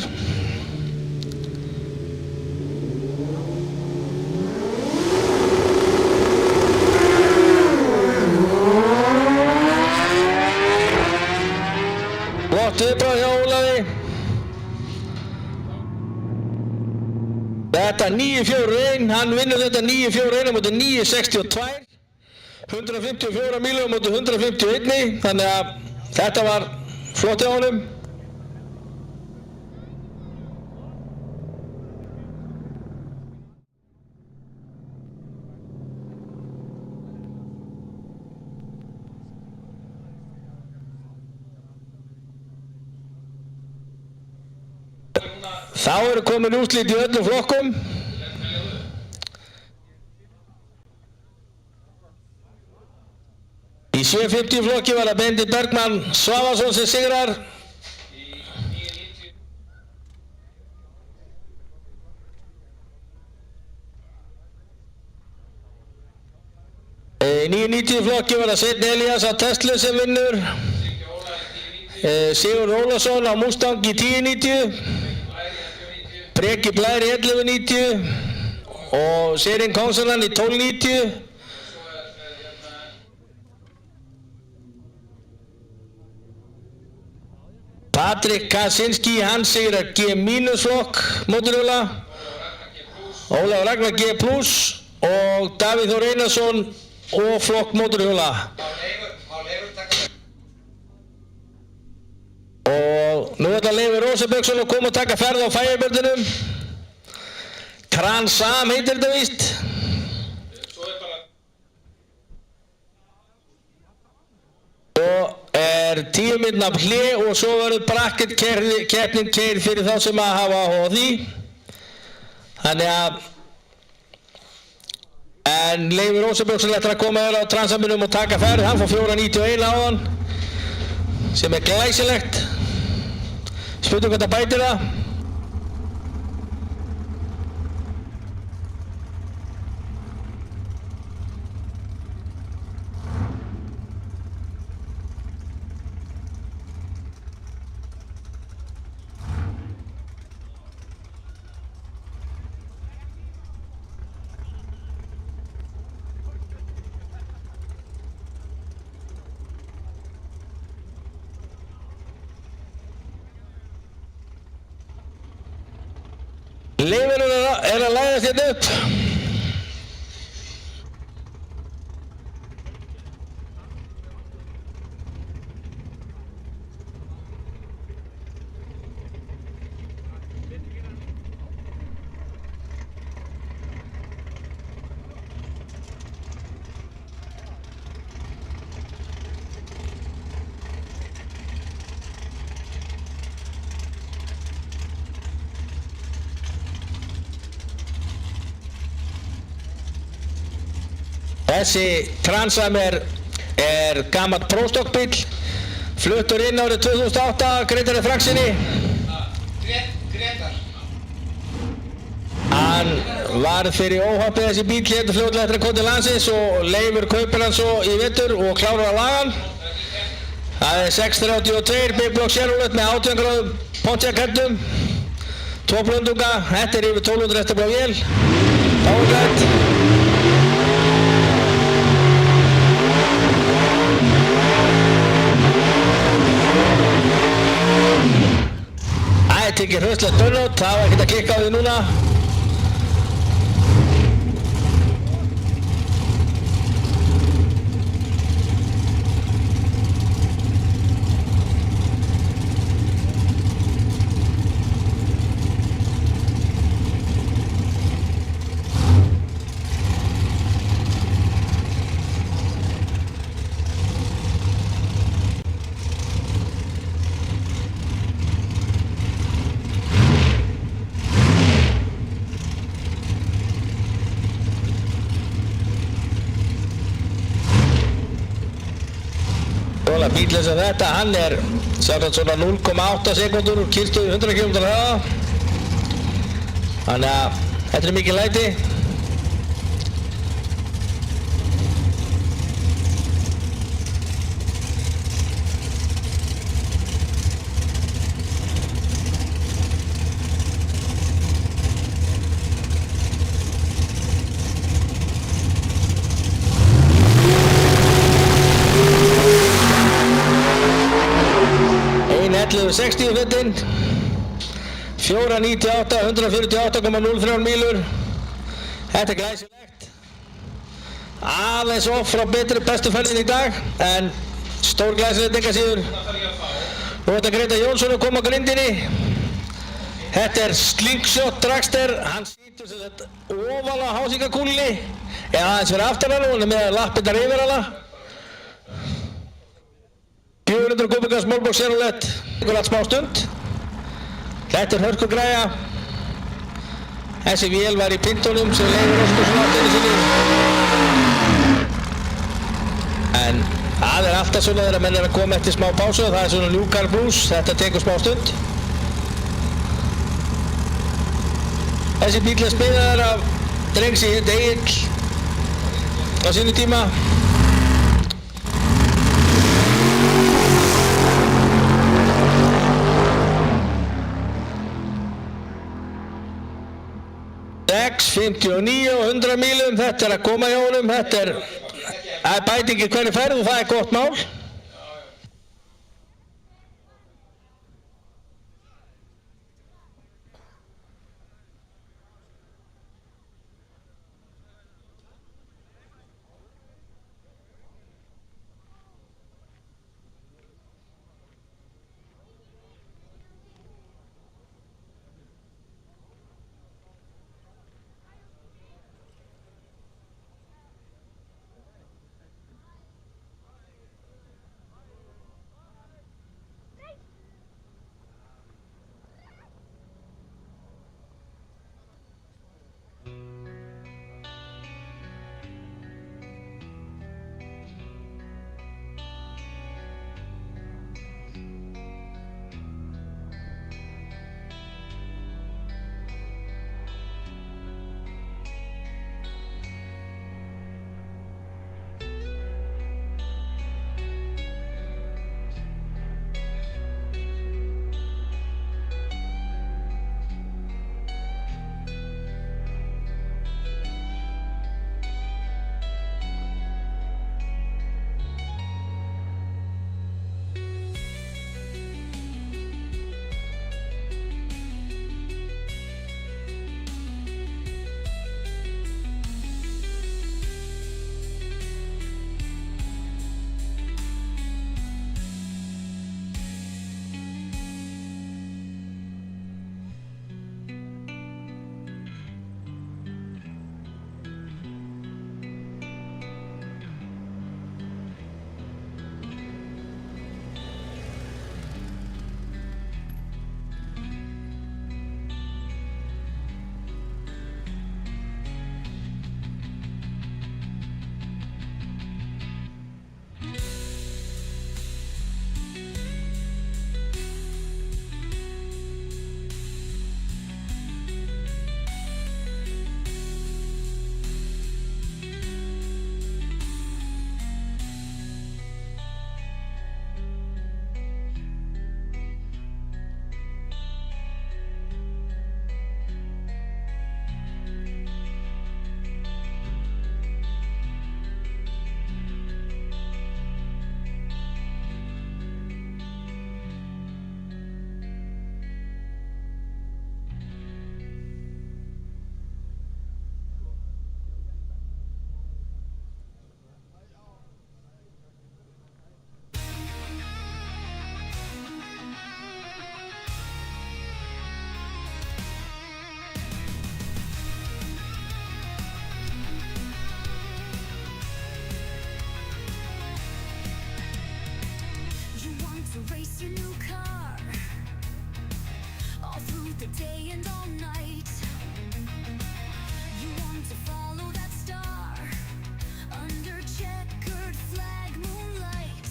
Flott viðbragð hjá Ólafi. Þetta 941, hann vinnur þetta 941 á móti 962, 154 mílur á móti 151, þannig að þetta var flott hjá honum. Þá eru komin úrslit í öllum flokkum. Í 750 flokki var það Benedikt Bergmann Svavarsson sem sigrar. Í 990 flokki var það Sveinn Elías á Tesla sem vinnur. Sigurður Ólafsson á Mustang í 1090. Breki Blær í 1190 og Serin Konsonan í 1290. Patrik Kaczynski, hann sigrar G- flokk mótorhjóla. Ólafur Ragnar G+ og Davíð Þór Einarsson og flokk mótorhjóla. Og nú ætla Leifur Rósabjörnsson að koma og taka ferð á Firebird-inum. Trans Am heitir þetta víst. Og er 10 mínútna hlé og svo verður bracket-keppnin keyrð fyrir þá sem að hafa áhuga á því. Þannig að en Leifur Rósabjörnsson ætlar að koma þér á Trans Am-inum og taka ferð. Hann fór 491 á hann sem er glæsilegt. Spurning hvað það bætir það. Leifur er að læðast hérna upp. Þessi Transam er gamall próstokkbíll, fluttur inn árið 2008, Grétari Franksinni. Gretar. Hann var fyrir óhappið þessi bíll hérna fljótlega eftir að koma til landsins og Leifur kaupir hann svo í vetur og klárar að laga hann. Það er 632 Big Block Chevrolet með 18 gráðum Pontiac hendum, 2 blöndunga, þetta er yfir 1200 hestafla vél, powerglide. Það er tekið hraustlegt burnout, það var ekkert að klikka á því núna. Bíl eins og þetta, hann er sjálfsagt svona 0,8 sekúndur úr kyrrstöðu 100 km hraða. Þannig að þetta er mikið læti. Ein 1160 fötin, 498, 148,03 mílur. Þetta er glæsilegt. Aðeins off frá bestu ferðin í dag, en stór glæsilegt enga síður. Nú er þetta Grétar Jónsson að koma á grindinni. Þetta er Slingshot Dragster, hann situr sem þetta ofan á hásingakúlunni, eða aðeins fyrir aftan hann og hann er með lappirnar yfir hana. 400 kubika Small Block Chevrolet, einhverjum smá stund. Þetta er hörkugræja. Þessi vél var í Pintónum sem Leifur Óskarsson átti einu sinni. En það er alltaf svona þegar menn er að koma eftir smá pásu, það er svona Lucar Blues, þetta tekur smá stund. Þessi bíl er smíðaður af dreng sem hét Egill á sínu tíma. X 59 og 100 mílum, þetta er að koma hjá honum, þetta er bætingi hvernig ferð og það er gott mál. race your new car all through the day and all night. You want to follow that star under checkered flag moonlight.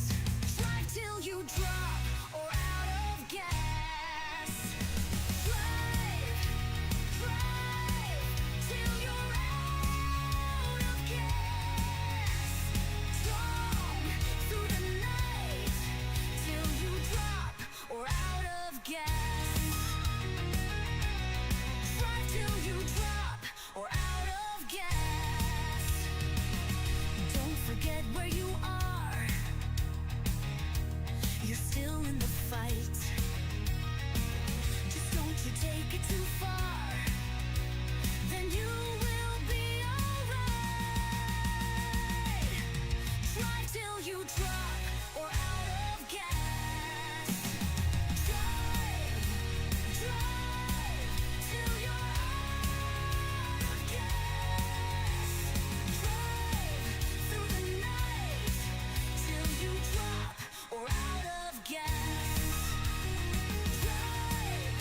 Drive till you drop or out of gas. Drive, drive till you're out of gas. Strong through the night till you drop or out of gas. Drive till you drop or out of gas. Don't forget where you are. You're still in the fight. Just don't you take it too far. Then you will be alright. Drive till you drop or out of gas. Drive, drive till you're out of gas. Drive through the night till you drop or out of gas. Drive,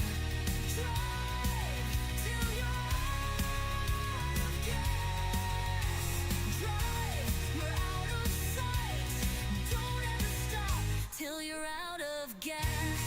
drive till you're out of gas. Drive, you're out of sight. Don't ever stop till you're out of gas.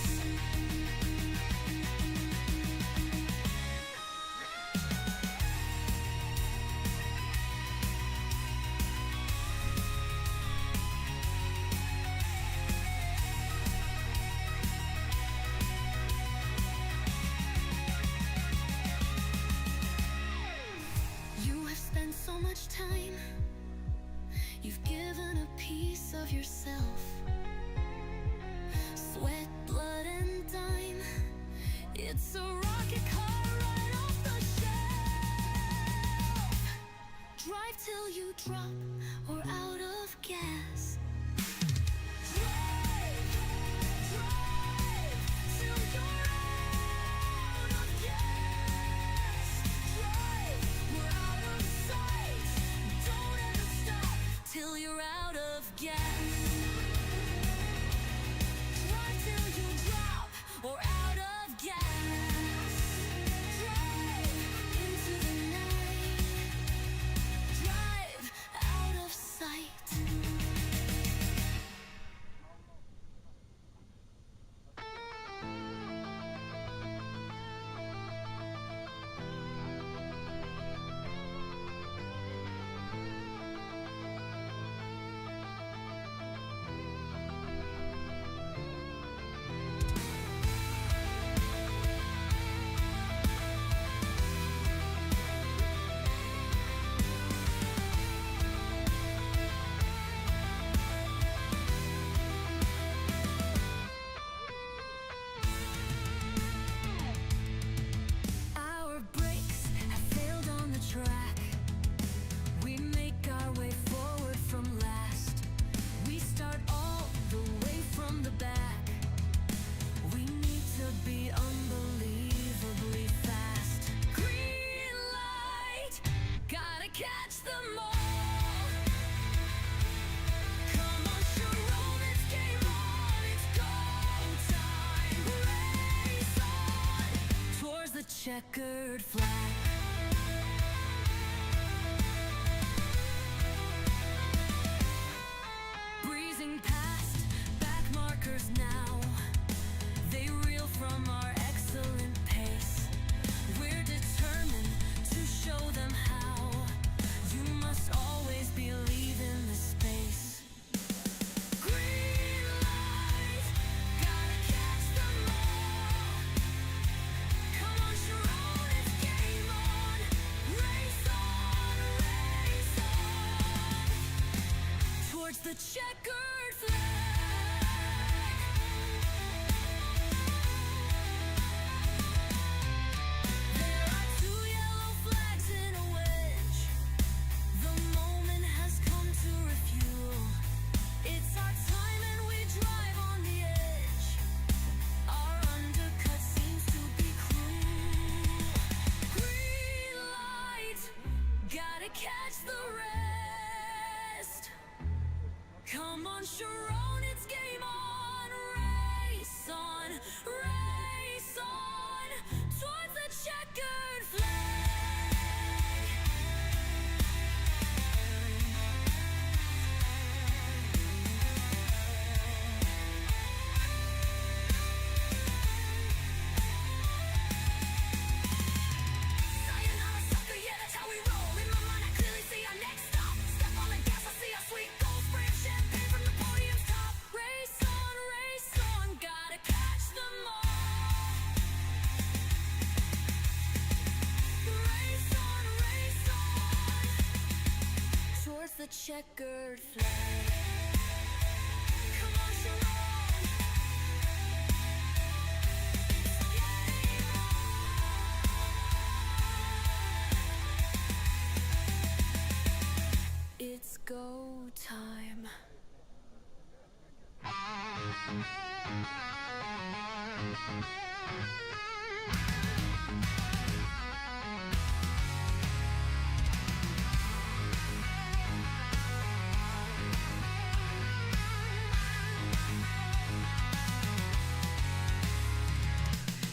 You have spent so much time. You've given a piece of yourself. Sweat, blood, and dime. It's a rocket car right off the shelf. Drive till you drop or out of gas. Drive, drive till you're out of gas. Drive, we're out of sight. Don't ever stop till you're out of gas. Drive till you drop or out of gas. Drive into the night. Drive out of sight. Our brakes have failed on the track. We make our way forward from last. We start all the way from the back. We need to be unbelievably fast. Green light, gotta catch them all. Come on, Sharon, it's game on. It's go time. Race on towards the checkered flag. Breezing past back markers now. They reel from our excellent pace. We're determined to show them how. You must always believe in the space. Green light, gotta catch them all. Come on, Sharon, it's game on. Race on, race on towards the checkered flag. There are two yellow flags in a wedge. The moment has come to refuel. It's our time and we drive on the edge. Our undercut seems to be cruel. Green light, gotta catch the rest. Come on, Sharon, it's game on. checkered flag. Come on, Sharon. It's go time.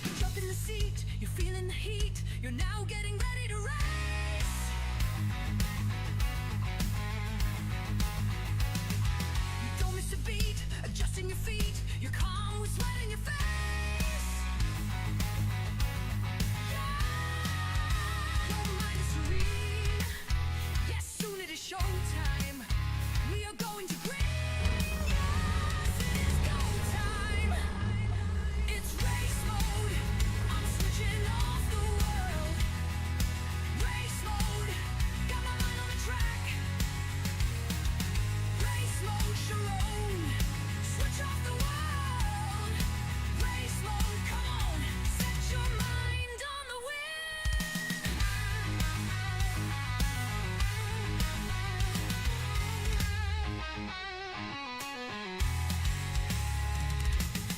You jump in the seat, you're feeling the heat, you're now getting ready to race. You don't miss a beat, adjusting your feet, you're calm with sweat in your face. Your mind is serene. Yes, soon it is showtime. We are going to green. Yes, it is go time. It's race mode. I'm switching off the world. Race mode. Got my mind on the track. Race mode, Sharon. Switch off the world. Race mode, come on. Set your mind on the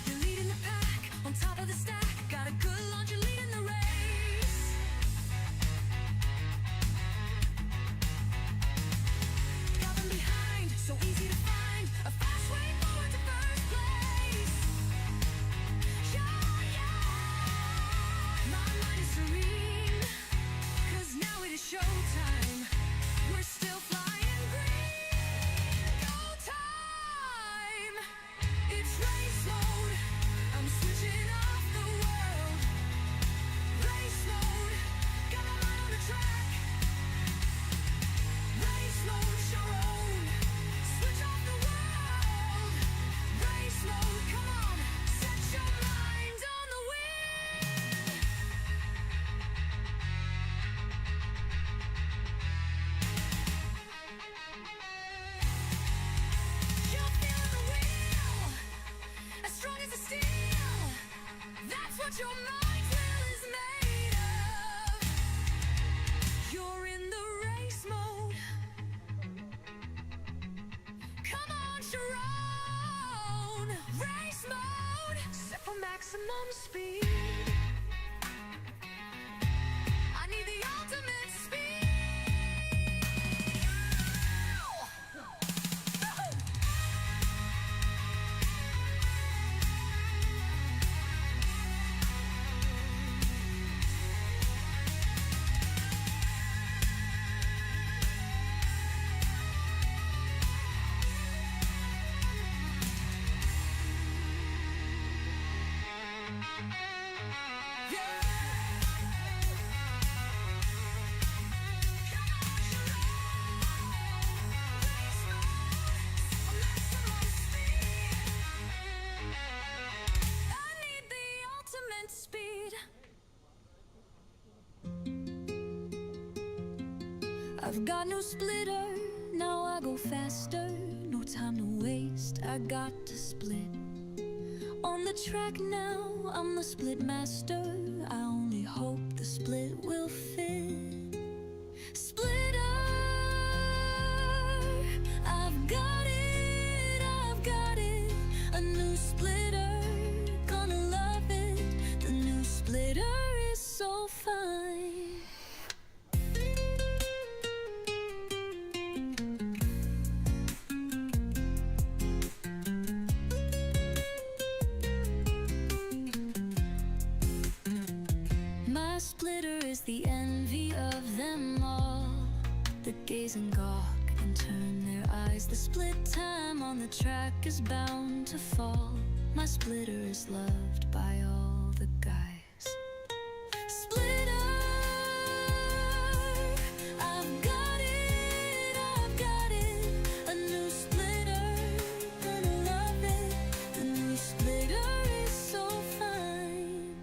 You're leading the pack, on top of the stack. Got a good launch, you're leading the race. Got them behind, so easy to find. A fast way forward to first place. Yeah, yeah. My mind is serene, 'cause now it is showtime. We're still flying green. Go time. It's race mode. I'm switching off the world. Race mode. Got my mind on the track. Race mode, Sharon. Switch off the world. Race mode, come on. Set your mind on the wheel. You're feeling the wheel, as strong as a steel. That's what your mind will is made of. You're in the race mode. Come on, Sharon. Race mode. Set for maximum speed. I need the ultimate speed. I need the ultimate speed. I've got no splitter, now I go faster. No time to waste, I got to split. On the track now, I'm the split master. I only hope the split will fit. Splitter, I've got it, I've got it. A new splitter, gonna love it. The new splitter is so fine. My splitter is the envy of them all. That gaze and gawk and turn their eyes. The split time on the track is bound to fall. My splitter is loved by all the guys. Splitter, I've got it, I've got it. A new splitter, gonna love it. The new splitter is so fine.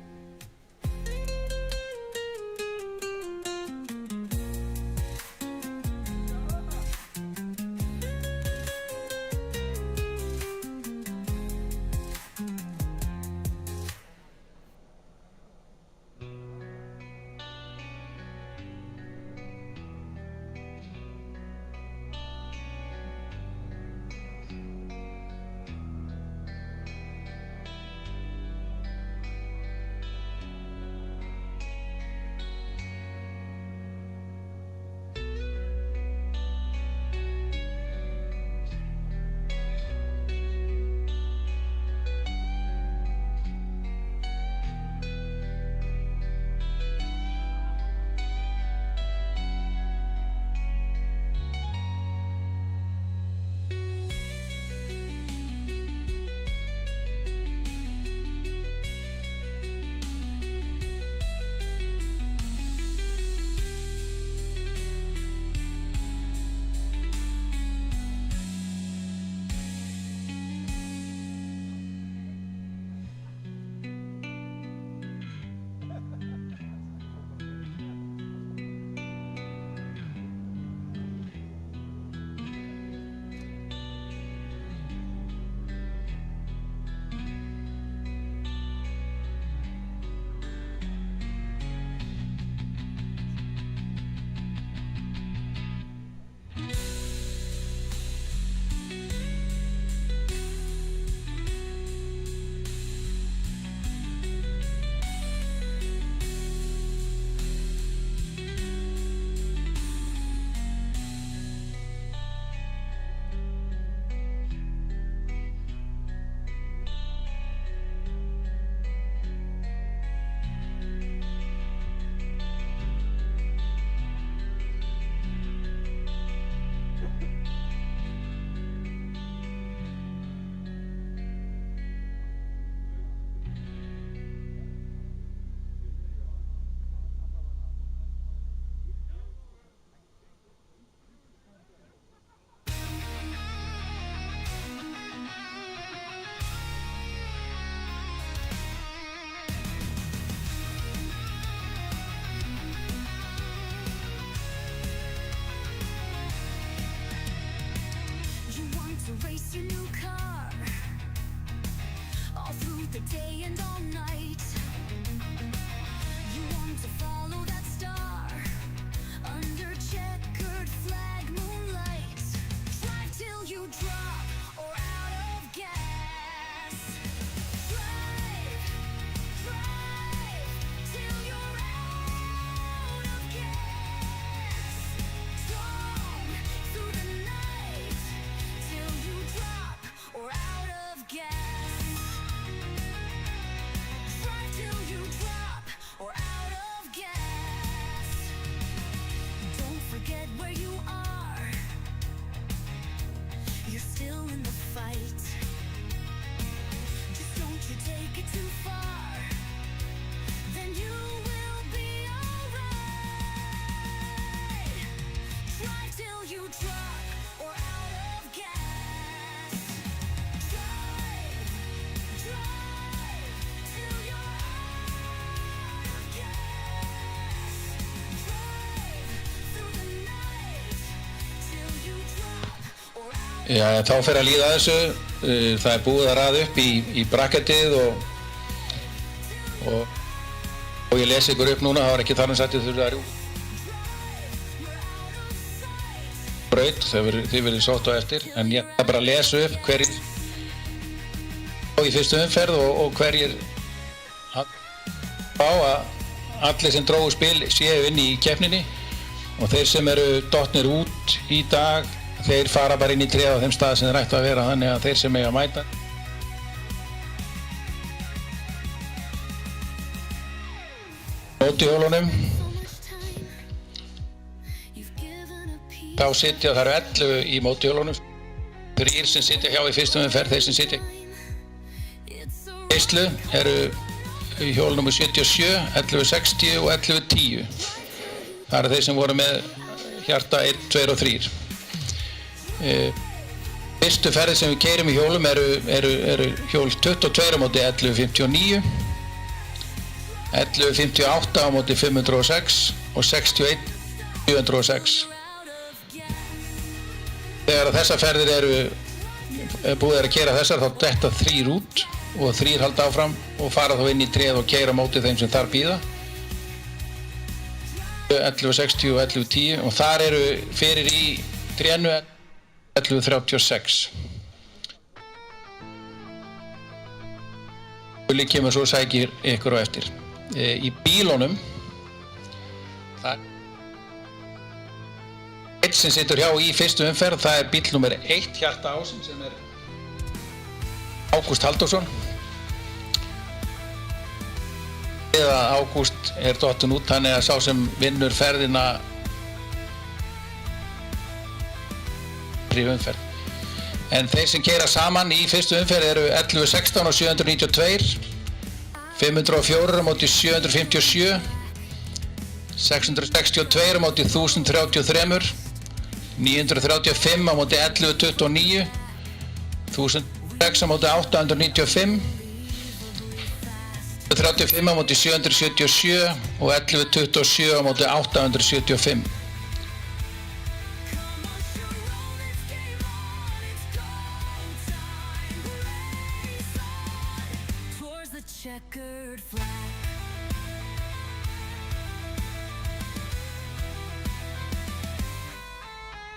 to race your new car all through the day and all night. You want to follow that star under checkered flag moonlight. Drive till you drop or out of gas. Drive, drive till you're out of gas. Strong through the night till you drop or out of gas. Drive till you drop or out of gas. Don't forget where you are. You're still in the fight. Just don't you take it too far. Then you will be alright. Drive till you drop or out of gas. Drive, drive till you're out of gas. Drive through the night till you drop or out. Já, þá fer að líða að þessu. Það er búið að raða upp í bracketið og ég lesi ykkur upp núna. Það var ekki þar sagt þið þurfið að rjúka braut, þið verið sótt á eftir, en ég ætla bara að lesa upp hverjir í fyrstu umferð og hverjir á að allir sem drógu spil séu inn í keppninni, og þeir sem eru dottnir út í dag, þeir fara bara inn í tréð á þeim stað sem þeir ættu að vera, þannig að þeir sem eiga að mæta mótihjólunum, þá sitja, það eru 11 í mótihjólunum, 3 sem sitja hjá í fyrstu umferð, þeir sem sitja veislu eru í hjól nr. 77, 1160 og 1110. Það eru þeir sem voru með hjarta 1, 2 og 3. Fyrstu ferðir sem við keyrum í hjólum eru hjól 22 á móti 1159, 1158 á móti 506 og 61 706. Þegar þessar ferðir búið að keyra þessar, þá detta 3 út og 3 halda áfram og fara þá inn í tréð og keyra á móti þeim sem þar bíða. 1160 og 1110, og þar eru fyrir í trénu 1136. Gulli kemur svo og sækir ykkur á eftir. Í bílunum, það einn sem situr hjá í fyrstu umferð, það er bíl nr. 1 hjarta ásinn, sem er Ágúst Halldórsson. Eða Ágúst er dottinn út, þannig að sá sem vinnur ferðina í umferð. En þeir sem keyra saman í fyrstu umferð eru 1116 og 792, 504 á móti 757, 662 á móti 1033, 935 á móti 1129, 1006 á móti 895, 35 á móti 777 og 1127 á móti 875. Checkered flag.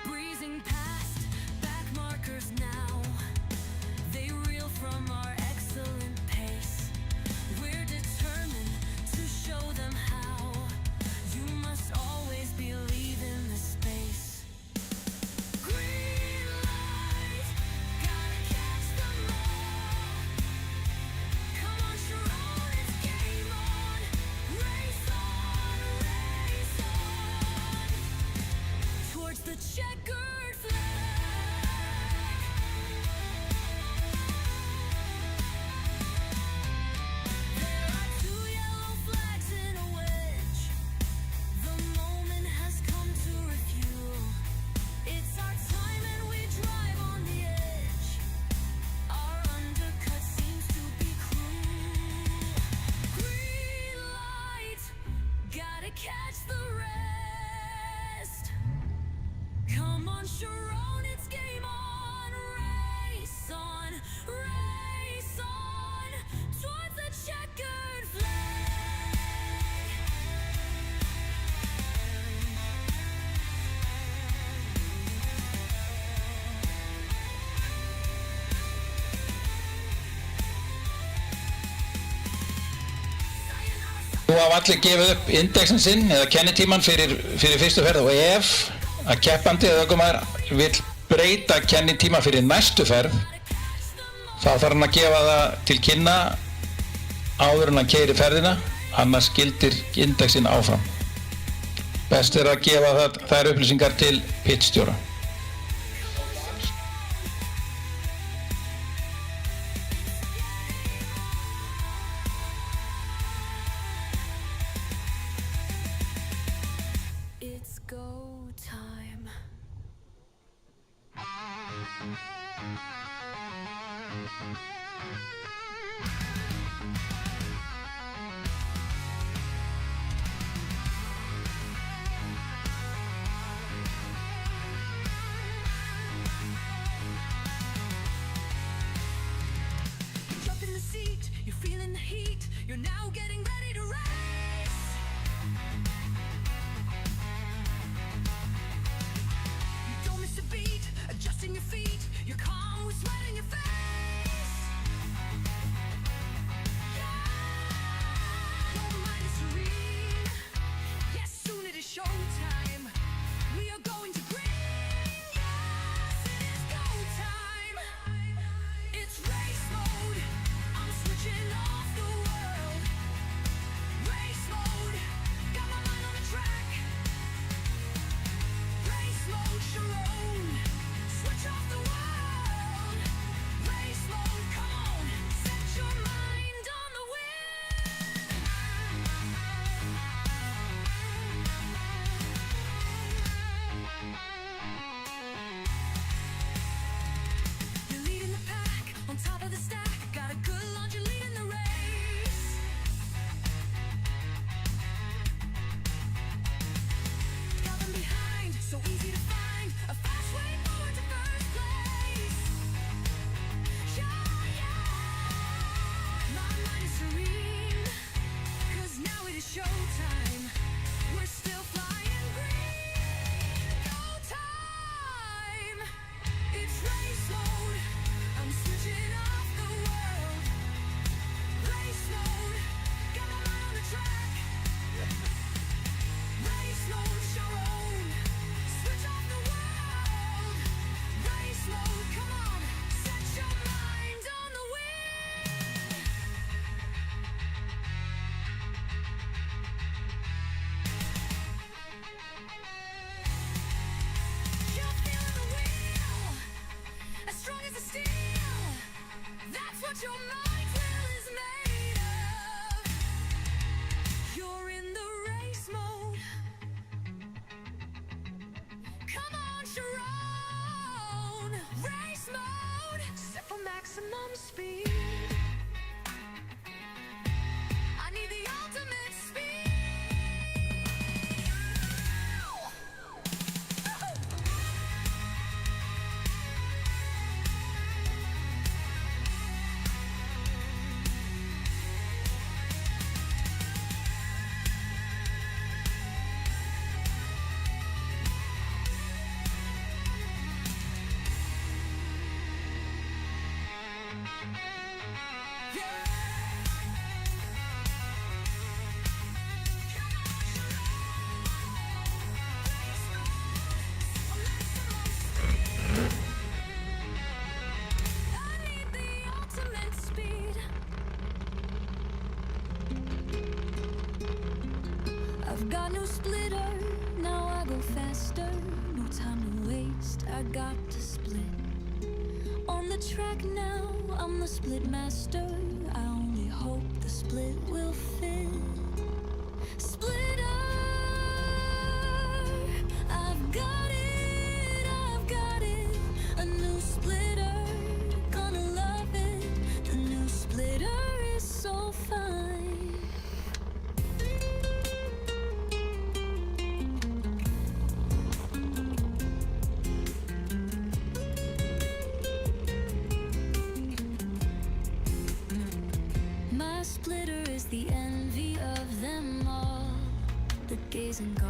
Breezing past back markers now. They reel from our excellent pace. We're determined to show them how. You must always believe in the space. Green light, gotta catch them all. Come on, Sharon, it's game on. Race on, race on. Towards the checkered flag. There are 2 yellow flags in a wedge. The moment has come to refuel. It's our time and we drive on the edge. Our undercut seems to be cruel. Green light, gotta catch the rest. Come on, Sharon, it's game on. race on towards the checkered flag. Nú hafa allir gefið upp indexin sinn eða kennitíman fyrir fyrstu ferð og ef að keppandi eða ökumaður vill breyta kennitíma fyrir næstu ferð þá þarf hann að gefa það til kynna áður en hann keyrir ferðina, annars gildir indexin áfram. Best er að gefa þær upplýsingar til pitstjóra. It's go time. You jump in the seat, you're feeling the heat, you're now getting ready to race. You don't miss a beat, adjusting your feet, you're calm with sweat in your face. Your mind is serene. Yes, soon it is showtime. We are going to green. Yes, it is go time. It's race mode. I'm switching off the world. Race mode. Got my mind on the track. Race mode, Sharon. Switch off the world. Race mode, come on. Set your mind on the You're leading the pack, on top of the stack. Got a good launch, you're leading the race. Got them behind, so easy to find. A fast way forward to first place. Yeah, yeah. My mind is serene, 'cause now it is showtime. We're still flying green. Go time. It's race mode. I'm switching off the world. Race mode. Got my mind on the track. Race mode, Sharon. Switch off the world. Race mode, come on. Set your mind on the wheel. You're feeling the wheel, as strong as a steel. That's what your mind's will is made of. You're in the race mode. Come on, Sharon. Race mode. Set for maximum speed. I need the ultimate speed. I need the ultimate speed. I've got no splitter, now I go faster. No time to waste, I got to split. On the track now, I'm the split master. I only hope the split will fit. Splitter, I've got it, I've got it. A new splitter, gonna love it. The new splitter is so fine. gaze and gawk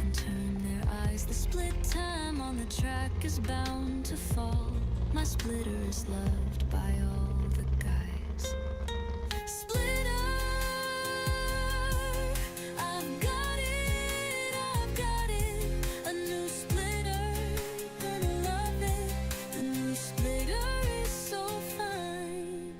and turn their eyes. The split time on the track is bound to fall. My splitter is loved by all the guys. Splitter, I've got it, a new splitter, and I love it. The new splitter is so fine.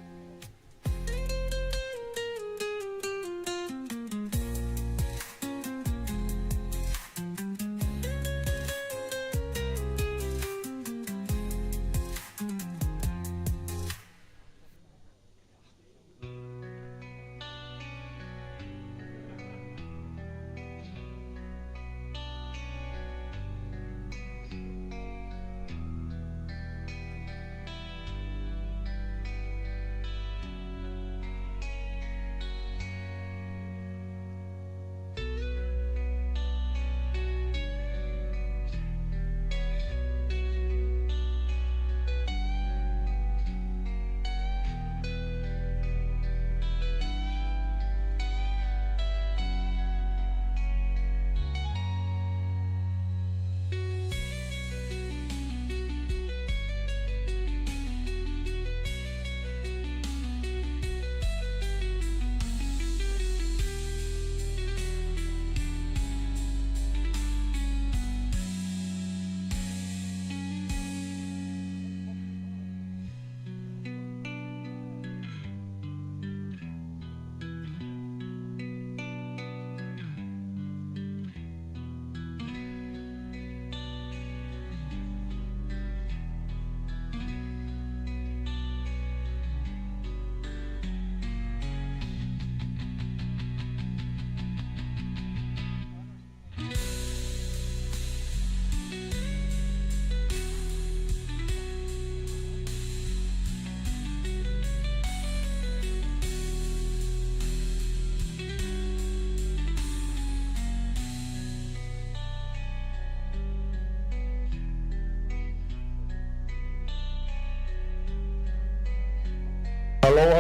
Halló.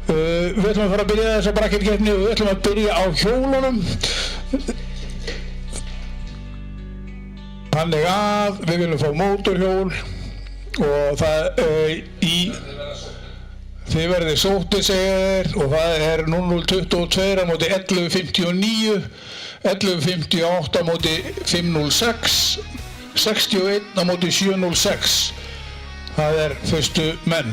Við ætlum að fara að byrja þessa bracketkeppni og við ætlum að byrja á hjólunum. Þannig að við viljum fá mótorhjól og það þið verðið sóttið segir og það er 0022 á móti 1159, 1158 á móti 506, 61 á móti 706. Það er fyrstu menn.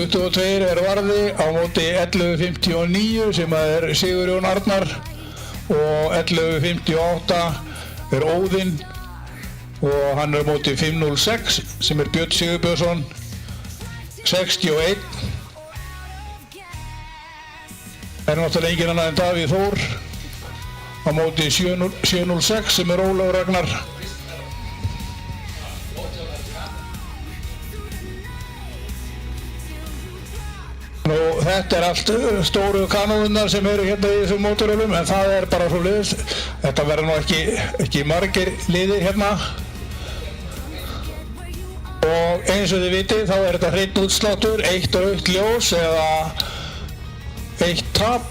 22 er Varði á móti 1159 sem er Sigurjón Arnar og 1158 er Óðinn og hann er á móti 506 sem er Björn Sigurbjörnsson. 61 er náttúrulega engin annað en Davíð Þór á móti 706 sem er Ólafur Ragnar. Nú, þetta er allt stóru kanónurnar sem eru hérna í þessum mótorhjólum en það er bara svoleiðis. Þetta verður nú ekki margir liðir hérna. Og eins og þið vitið þá er þetta hreinn útsláttur, eitt rautt ljós eða eitt tap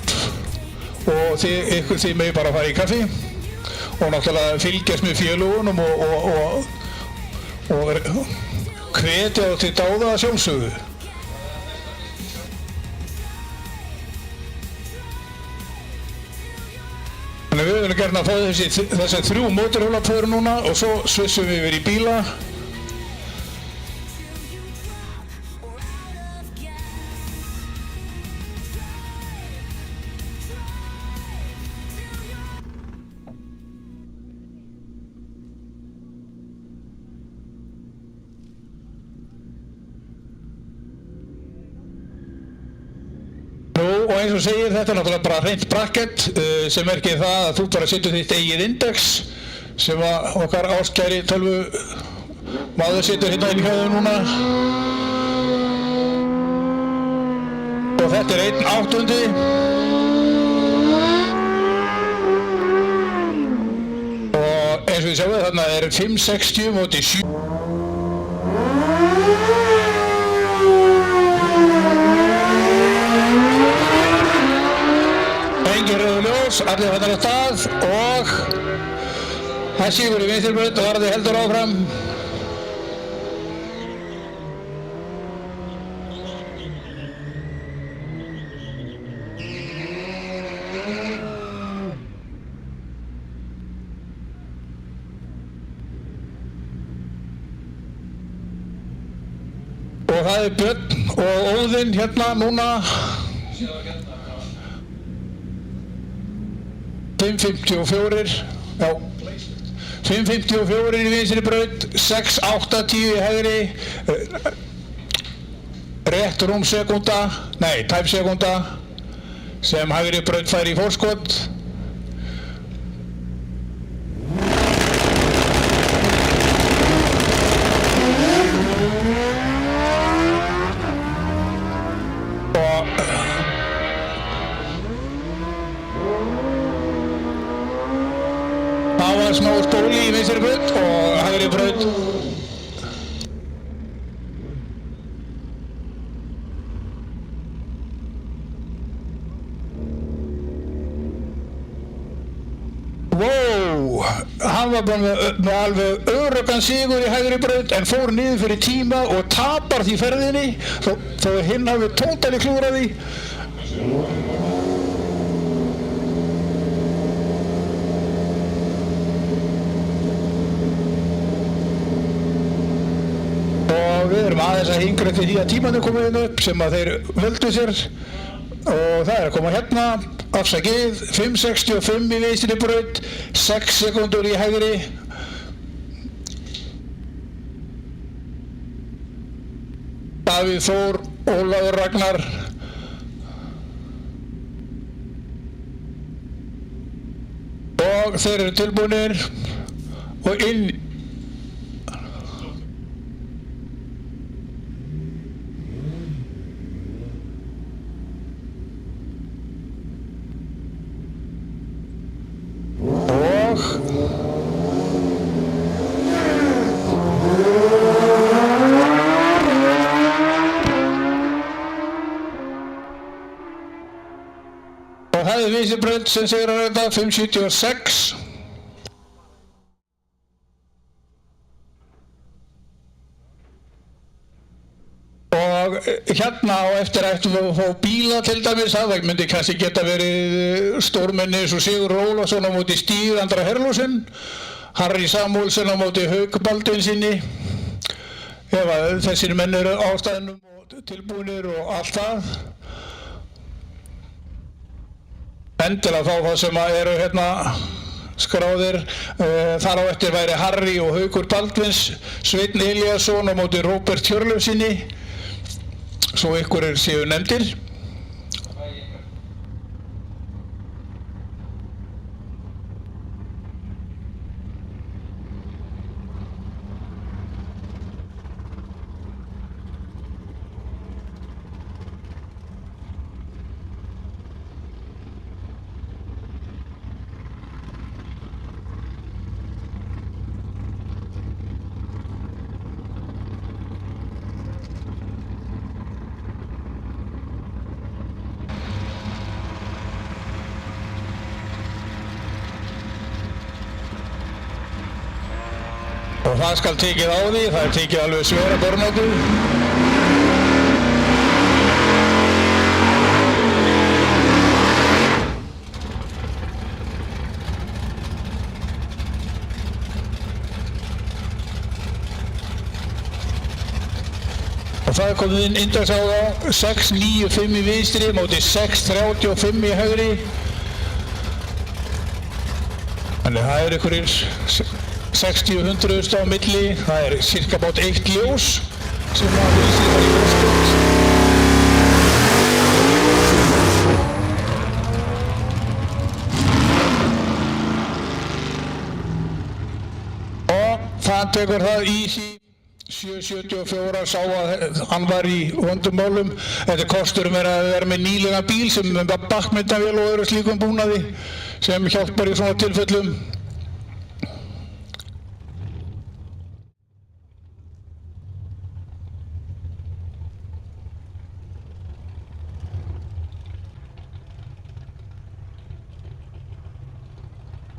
og þið megið bara fara í kaffi og náttúrulega fylgjast með félögunum og hvetja þá til dáða að sjálfsögðu. Þannig við viljum gjarna að fá þessi 3 mótorhjólapör núna og svo svissum við yfir í bíla. Og eins og segir, þetta er náttúrulega bara hreint bracket sem merkir það að þú bara setur þitt eigið index sem að okkar áskæri tölvu maður setur hérna inn í höfðu núna. Og þetta er 1/8. Og eins og þið sjáum þarna er 560 móti 7. Engin rauð ljós, allir fattar á stað og það sígur í vinstri braut og varði heldur áfram. Og það er Björn og Óðinn hérna núna 5.54, já 5.54 í vinstri braut, 6.80 í hægri, rétt rúm sekúnda, nei tæp sekúnda sem hægri braut fær í forskot. Það var smá stóli í vinstri braut og hægri braut. Wow, hann var bara með alveg öruggan sigur í hægri braut en fór niður fyrir tíma og tapar því ferðinni þó hinn hafi tótali klúrað því. Og við erum aðeins að hingra eftir því að tímanu komið inn upp sem að þeir völdu sér og það er að koma hérna, afsakið, 5.65 í vinstri braut, 6 sekúndur í hægri. Davíð Þór, Ólafur Ragnar. Og þeir eru tilbúinir og inn. Og það er vinstri braut sem sigrar þetta, 5.76. Og hérna á eftir ættum við að fá bíla til dæmis, það myndi kannski geta verið stórmenni eins og Sigur Ólafsson á móti Stíg Andra Herlósen, Harry Samuelsen á móti Hauk Baldvinsinni, ef að þessir menn eru á staðnum og tilbúinir og allt það. Endilega fá það sem eru hérna skráðir. Þar á eftir væri Harry og Haukur Baldvins, Sveinn Elíasson á móti Róbert Hjörleifsinni, svo ykkur séu nefndir. Og það skal tekið á því, það er tekið alveg svera bornótu. Og það er komið inn index á þá, 6.95 í vinstri móti 6.35 í hægri. Þannig það er einhverjir 60-100 á milli, það er cirka bát 1 ljós sem að vinstri var í forskot. Og það tekur það Easy 774, sá að hann var í vondum málum. Þetta kosturum er að vera með nýlega bíl sem með bakkmyndavél og öðru slíkum búnaði sem hjálpar í svona tilfellum.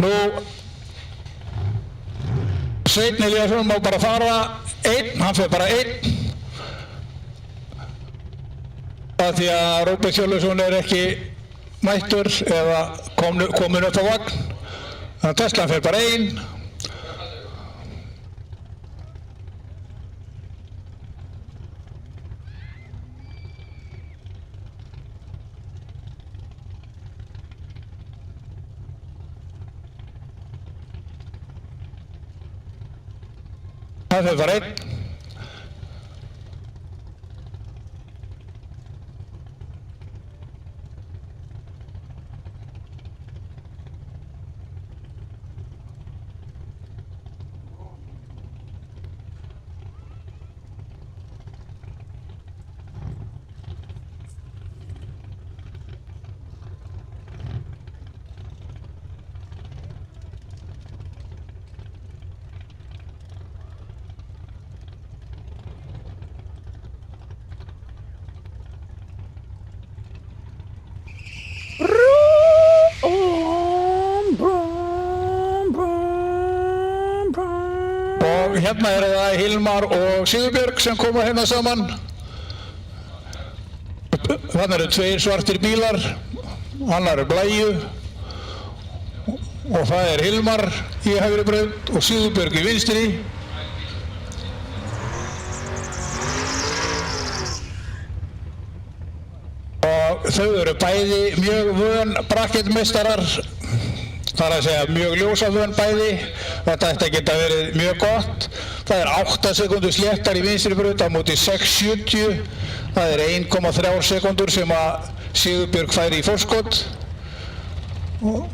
Nú, Sveinn Elíasson má bara fara einn, hann fer bara einn. Það því að Róbert Hjörleifsson er ekki mættur eða komin upp á vagn. Þannig að Teslan fer bara einn. Það fer bara einn. Og hérna er það Hilmar og Sigurbjörg sem koma hérna saman. Þannig eru tveir svartir bílar, annar er blæju og það er Hilmar í hægri braut og Sigurbjörg í vinstri. Og þau eru bæði mjög vön brakettmeistarar. Það er að segja mjög ljósavön bæði. Þetta ætti að geta verið mjög gott. Það er 8 sekúndur sléttar í vinstri braut á móti 6:70. Það er 1,3 sekúndur sem að Sigurbjörg fær í forskot. Og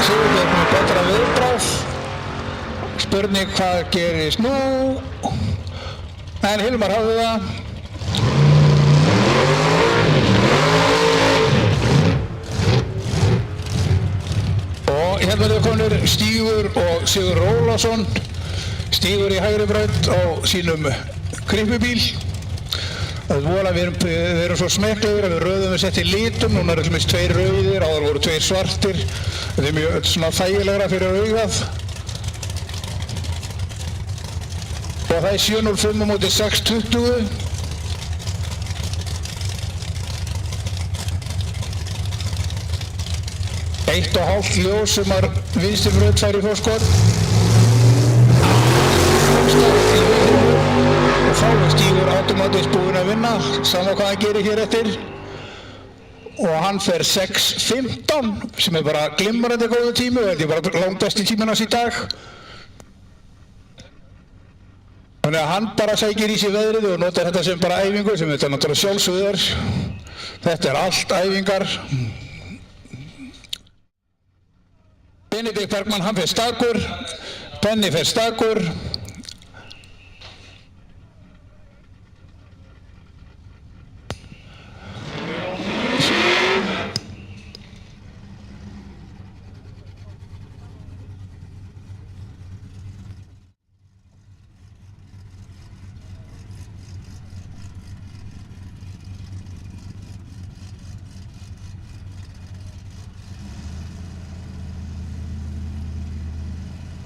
Sigurbjörg með betra viðbragð. Spurning hvað gerist nú. En Hilmar hafði það. Og hérna eru konur Stígur og Sigur Ólafsson. Stígur í hægri braut á sínum krippubíl. Það er vola, við erum svo smekklegur að við röðum við sett í litum. Núna eru allmest 2 rauðir, áður voru 2 svartir. Þetta er mjög svona þægilegra fyrir augað. Og það er 7:05 á móti 6:20. Eitt og hálft ljós sem að vinstri braut fær í forskot. Og þá er Stígur automatist búinn að vinna, sama hvað hann gerir hér eftir. Og hann fer 6:15 sem er bara glimrandi góðu tími og þetta er bara langbesti tíminn hans í dag. Þannig að hann bara sækir í sig veðrið og notar þetta sem bara æfingu sem þetta náttúrulega sjálfsögður. Þetta er allt æfingar. Benedikt Bergmann, hann fer stakur. Benni fer stakur.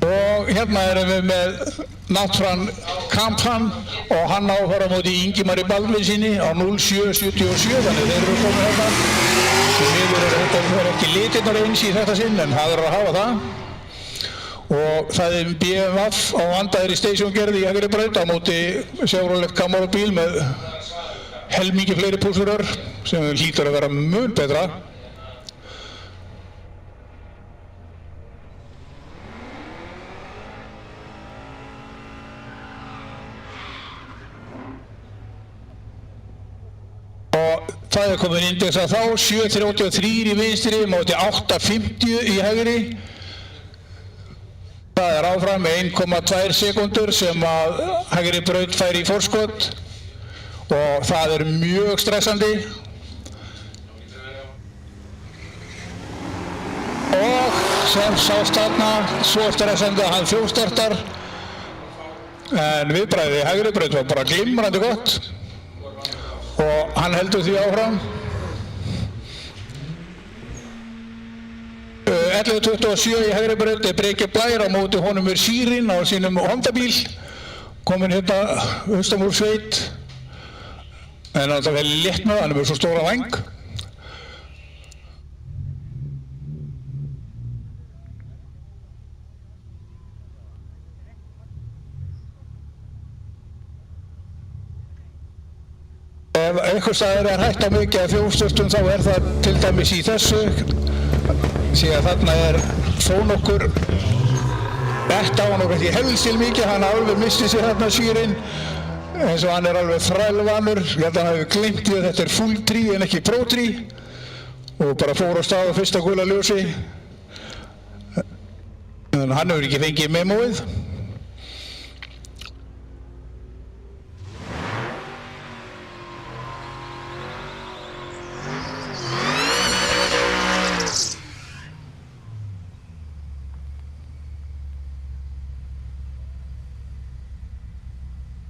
Og hérna erum við með Náttfran Kampan og hann á að fara á móti Ingimari Baldvinssyni á 07:77, þannig þeir eru komin hérna. Því miður eru þetta ekki litirnar eins í þetta sinn en það er að hafa það. Og það er BMF á vandaðri stationgerð í hægri braut á móti Chevrolet Camaro bíl með helmingi fleiri pússurör sem hlýtur að vera mun betra. Og það er komin index að þá, 7:33 í vinstri, móti 8:50 í hægri. Það er áfram með 1,2 sekúndur sem að hægri braut fær í forskot og það er mjög stressandi. Og sem sást þarna, svo stressandi að hann þjóðstartar. En viðbragðið í hægri braut var bara glimrandi gott. Og hann heldur því áfram. 11.27 í hægri braut er Breki Blær, á móti honum er Sýrin á sínum Honda-bíl, kominn hérna austan úr sveit, en alltaf vel léttnað, hann er með svo stóra væng. Ef einhvers staðar er hægt á mikið af þjófstörstum þá er það til dæmis í þessu, því að þarna er þó nokkur betta á hann og ekki helsil mikið, hann alveg misti sér þarna Sýrin, eins og hann er alveg þrælvanur, ég held að hann hefur gleymt því að þetta er full tree en ekki pro tree og bara fór á stað á fyrsta gula ljósi, en hann hefur ekki fengið memóið.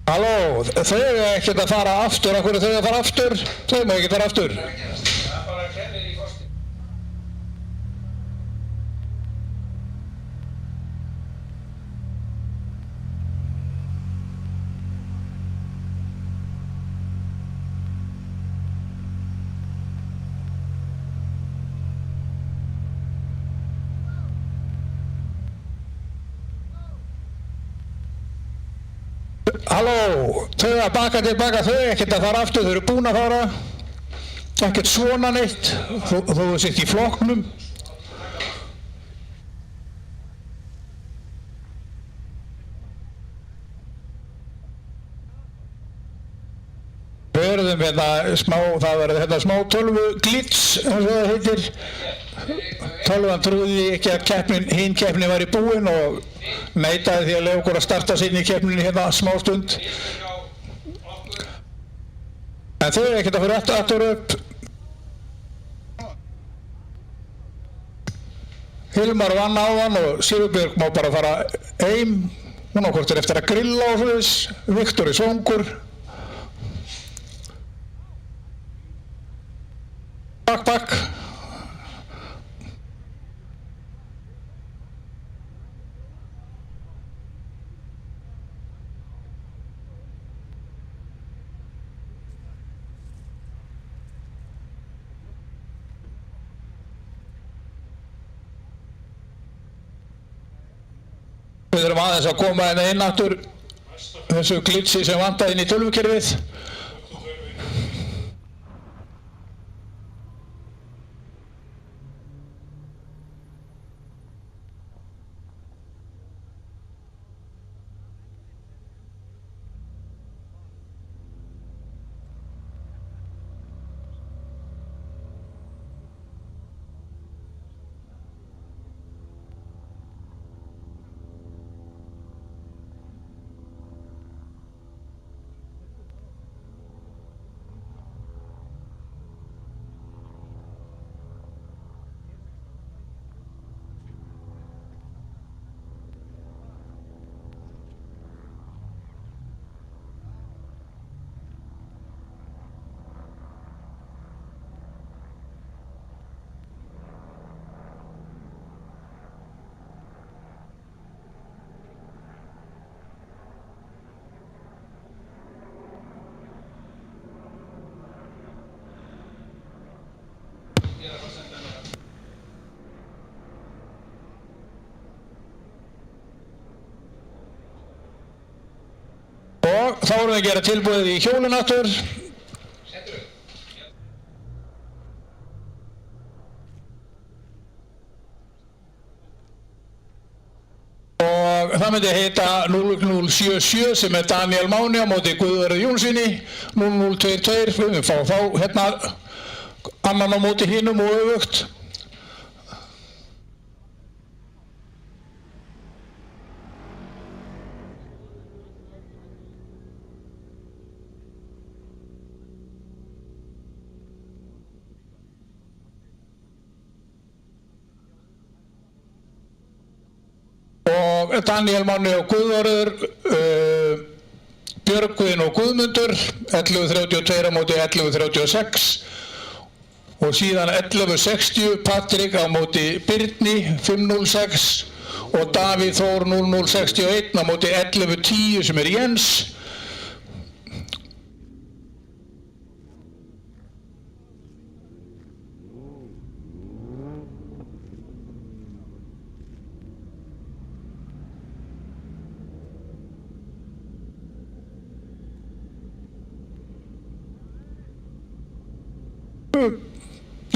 Halló, þau eru ekkert að fara aftur, af hverju þau að fara aftur? Þau má ekkert fara aftur. Það er bara kennir í kosti. Halló, þau að baka tilbaka, þau ekkert að fara aftur, þau eru búin að fara, ekkert svona neitt, þó þú sitt í flokknum. Verðum hérna það verður hérna smá tölvu glits, eins og það heitir. Tölvan trúði ekki að hinn keppnin var í búinn og neitaði því að leyfa okkur að starta sinni í keppninni hérna smá stund. En þau eru ekkert að fyrir aftur upp. Hilmar vann áðan og Sigurbjörg má bara fara heim. Hún á hvort er eftir að grilla og svoleiðis. Viktor er svongur. Bakk. Við þurfum aðeins að koma hérna inn aftur þessu glitsi sem vantaði inn í tölvukerfið. Og þá erum við að gera tilboðið í hjólin aftur. Og það myndi heita 0077 sem er Daniel Máni á móti Guðvarði Jónssoni, 0022, við fáum þá hérna annan á móti hinum og öfugt. Og Daniel Máni og Guðvarður, Björgvin og Guðmundur, 11.32 á móti 11.36 og síðan 11.60 Patrik á móti Birni 5.06 og Davíð Þór 0.061 á móti 11.10 sem er Jens.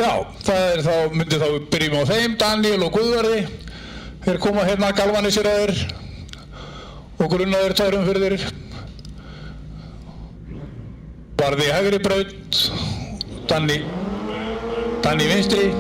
Já, myndi þá byrjum á þeim, Daniel og Guðvarði. Þeir koma hérna galvaniseraðir og grunnaðir tærum fyrir þeir. Varði hægri braut, Danni vinstri.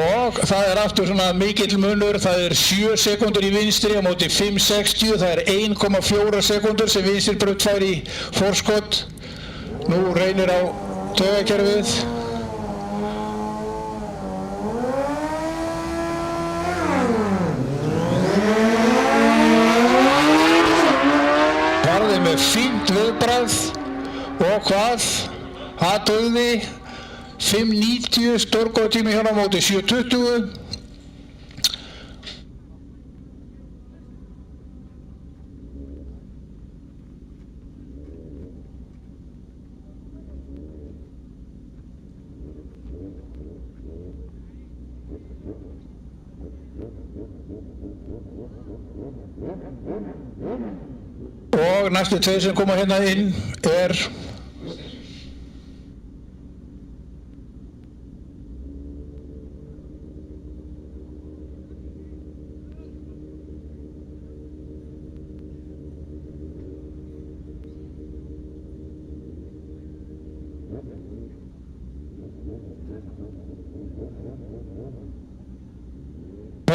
Og það er aftur svona mikill munur, það er 7 sekúndur í vinstri á móti 5.60, það er 1,4 sekúndur sem vinstri braut fær í forskot. Nú reynir á taugakerfið. Varði með fínt viðbragð og hvað? Það dugði. 5.90 stórgóð tími hérna á móti 7.20. Og næstu tveir sem koma hérna inn er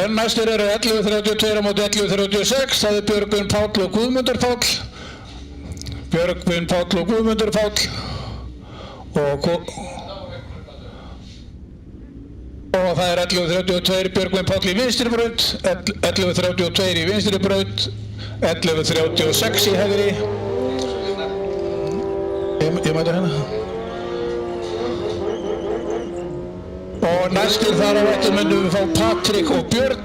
næstir eru 11.32 á móti 11.36, það er Björgvin Páll og Guðmundur Páll. Björgvin Páll og Guðmundur Páll og það er 11.32 Björgvin Páll í vinstri braut, 11.32 í vinstri braut, 11.36 í hægri. Ég mæti hérna. Og næstir þar á eftir myndum við fá Patrik og Björn.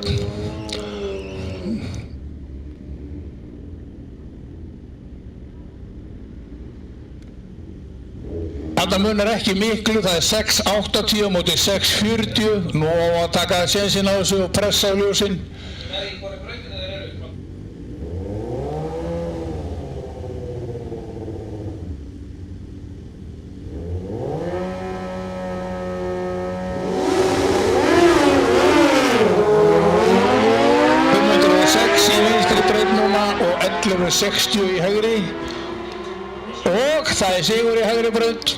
Þarna munar ekki miklu, það er 6.80 á móti 6.40. Nú á að taka sénsinn á þessu og pressa á ljósinn. Og 11.60 í hægri og það er sigur í hægri braut.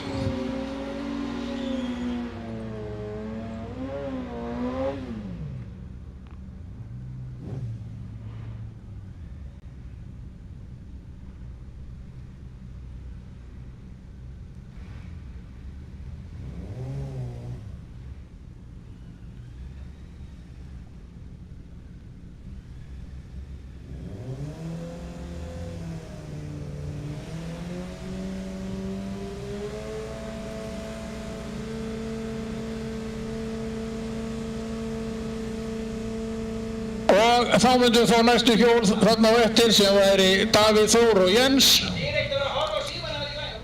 Og þá myndum við fá næstu hjól þarna á eftir sem væri Davíð Þór og Jens. Ég er ekkert að vera að horfa á símann að því vægum.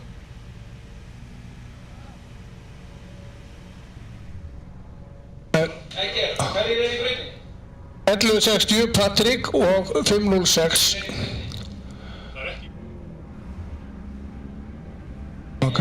Ekki, hverjir eru í brautinni? 11.60 Patrik og 5.06. Það er ekki. Ok.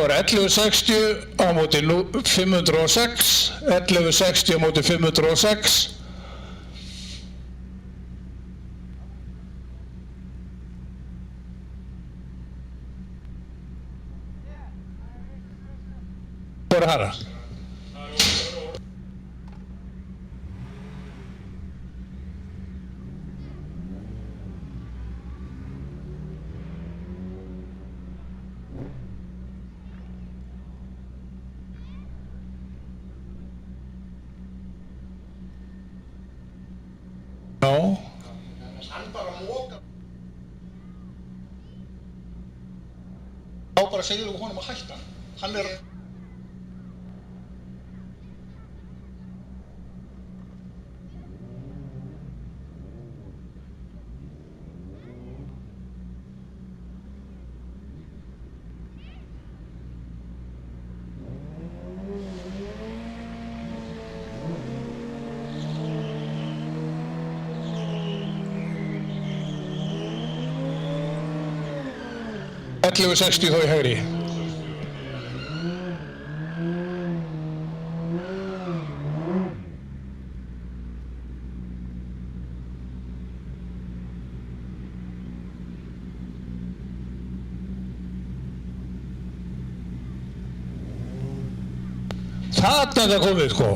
er 1160 á móti 506, 1160 á móti 506. Hvor er herra? Já. Hann bara mókar. Þá bara segir þú honum að hætta. Hann er... Ellefu 60 þá í hægri. Þarna er það komið sko.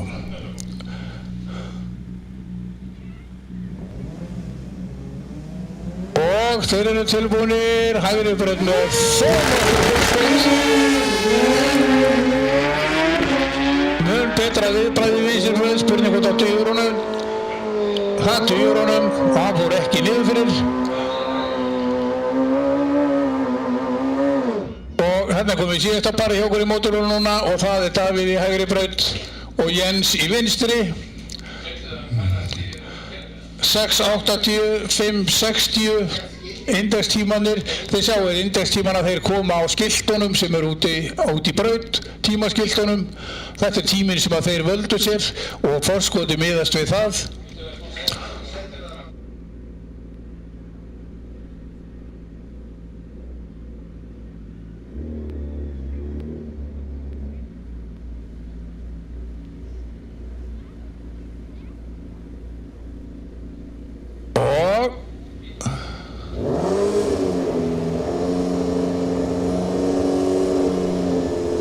Og þeir eru tilbúinir, hægri braut með mun betra viðbragði vísir braut, spurning hvort á dugir honum. Það dugir honum, hann fór ekki niður fyrir. Og hérna komum við síðasta pari hjá okkur í mótorunum núna og það er Davíð í hægri braut og Jens í vinstri. 6.80, 5.60 indextímanir. Þið sjáu indextímana þeir koma á skiltunum sem eru úti í braut, tímaskiltunum. Þetta er tíminn sem að þeir völdu sér og forskoti miðast við það.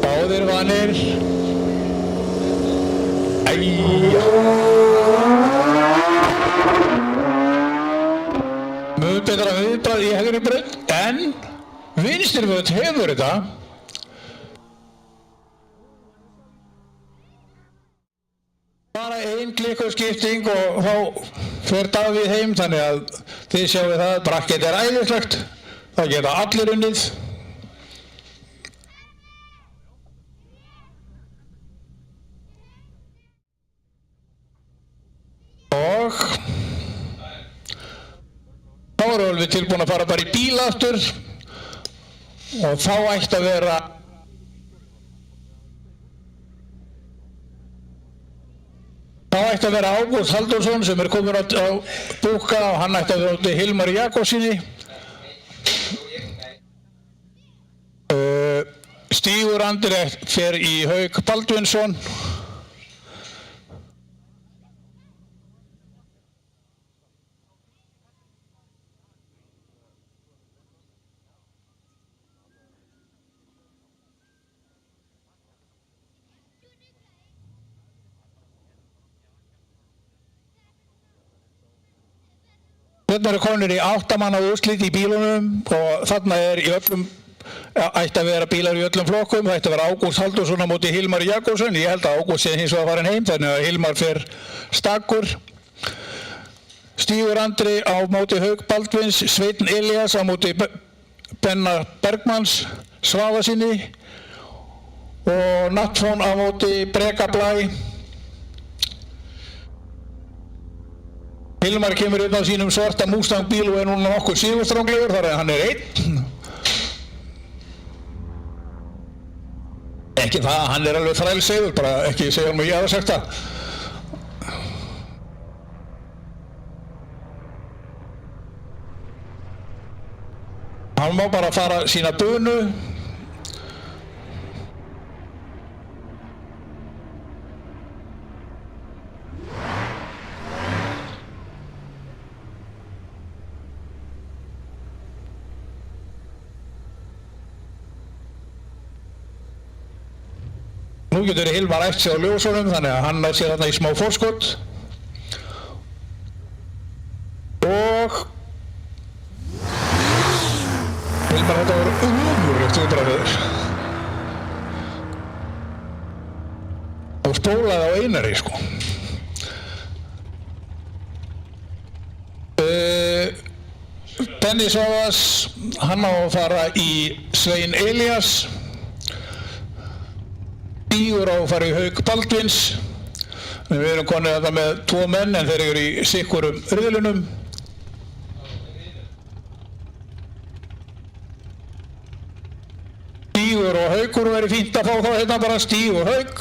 Báðir vanir. Æja. Mun betra viðbragð í hægri braut en vinstri braut hefur þetta. Bara ein klikkuskipting og þá fer Davíð heim, þannig að þið sjáu það, brakkett er æðislegt. Það geta allir unnið. Og þá erum við tilbúin að fara bara í bíl aftur og þá ætti að vera Ágúst Halldórsson sem er komin á búka og hann ætti að vera átti Hilmar Jakobsinni. Stígur Andri fer í Hauk Baldvinsson. Hérna eru konur í 8 manna úrslit í bílunum og þarna er í öllum, ætti að vera bílar í öllum flokkum, það ætti að vera Ágúst Halldórsson á móti Hilmar Jakobsson. Ég held að Ágúst sé hins vegar farin heim, þannig að Hilmar fer stakkur. Stígur Andri á móti Hauk Baldvins, Sveinn Elías á móti Benna Bergmanns, Svafasinni og Nattfón á móti Breka Blæ. Hilmar kemur upp á sínum svarta Mustang bíl og er núna nokkur sigurstranglegur, þar hann er einn. Ekki það, hann er alveg þrælsegur, bara ekki segja hann og ég hafa sagt það. Hann má bara fara sína bunu. Nú getur Hilmar ætt sig á ljósunum þannig að hann sér þarna í smá forskot. Og Hilmar, þetta var umurlegt útræður. Og spólaði á Einari sko. Benni Svavas, hann á að fara í Svein Elías. Stígur á að fara í Hauk Baldvins. Við erum konið þetta með 2 menn en þeir eru í sikkurum riðlunum. Stígur og Haukur verið fínt að fá þá hérna bara Stíg og Hauk.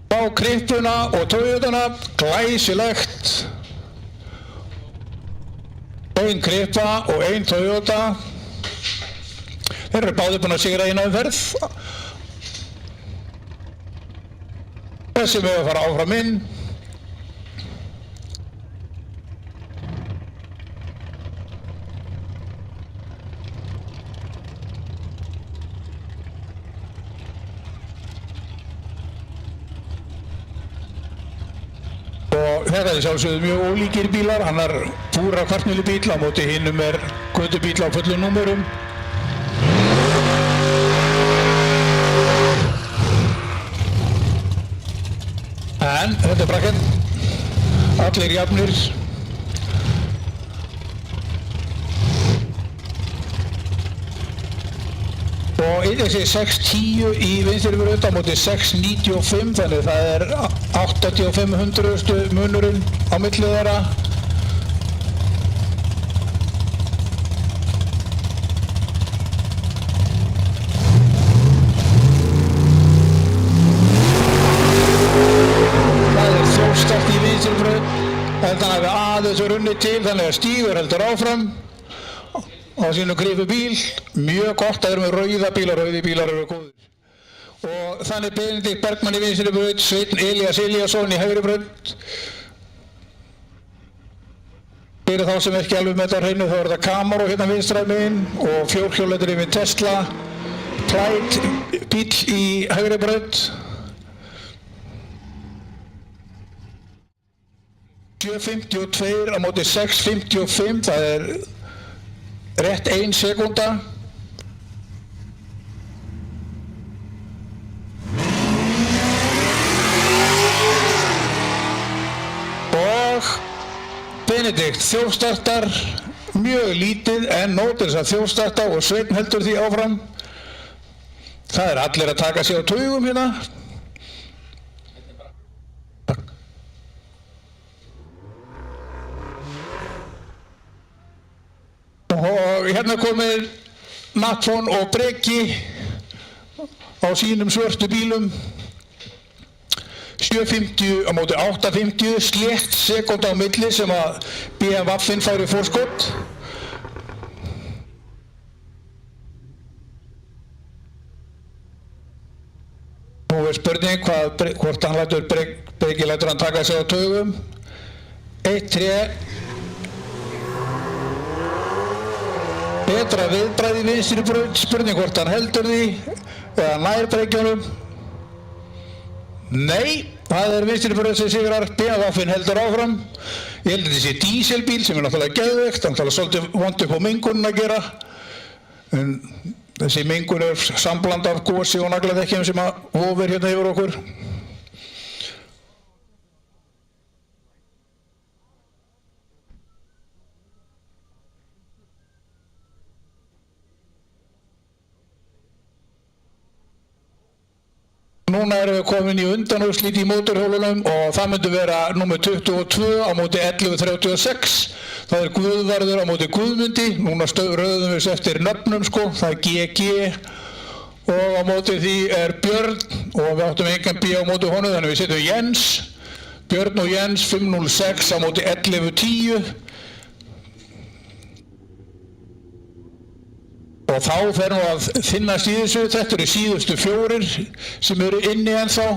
Fá Krippuna og Toyotuna, glæsilegt. Ein Krippa og ein Toyota. Þeir eru báðir búin að sigra eina umferð. Þessi með að fara áfram inn. Og þetta er sjálfsögðu mjög ólíkir bílar, hann er púra kvartmýli bíl, á móti hinnum er götubíl á fullum númerum. En þetta er brakkett, allir jafnir. Og þessi 610 í vinstri braut á móti 695, þannig það er 85 munurinn á milli þeirra. Það er þjófstart í vinstri braut, en þannig að við aðeins runnið til, þannig að Stígur heldur áfram á sínum Krippu bíl. Mjög gott að vera með rauða bílar, rauði bílar eru góðir. Og þannig Benedikt Bergmann í vinstri braut, Sveinn Elías Elíasson í hægri braut. Fyrir þá sem ekki alveg með þetta á hreinu þá er þetta Camaro hérna vinstra megin og fjórhjóladrifin með Tesla. Clyde bíl í hægri braut. 7.52 á móti 6.55, það er rétt 1 sekúnda. Og Benedikt þjófstartar mjög lítið en nóg til þess að þjófstarta og Sveinn heldur því áfram. Það er allir að taka sig á taugum hérna. Og hérna komir Natfon og Breki á sínum svörtu bílum. 7.50 á móti 8.50, slétt sekúnda á milli sem að BMW-in færi forskot. Nú er spurning hvort hann lætur Breki lætur hann taka sig á taugum. 1-3. Betra viðbragð í vinstri braut, spurning hvort hann heldur því eða nær Brekjunum. Nei, það er vinstri braut sem sigrar, BMW-in heldur áfram. Ég held að þetta sé díselbíl sem er náttúrulega geðveikt, hann talar svolítið vont upp á mengunin að gera. En þessi mengun er sambland af gosi og nagladekkjum sem að vofir hérna yfir okkur. Núna erum við komin í undanúrslit í mótorhjólunum og það myndi vera númer 22 á móti 11.36. Það er Guðvarður á móti Guðmundi. Núna röðum við eftir nöfnum sko, það er GG og á móti því er Björn og við áttum engan B á móti honum þannig við setjum Jens. Björn og Jens 5.06 á móti 11.10. Og þá fer nú að þynnast í þessu, þetta eru síðustu 4 sem eru inni ennþá.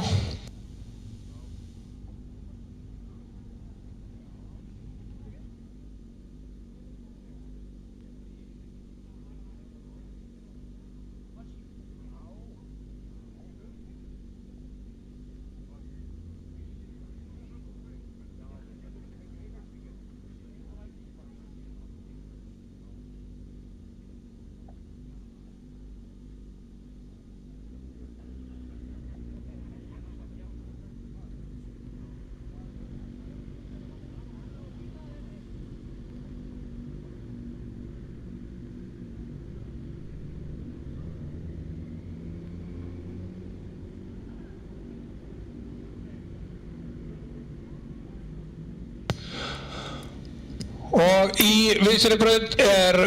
Og í vinstri braut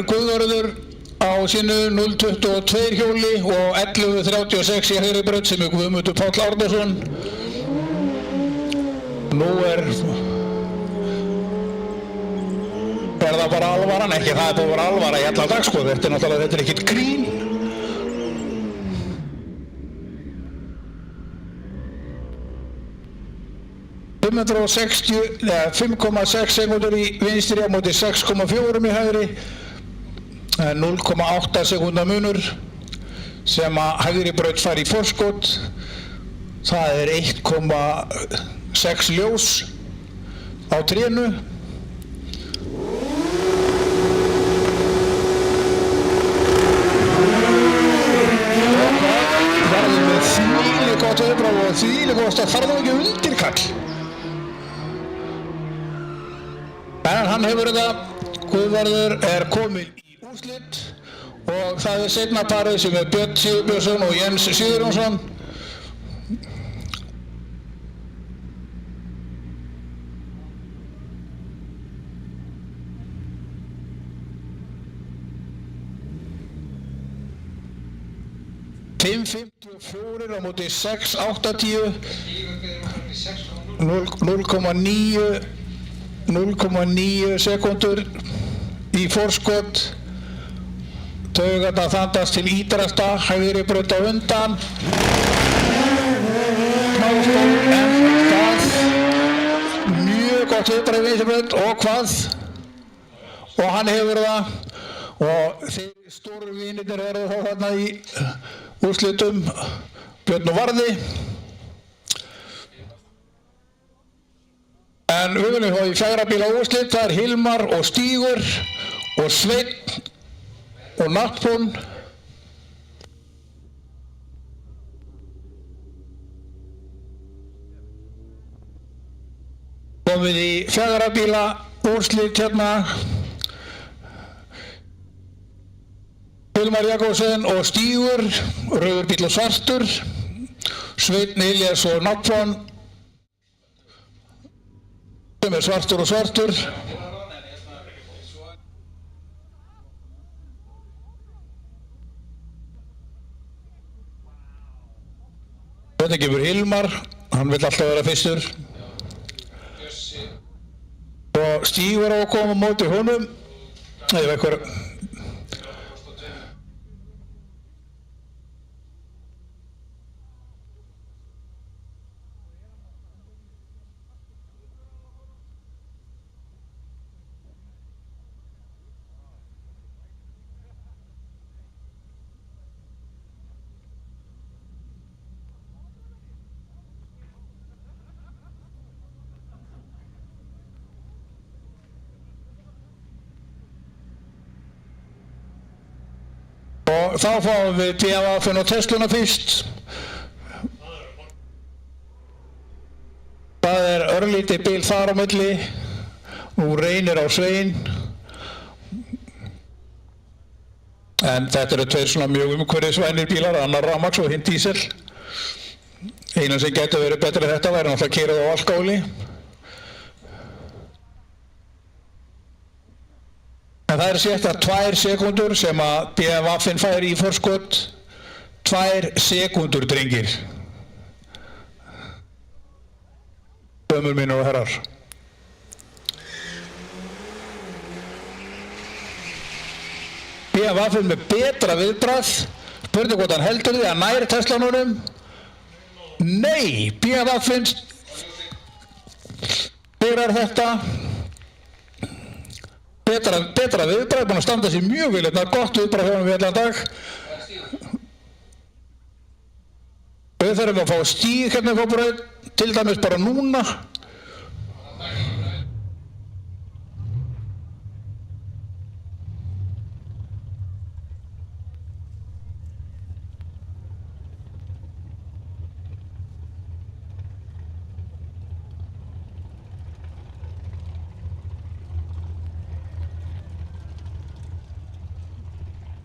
Guðvarður á sínu 0.22 hjóli og 11.36 í hægri braut sem Guðmundur Páll Árnason. Nú það bara alvaran, ekki það búið að vera alvara í alla dag sko, þetta er ekkert grín. (5.6 sekúndur í vinstri á móti 6,4 í hægri, 0,8 sekúndna munur sem að hægri braut fær í forskot. Það er 1,6 ljós á trénu. Varður með þvílíkt gott viðbragð og þvílíkt gott að farðu ekki undirkall. En hann hefur þetta, Guðvarður kominn í úrslit og það er seinna parið sem Björn Sigurbjörnsson og Jens Sigurjónsson. (5.54 á móti 6.80, 0,9 sekúndur í forskot. Taugarnar þandast til ítrasta, hægri braut á undan. Knálsból, en hvað? Mjög gott viðbragð vinstri braut og hvað? Og hann hefur það. Og þeir stóru vinirnir verða þá þarna í úrslitum, Björn og Varði. En við viljum fá í 4 bíla úrslit, það er Hilmar og Stígur og Sveinn og Nappon. Komið í 4 bíla úrslit hérna. Hilmar Jakobsen og Stígur, rauður bíll og svartur. Sveinn, Elias og Nappon, sem er svartur og svartur. Þetta kemur Hilmar, hann vill alltaf vera fyrstur. Og Stígur á að koma á móti honum. Það er eitthvað. Og þá fáum við BMWinn og Tesluna fyrst. Það er örlítið bil þar á milli. Nú reynir á Svein. En þetta eru tveir svona mjög umhverfisvænir bílar, annar rafmagns og hinn dísil. Einan sem getur verið betri þetta væri náttúrulega keyrað á alkóhóli. En það eru cirka 2 sekúndur sem að BMWinn fær í forskot. 2 sekúndur, drengir. Dömur mínir og herrar. BMWinn með betra viðbragð. Spurning hvort hann heldur því að nær Teslanunum. Nei, BMWinn byrjar þetta. Betra viðbragð, búin að standa sér mjög vel, þetta er gott viðbragð hjá hann við allan dag. Við þurfum að fá stíg hérna upp á braut, til dæmis bara núna.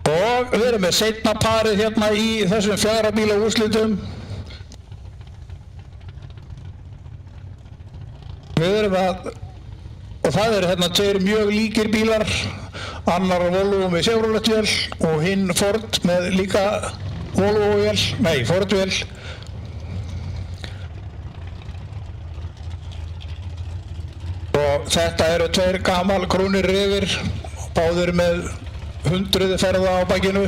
Og við erum með seinna parið hérna í þessum 4 bíla úrslitum. Við erum að, og það eru hérna tveir mjög líkir bílar, annar Volvo með Chevrolet vél og hinn Ford með líka Volvo vél, nei Ford vél. Og þetta eru tveir gamal krúnir rifir, báðir með hundruði ferða á bakinu.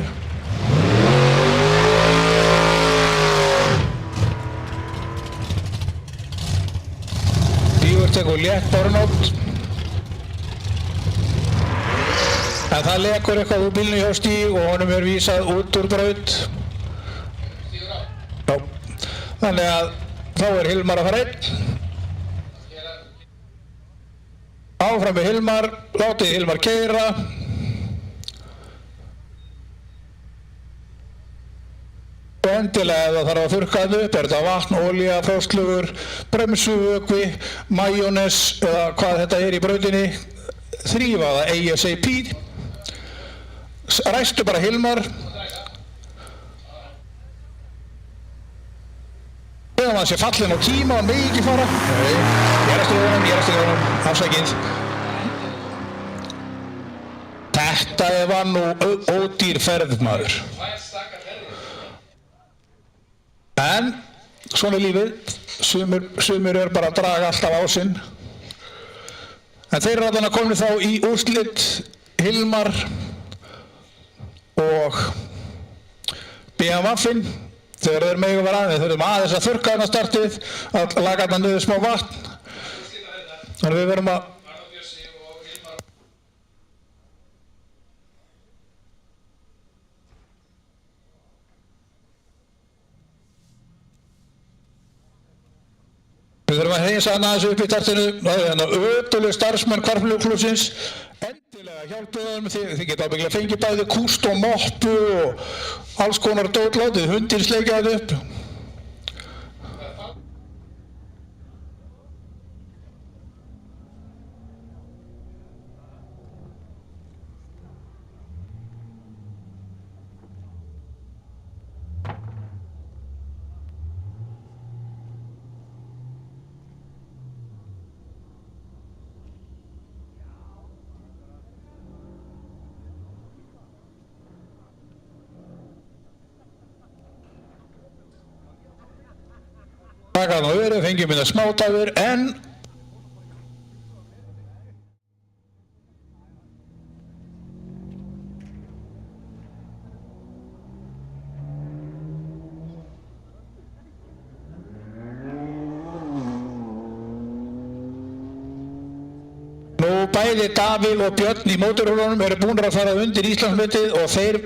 Ívar tekur létt bornótt. En það lekur eitthvað úr bílnum hjá Stíg og honum er vísað út úr braut. Já. Þannig að þá er Hilmar að fara einn. Áfram með Hilmar, látið Hilmar keyra. Og endilega ef það þarf að þurrka það upp, er þetta vatn, olía, frostlugur, bremsuvökvi, majónes eða hvað þetta er í brautinni, þrífa það ASAP. Ræstu bara Hilmar. Ef maður sé fallin á tíma og megi ekki fara. Nei, ég er eftir honum, afsakið. Þetta var nú ódýr ferð, maður. En svona er lífið, sumir er bara að draga alltaf á sinn. En þeir eru allan að koma þá í úrslit, Hilmar og BMF-in. Þegar þeir mega vera aðeins, þeir eru aðeins að þurrka þarna startið, að laga þarna niður smá vatn. Þannig við verðum að Við þurfum að hreinsa hana aðeins upp í tartinu. Það er hérna ötuleg starfsmenn Hvarflugklúbbsins. Endilega hjálpið þeim, þið geta ábyggilega fengið bæði kúst og moppu og alls konar dót, látið hundinn sleikja þetta upp. Taka það á verið, fengjum minna smátafir, en nú bæði Davíð og Björn í mótorhjólunum eru búnir að fara undir Íslandsmetið og þeir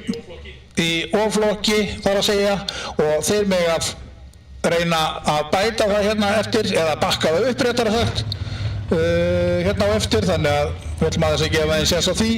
í O-flokki þar að segja og þeir mega reyna að bæta það hérna eftir eða bakka það upp réttara sagt hérna á eftir, þannig að við ætlum aðeins að gefa einn séns á því.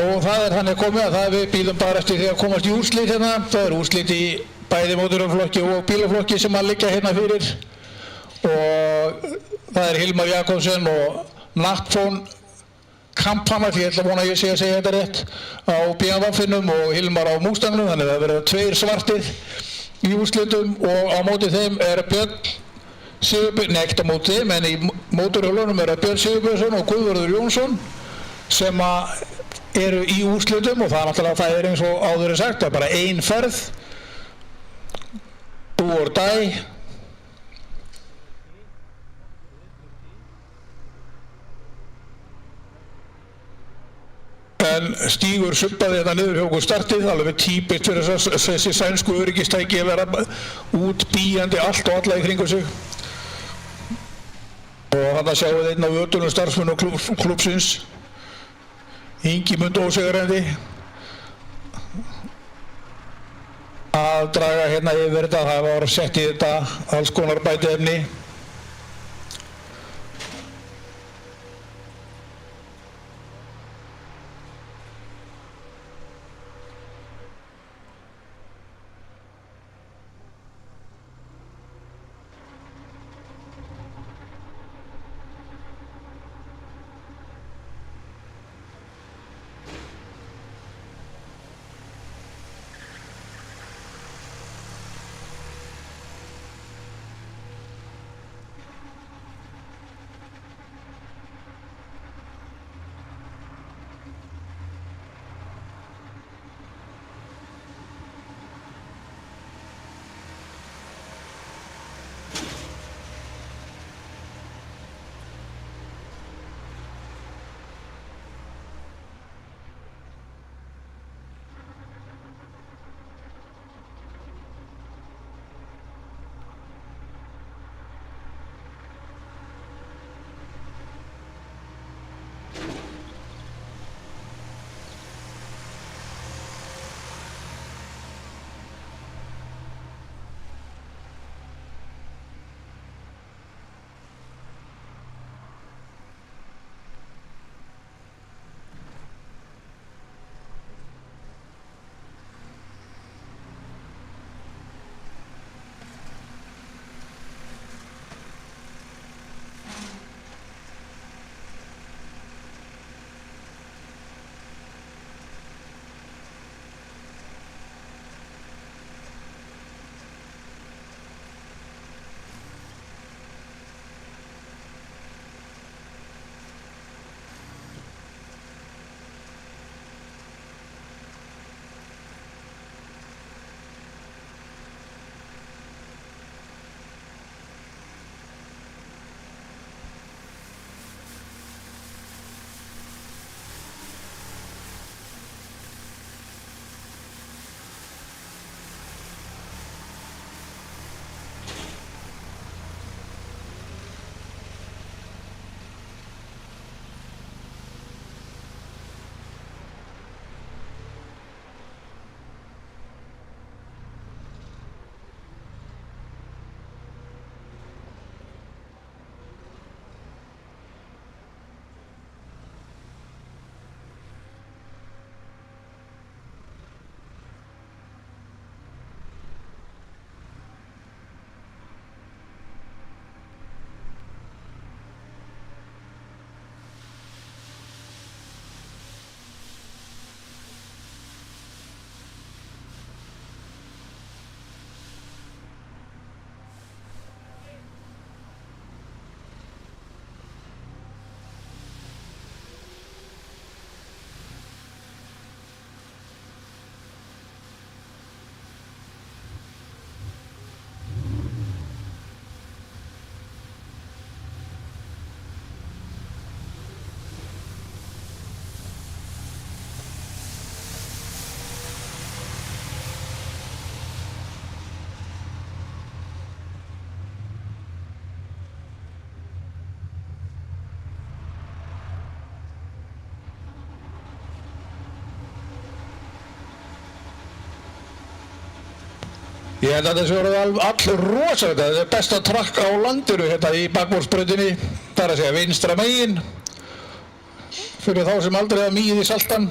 Og það er þannig komið að við bíðum bara eftir því að komast í úrslit hérna. Það er úrslit í bæði mótorhjólaflokki og bílaflokki sem að liggja hérna fyrir. Og það er Hilmar Jakobsen og Nattfón Kamphammer, ég ætla að vona að ég sé að segja þetta rétt, á BMW-finum og Hilmar á Mustangnum, þannig að það verða tveir svartir í úrslitum og á móti þeim er Björn Sigurbjörn, nei ekkert á móti þeim, en í mótorhjólunum er Björn Sigurbjörnsson og Guðvarður Jónsson sem að eru í úrslitum og það náttúrulega það er eins og áður er sagt, það er bara ein ferð, do or die. En Stígur subbaði þetta niður hjá okkur startið, alveg típist fyrir þessi sænsku öryggistæki að vera útbíjandi allt og alla í kringu sig. Og þarna sjáum við einn af ötulum starfsmönnum klúbbsins, Ingimund Ósigrandi, að draga hérna yfir þetta. Það var sett í þetta alls konar bætiefni. Ég held að þessi voru allur rosalega, þetta er besta trakk á landinu hérna í bakbólsbrautinni, það er að segja vinstra megin, fyrir þá sem aldrei hafa mýið í saltan.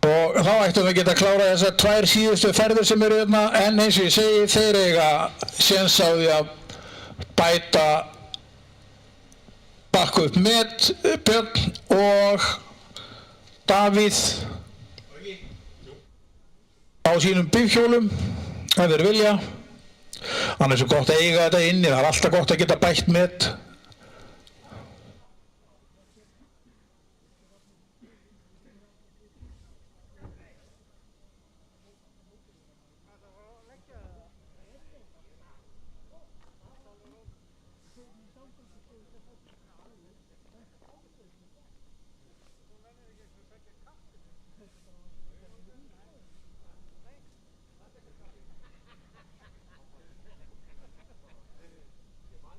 Og þá ættum við geta að klára þessar 2 síðustu ferðir sem eru hérna, en eins og ég segi, þeir eiga séns á því að bæta bakka upp met, Björn og Davíð á sínum bifhjólum, ef þeir vilja. Annars er svo gott að eiga þetta inni, það er alltaf gott að geta bætt met.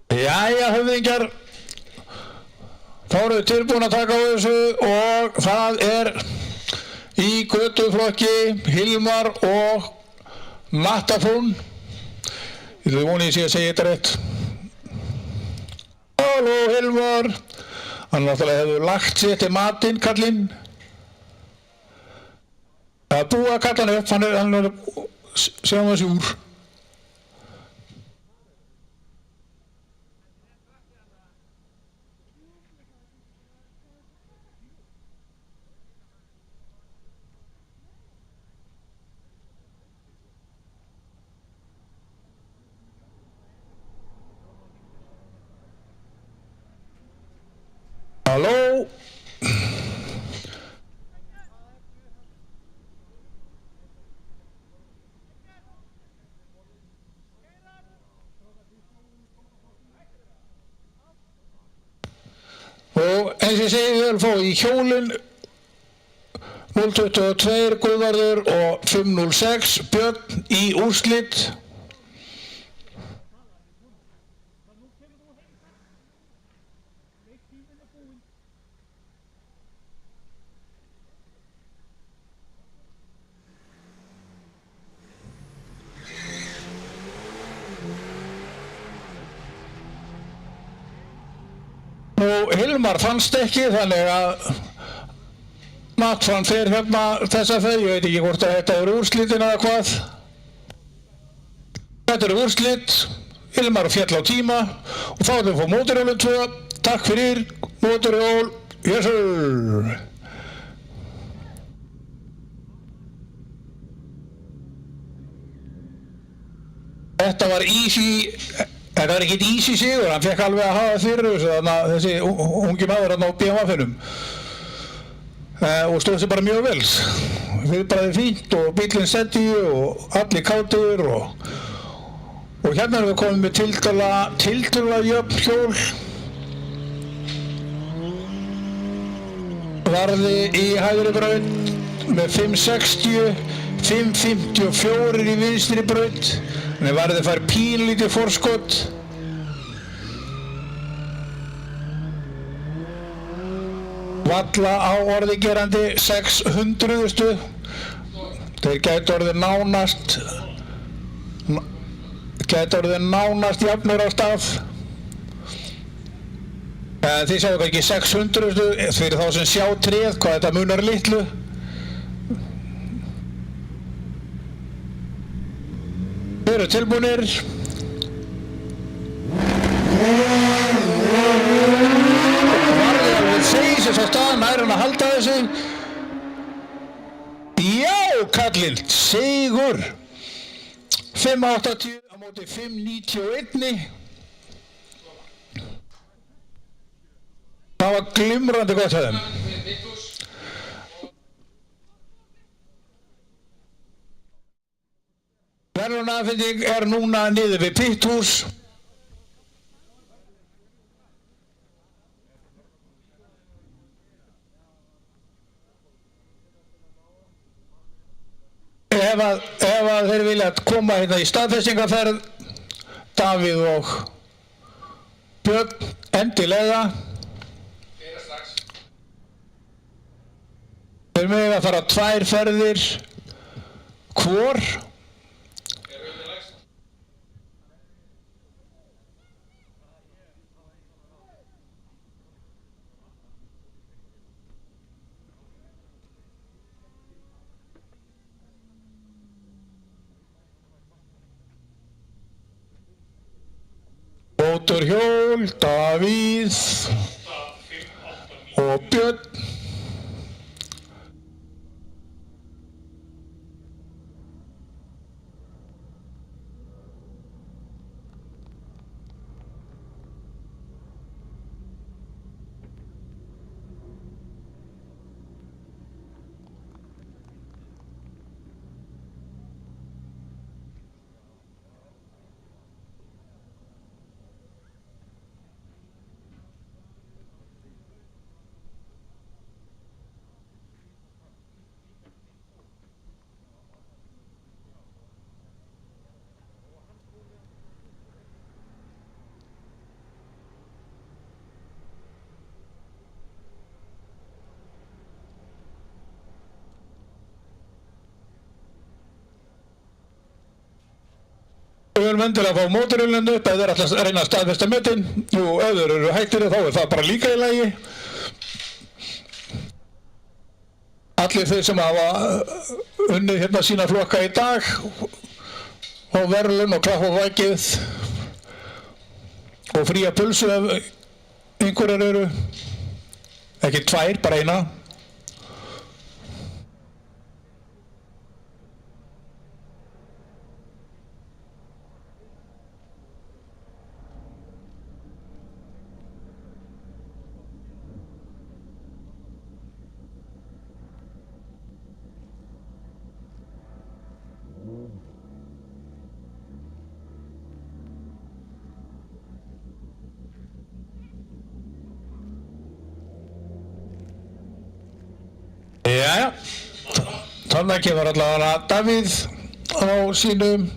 Jæja, höfðingjar, þá erum við tilbúin að taka á þessu og það er í götuflokki Hilmar og Mattafún. Ég voni að segja þetta rétt. Halló Hilmar, hann náttúrulega hefur lagt sér til matinn, kallinn. Það er búið að kalla hann upp, hann er sjáum þessi úr. Halló? Og eins og ég segi, við erum fóð í hjólinn 022 Guðvarður og 506 Björn í úrslit. Og Hilmar fannst ekki, þannig að Mattfrann fer hérna þessa ferð, ég veit ekki hvort að þetta eru úrslitin eða hvað. Þetta eru úrslit, Hilmar féll á tíma og þá erum við fóð mótorhjólu 2. Takk fyrir, mótorhjól, yes sir. Þetta var easy. Þetta var ekkert easy sigur, hann fekk alveg að hafa fyrir þessu, þannig að þessi ungi maður hann á BMW-num og stóð sér bara mjög vel. Viðbragðið fínt og bíllinn setti og allir kátir og hérna erum við komið með tiltölulega jöfn hjól. Varði í hægri braut með 560, 554 í vinstri braut. Þannig varði fær pínlítið forskot. Valla á orði gerandi 600. Þeir gæti orðið nánast jafnir á stað. Þið sjáu ekki 600 fyrir þá sem sjá tréð hvað þetta munar litlu. Þeir eru tilbúinir. Varði alveg segis þess að stað, nær hann að halda þessu. Já, kallinn, sigur. 580 á móti 591. Það var glimrandi gott hjá þeim. Verðlaunaafhending er núna niður við pitthús. Ef að þeir vilja koma hérna í staðfestingarferð, Davíð og Björn, endilega. Þeir mega fara 2 ferðir hvor. Mótorhjól, Davíð og Björn. Við erum endilega að fá mótorhjólinu upp ef þeir ætla að reyna að staðfesta metin. Jú, ef þeir eru hættir þá er það bara líka í lagi. Allir þeir sem hafa unnið hérna sína flokka í dag og verðlaun og klapp á vakið og fría pulsu ef einhverjar eru. Ekki 2, bara 1. Jæja, þannig kemur allavega Davíð á sínum.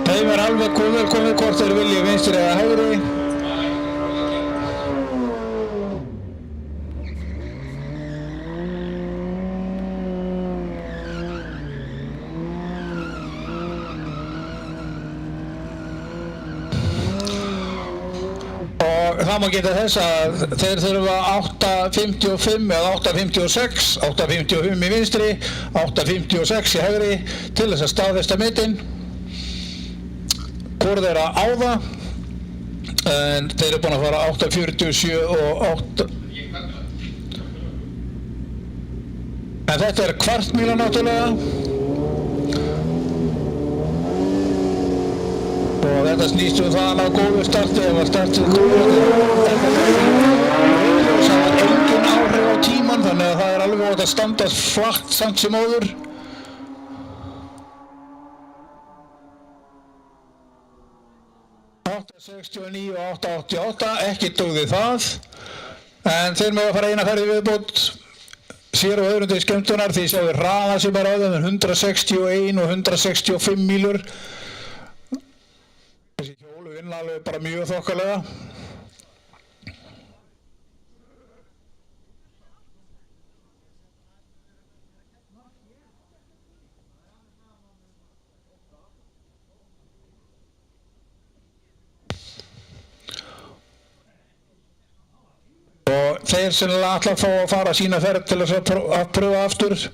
Þeim alveg komið hvort þeir vilja vinstri eða hægri. Og það má geta þess að þeir þurfa 8.55 eða 8.56, 8.55 í vinstri, 8.56 í hægri til þess að staðfesta metin. Hvor þeirra á það, en þeir eru búin að fara 8.47 og 8. En þetta er kvartmíla náttúrulega. Og þetta snýst það að ná góðu starti ef að startið góður. Það var engin áhrif á tíman þannig að það er alveg átt að standa flatt samt sem áður. .69 og 8.88, ekki dugði það, en þeir með að fara eina ferði viðbót sér og öðrum til skemmtunar því sjáum við hraða sem er á þeim 161 og 165 mílur. Þessi hjólu vinna alveg bara mjög þokkalega. Og þeir sennilega ætla að fá að fara sína ferð til þess að pröfa aftur.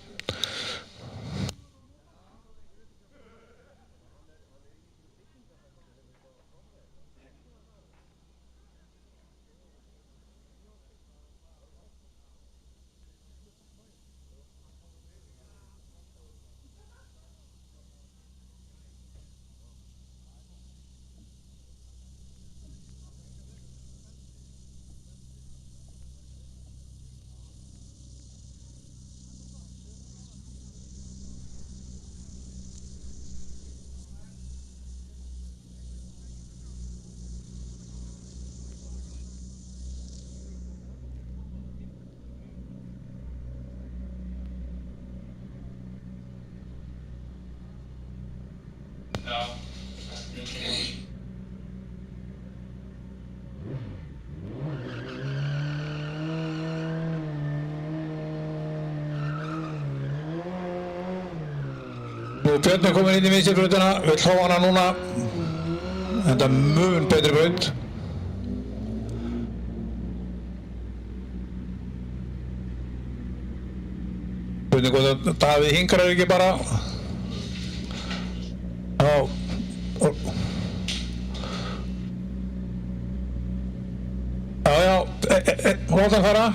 Nú Björn er komin inn í vinstribrautina, vill fá hana núna. Þetta er mun betri braut. Spurning hvort að Davíð hingrar ekki bara. Já, láta hann fara.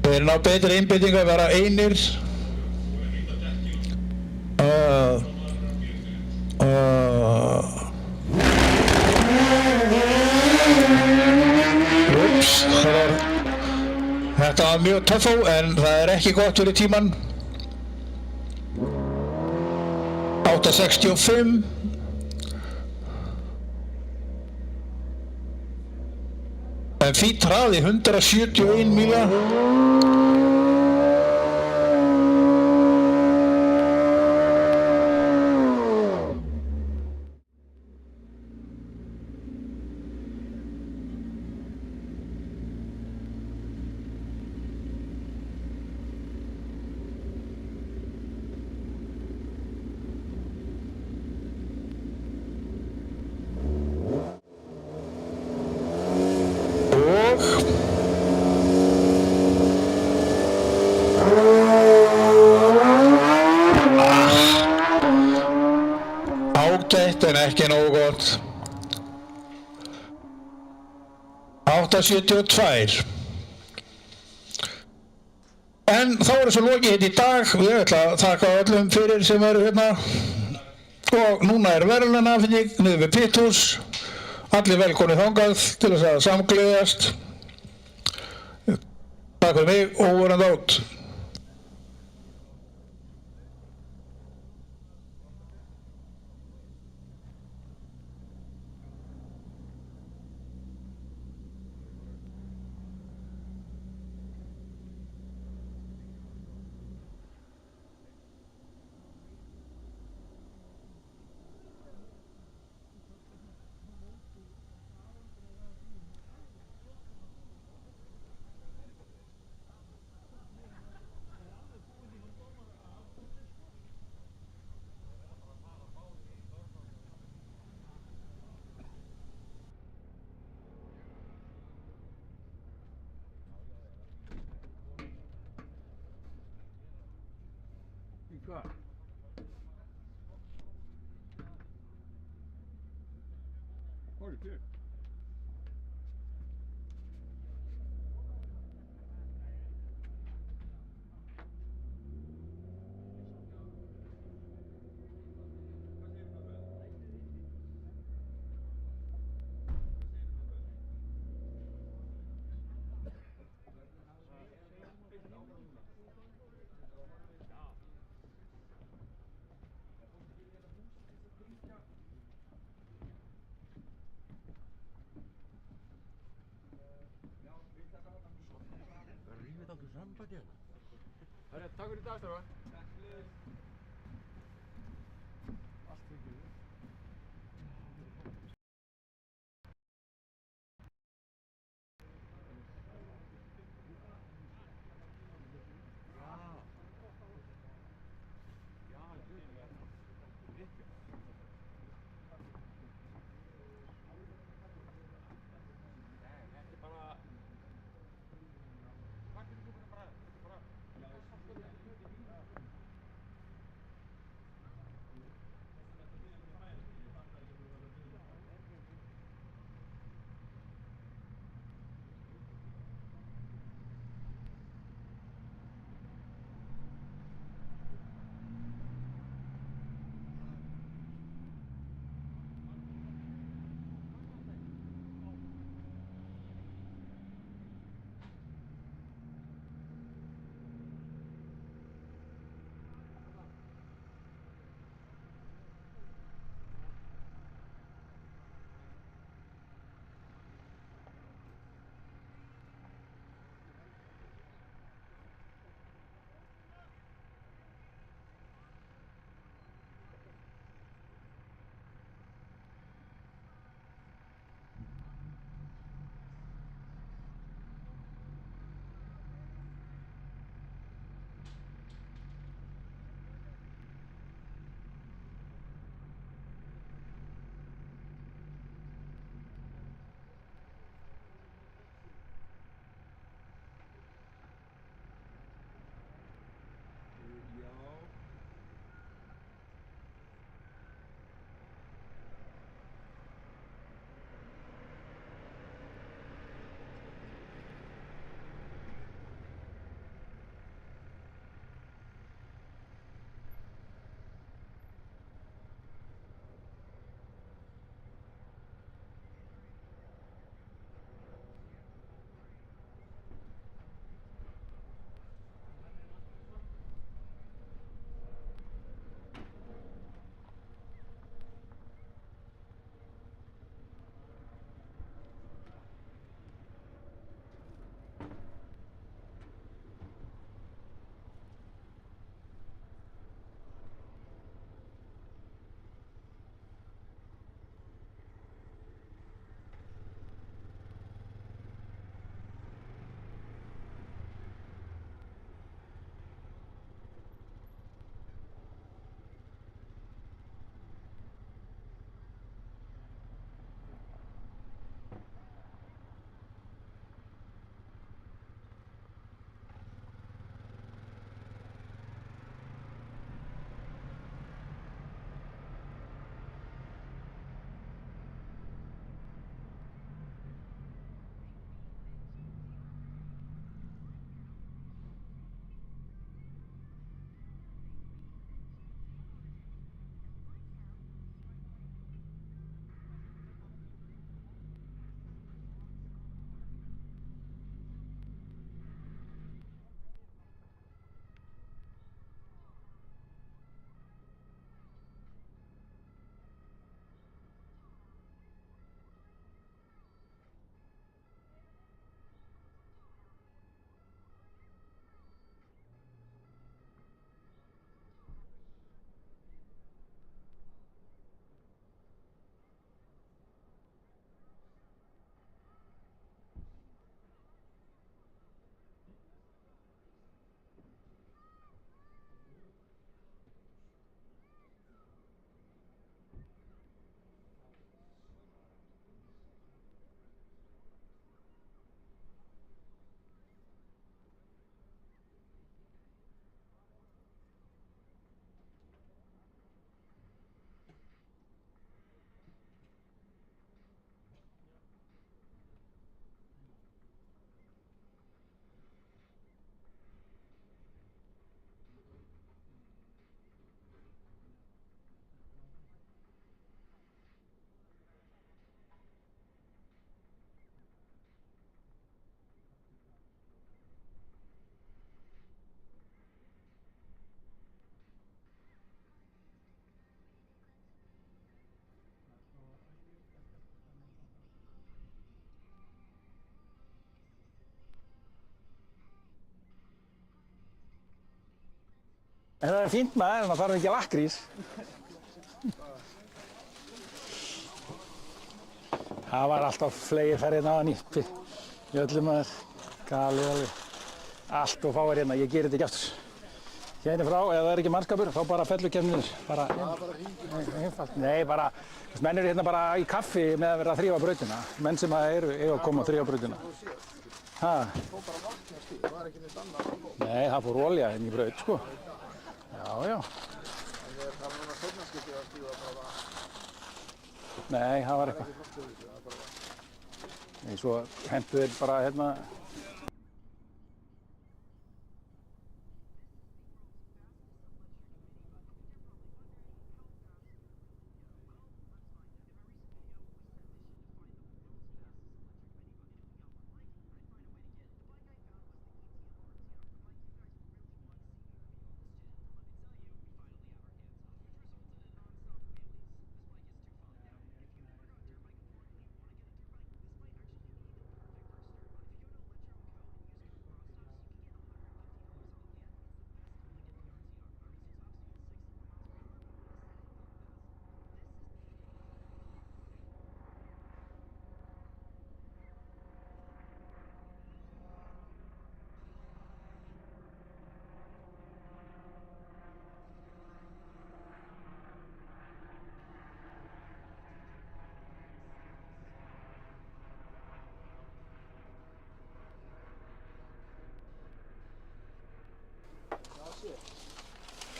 Þeir ná betri einbeitingu að vera einir. Ups, þetta var mjög töff á, en það er ekki gott fyrir tíman. 8.65. En fínn hraði, 171 míla. Ágætt en ekki nógu gott. 8.72. En þá er þessu lokið hérna í dag. Ég ætla að þakka öllum fyrir sem eru hérna. Og núna er verðlaunaafhending niður við Pithús. Allir velkomnir þangað til þess að samgleðjast. Takk fyrir mig og over and out. Hvað? Hvað er þetta? Herra, takk fyrir í dag, strákar. Allt fengið. En það er fínt maður, en það þarf ekki lakrís. Það var alltaf fleiri ferðir náðan í öllum maður. Galið alveg. Allt og fáir hérna, ég gerir þetta ekki aftur. Hérna frá, ef það er ekki mannskapur, þá bara fellur keppnin niður. Bara einfalt. Nei, bara, menn eru hérna bara í kaffi með að vera að þrífa brautina. Menn sem eru að koma að þrífa brautina. Ha? Fór bara vatnastíð, það var ekki neitt annað að fór. Nei, það fór olía inn í braut, sko. Já, já. En ég þarf núna seinnaskiptið að stíða bara. Nei, það var eitthvað. Flott fyrir þessu, það er bara. Nei, svo hentu þeir bara hérna.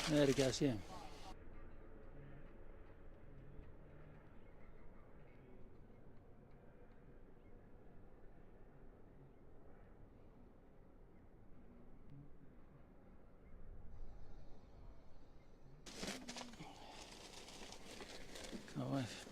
Það er ekki að sé. KF.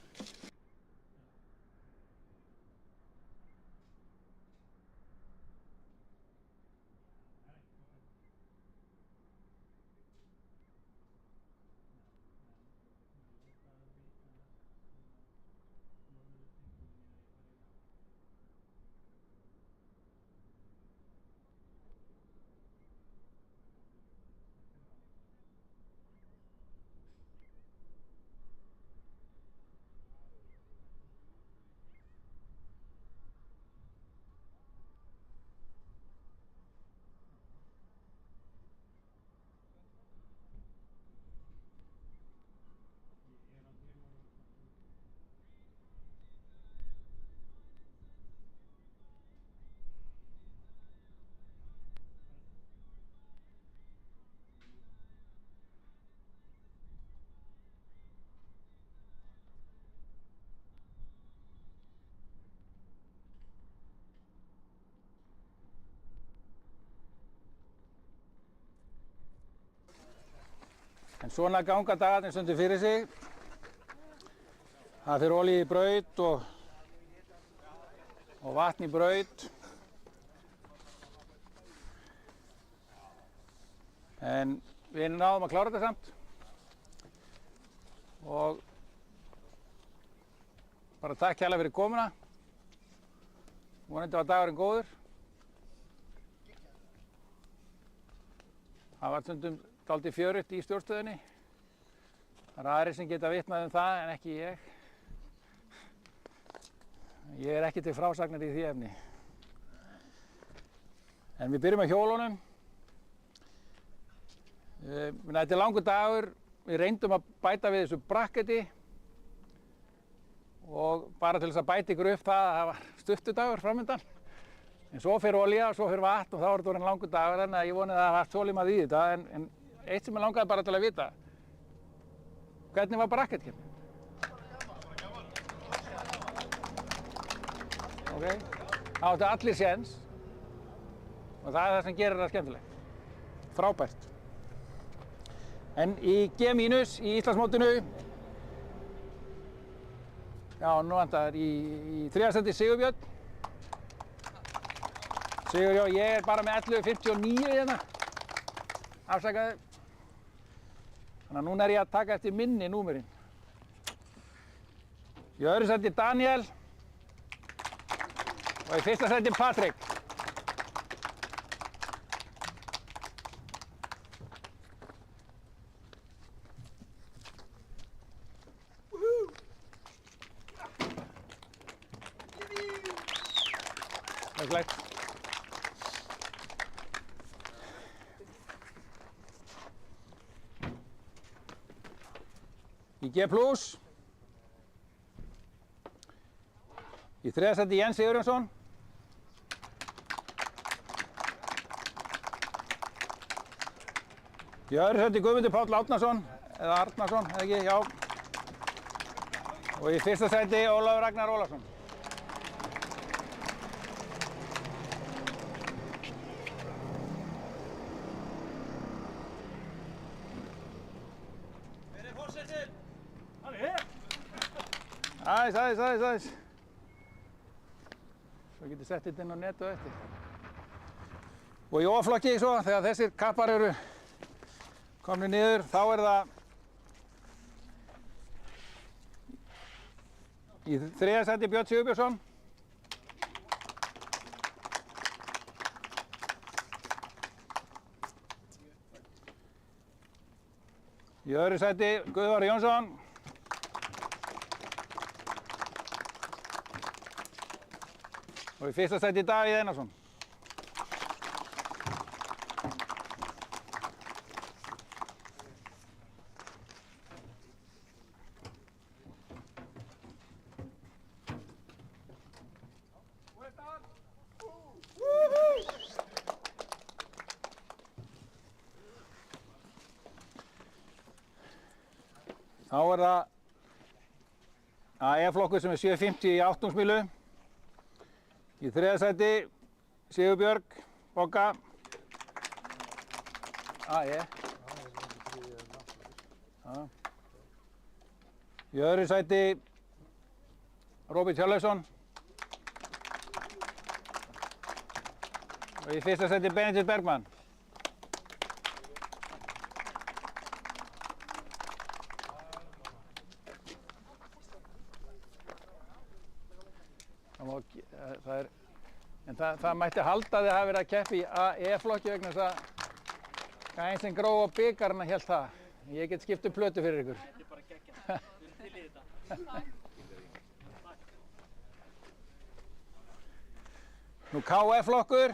En svona ganga dagarnir stundum fyrir sig. Það fyrir olíu í braut og vatn í braut. En við náðum að klára þetta samt. Og bara takk hérlega fyrir komuna. Vonandi var dagurinn góður. Það var stundum dálítið fjörugt í stjórnstöðinni. Það eru aðrir sem geta vitnað það en ekki ég. Ég er ekki til frásagnar í því efni. En við byrjum á hjólunum. Þetta er langur dagur. Við reyndum að bæta við þessu brakketi. Og bara til þess að bæta ykkur upp það að það var stuttudagur framundan. En svo fyrir olía og svo fyrir vatn og þá er þetta orðinn langur dagur. Þannig að ég vonið að það var þolinmæði í þetta. En eitt sem ég langaði bara til að vita. Hvernig var brakketkeppnin? Ok. Það áttu allir séns. Og það er það sem gerir það skemmtilegt. Frábært. En í G- í Íslandsmótinu. Já, nú vantar í þriðja sæti Sigurbjörn. Sigurjón, ég er bara með 11.59 hérna. Afsakaðu. Þannig að núna er ég að taka eftir minni númerinn. Í öðru sæti Daniel. Og í fyrsta sæti Patrik. Glæsilegt. Í G+. Í þriðja sæti Jens Sigurjónsson. Í öðru sæti Guðmundur Páll Árnason, eða Arnarsson, eða ekki, já. Og í fyrsta sæti Ólafur Ragnar Ólafsson. Hver er forsetinn? Aðeins. Svo getið sett þetta inn á net og eftir. Og í oflokki svo, þegar þessir kappar eru komnir niður, þá er það í þriðja sæti Björn Sigurbjörnsson. Í öðru sæti Guðvar Jónsson. Og í fyrsta sæti Davíð Einarsson. Þá er það AE-flokkur sem er 750 í 8 mílu. Í þriðja sæti Sigurbjörg Bogga. AE. Í öðru sæti Róbert Hjörleifsson. Og í fyrsta sæti Benedikt Bergmann. Það mætti halda að þið hafi verið að keppa í AE-flokki vegna þess að gæinn sem gróf á bikarna hélt það. Ég get skipt plötu fyrir ykkur. Þetta er bara geggjað. Við erum til í þetta. Nú KF-flokkur.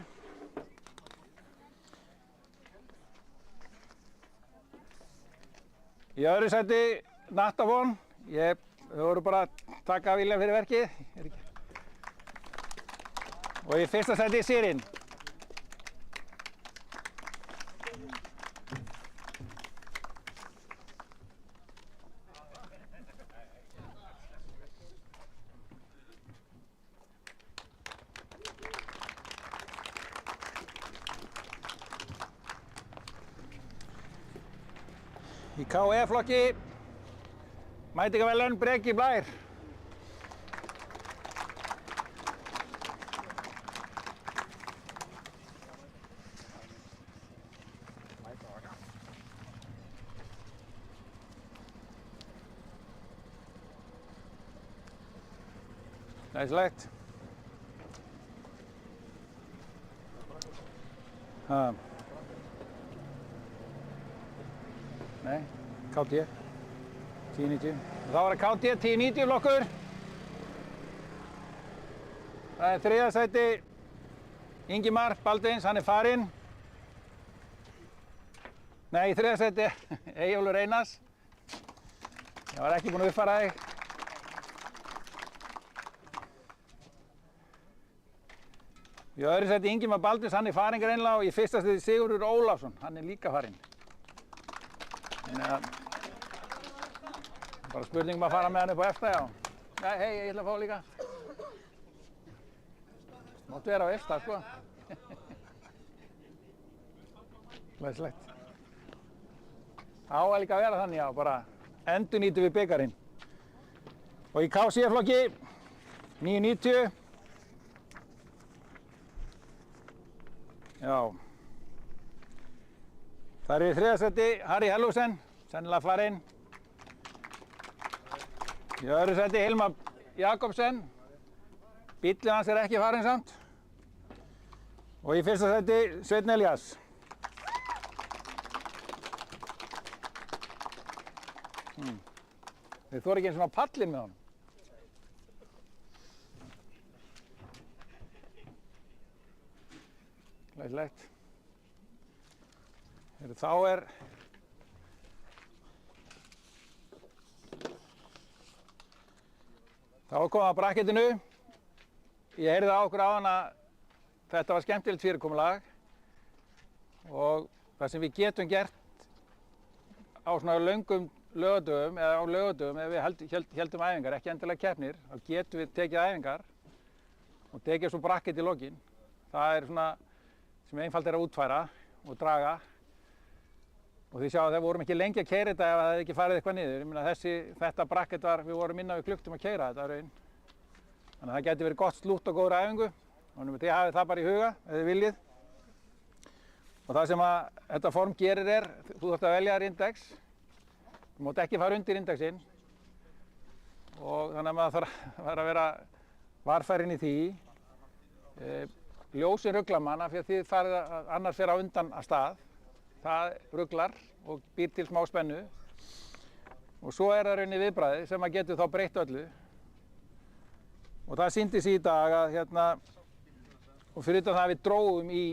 Í öðru sæti Nattafón. Þau voru bara að taka vilja fyrir verkið. Og í fyrsta sæti Sýrin. Í KE-flokki mætingaverðlaun Breki Blær. Glæsilegt. Nei, KT 1090. Þá var það KT 1090 flokkur. Það er þriðja sæti Ingimar Baldvins, hann er farinn. Nei, í þriðja sæti Eyjólfur Einars. Ég var ekki búinn að uppfæra þig. Í öðru sæti Ingimar Baldvins, hann er farinn greinilega, og í fyrsta sæti Sigurður Ólafsson, hann er líka farinn. Bara spurningum að fara með hann upp á efsta, já. Já, hei, ég ætla að fá líka. Máttu vera á efsta, sko. Glæsilegt. Á að líka vera þannig, já, bara endurnýtum við bikarinn. Og í KC-flokki 990. Já. Það er í þriðja sæti Harry Hellugsen, sennilega farinn. Í öðru sæti Hilmar Jakobsen. Bíllinn hans er ekki farinn samt. Og í fyrsta sæti Sveinn Elías. Þeir þora ekki eins og á pallinn með honum. Glæsilegt. Þá er komið að brakketinu. Ég heyrði á okkur áðan að þetta var skemmtilegt fyrirkomulag og það sem við getum gert á svona löngum laugardögum eða á laugardögum ef við heldum æfingar, ekki endilega keppnir, þá getum við tekið æfingar og tekið svo brakkett í lokin. Það er svona sem einfalt er að útfæra og draga. Og þið sjáum að við vorum ekki lengi að keyra þetta ef það hefði ekki farið eitthvað niður. Ég meina þetta brakkett við vorum innan við klukktum að keyra þetta raun. Þannig að það gæti verið gott slútt og góður æfingu. Þannig að þið hafið það bara í huga ef þið viljið. Og það sem þetta form gerir er, þú þarft að velja þér index. Þú mátt ekki fara undir indexinn. Og þannig að maður þarf að vera varfærinn í því. Ljósin ruglar mann af því að þið farið annars fer á undan að stað. Það ruglar og býr til smá spennu. Og svo er það rauninni viðbragðið sem að getur þá breytt öllu. Og það sýndi sig í dag að og fyrir utan það að við drógum í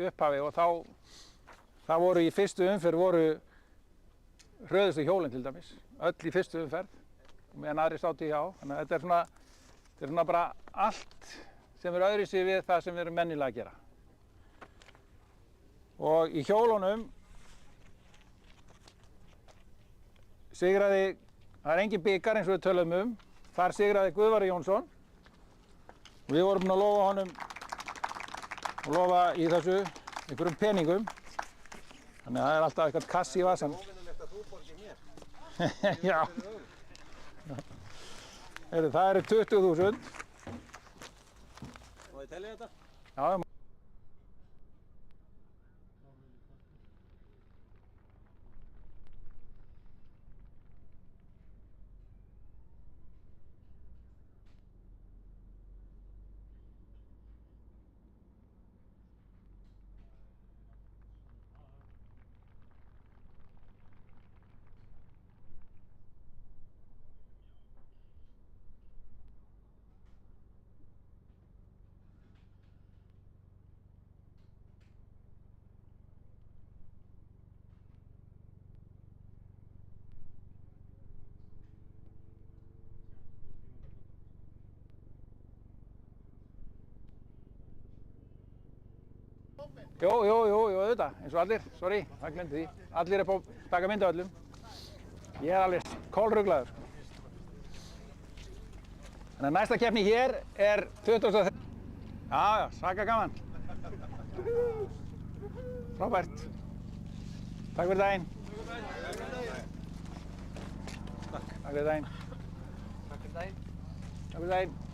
upphafi og það voru í fyrstu umferð hröðustu hjólin til dæmis. Öll í fyrstu umferð og meðan aðri sátu hjá. Þannig að þetta er svona bara allt sem er öðruvísi við það sem við erum mennilega að gera. Og í hjólunum sigraði, það er engin bikar eins og við töluðum þar sigraði Guðvarður Jónsson og við vorum búin að lofa honum og lofa í þessu einhverjum peningum. Þannig að það er alltaf eitthvað kassi í vasan. Óvinnulegt að þú borgir mér. Já. Það eru 20.000. Má ég telja þetta? Já. Jú, auðvitað, eins og allir, sorry, það glemdi því. Allir er búin að taka mynd af öllum. Ég er alveg kolruglaður. Þannig að næsta keppni hér er 20. Já, svaka gaman. Frábært. Takk fyrir daginn. Takk fyrir daginn. Takk fyrir daginn. Takk fyrir daginn.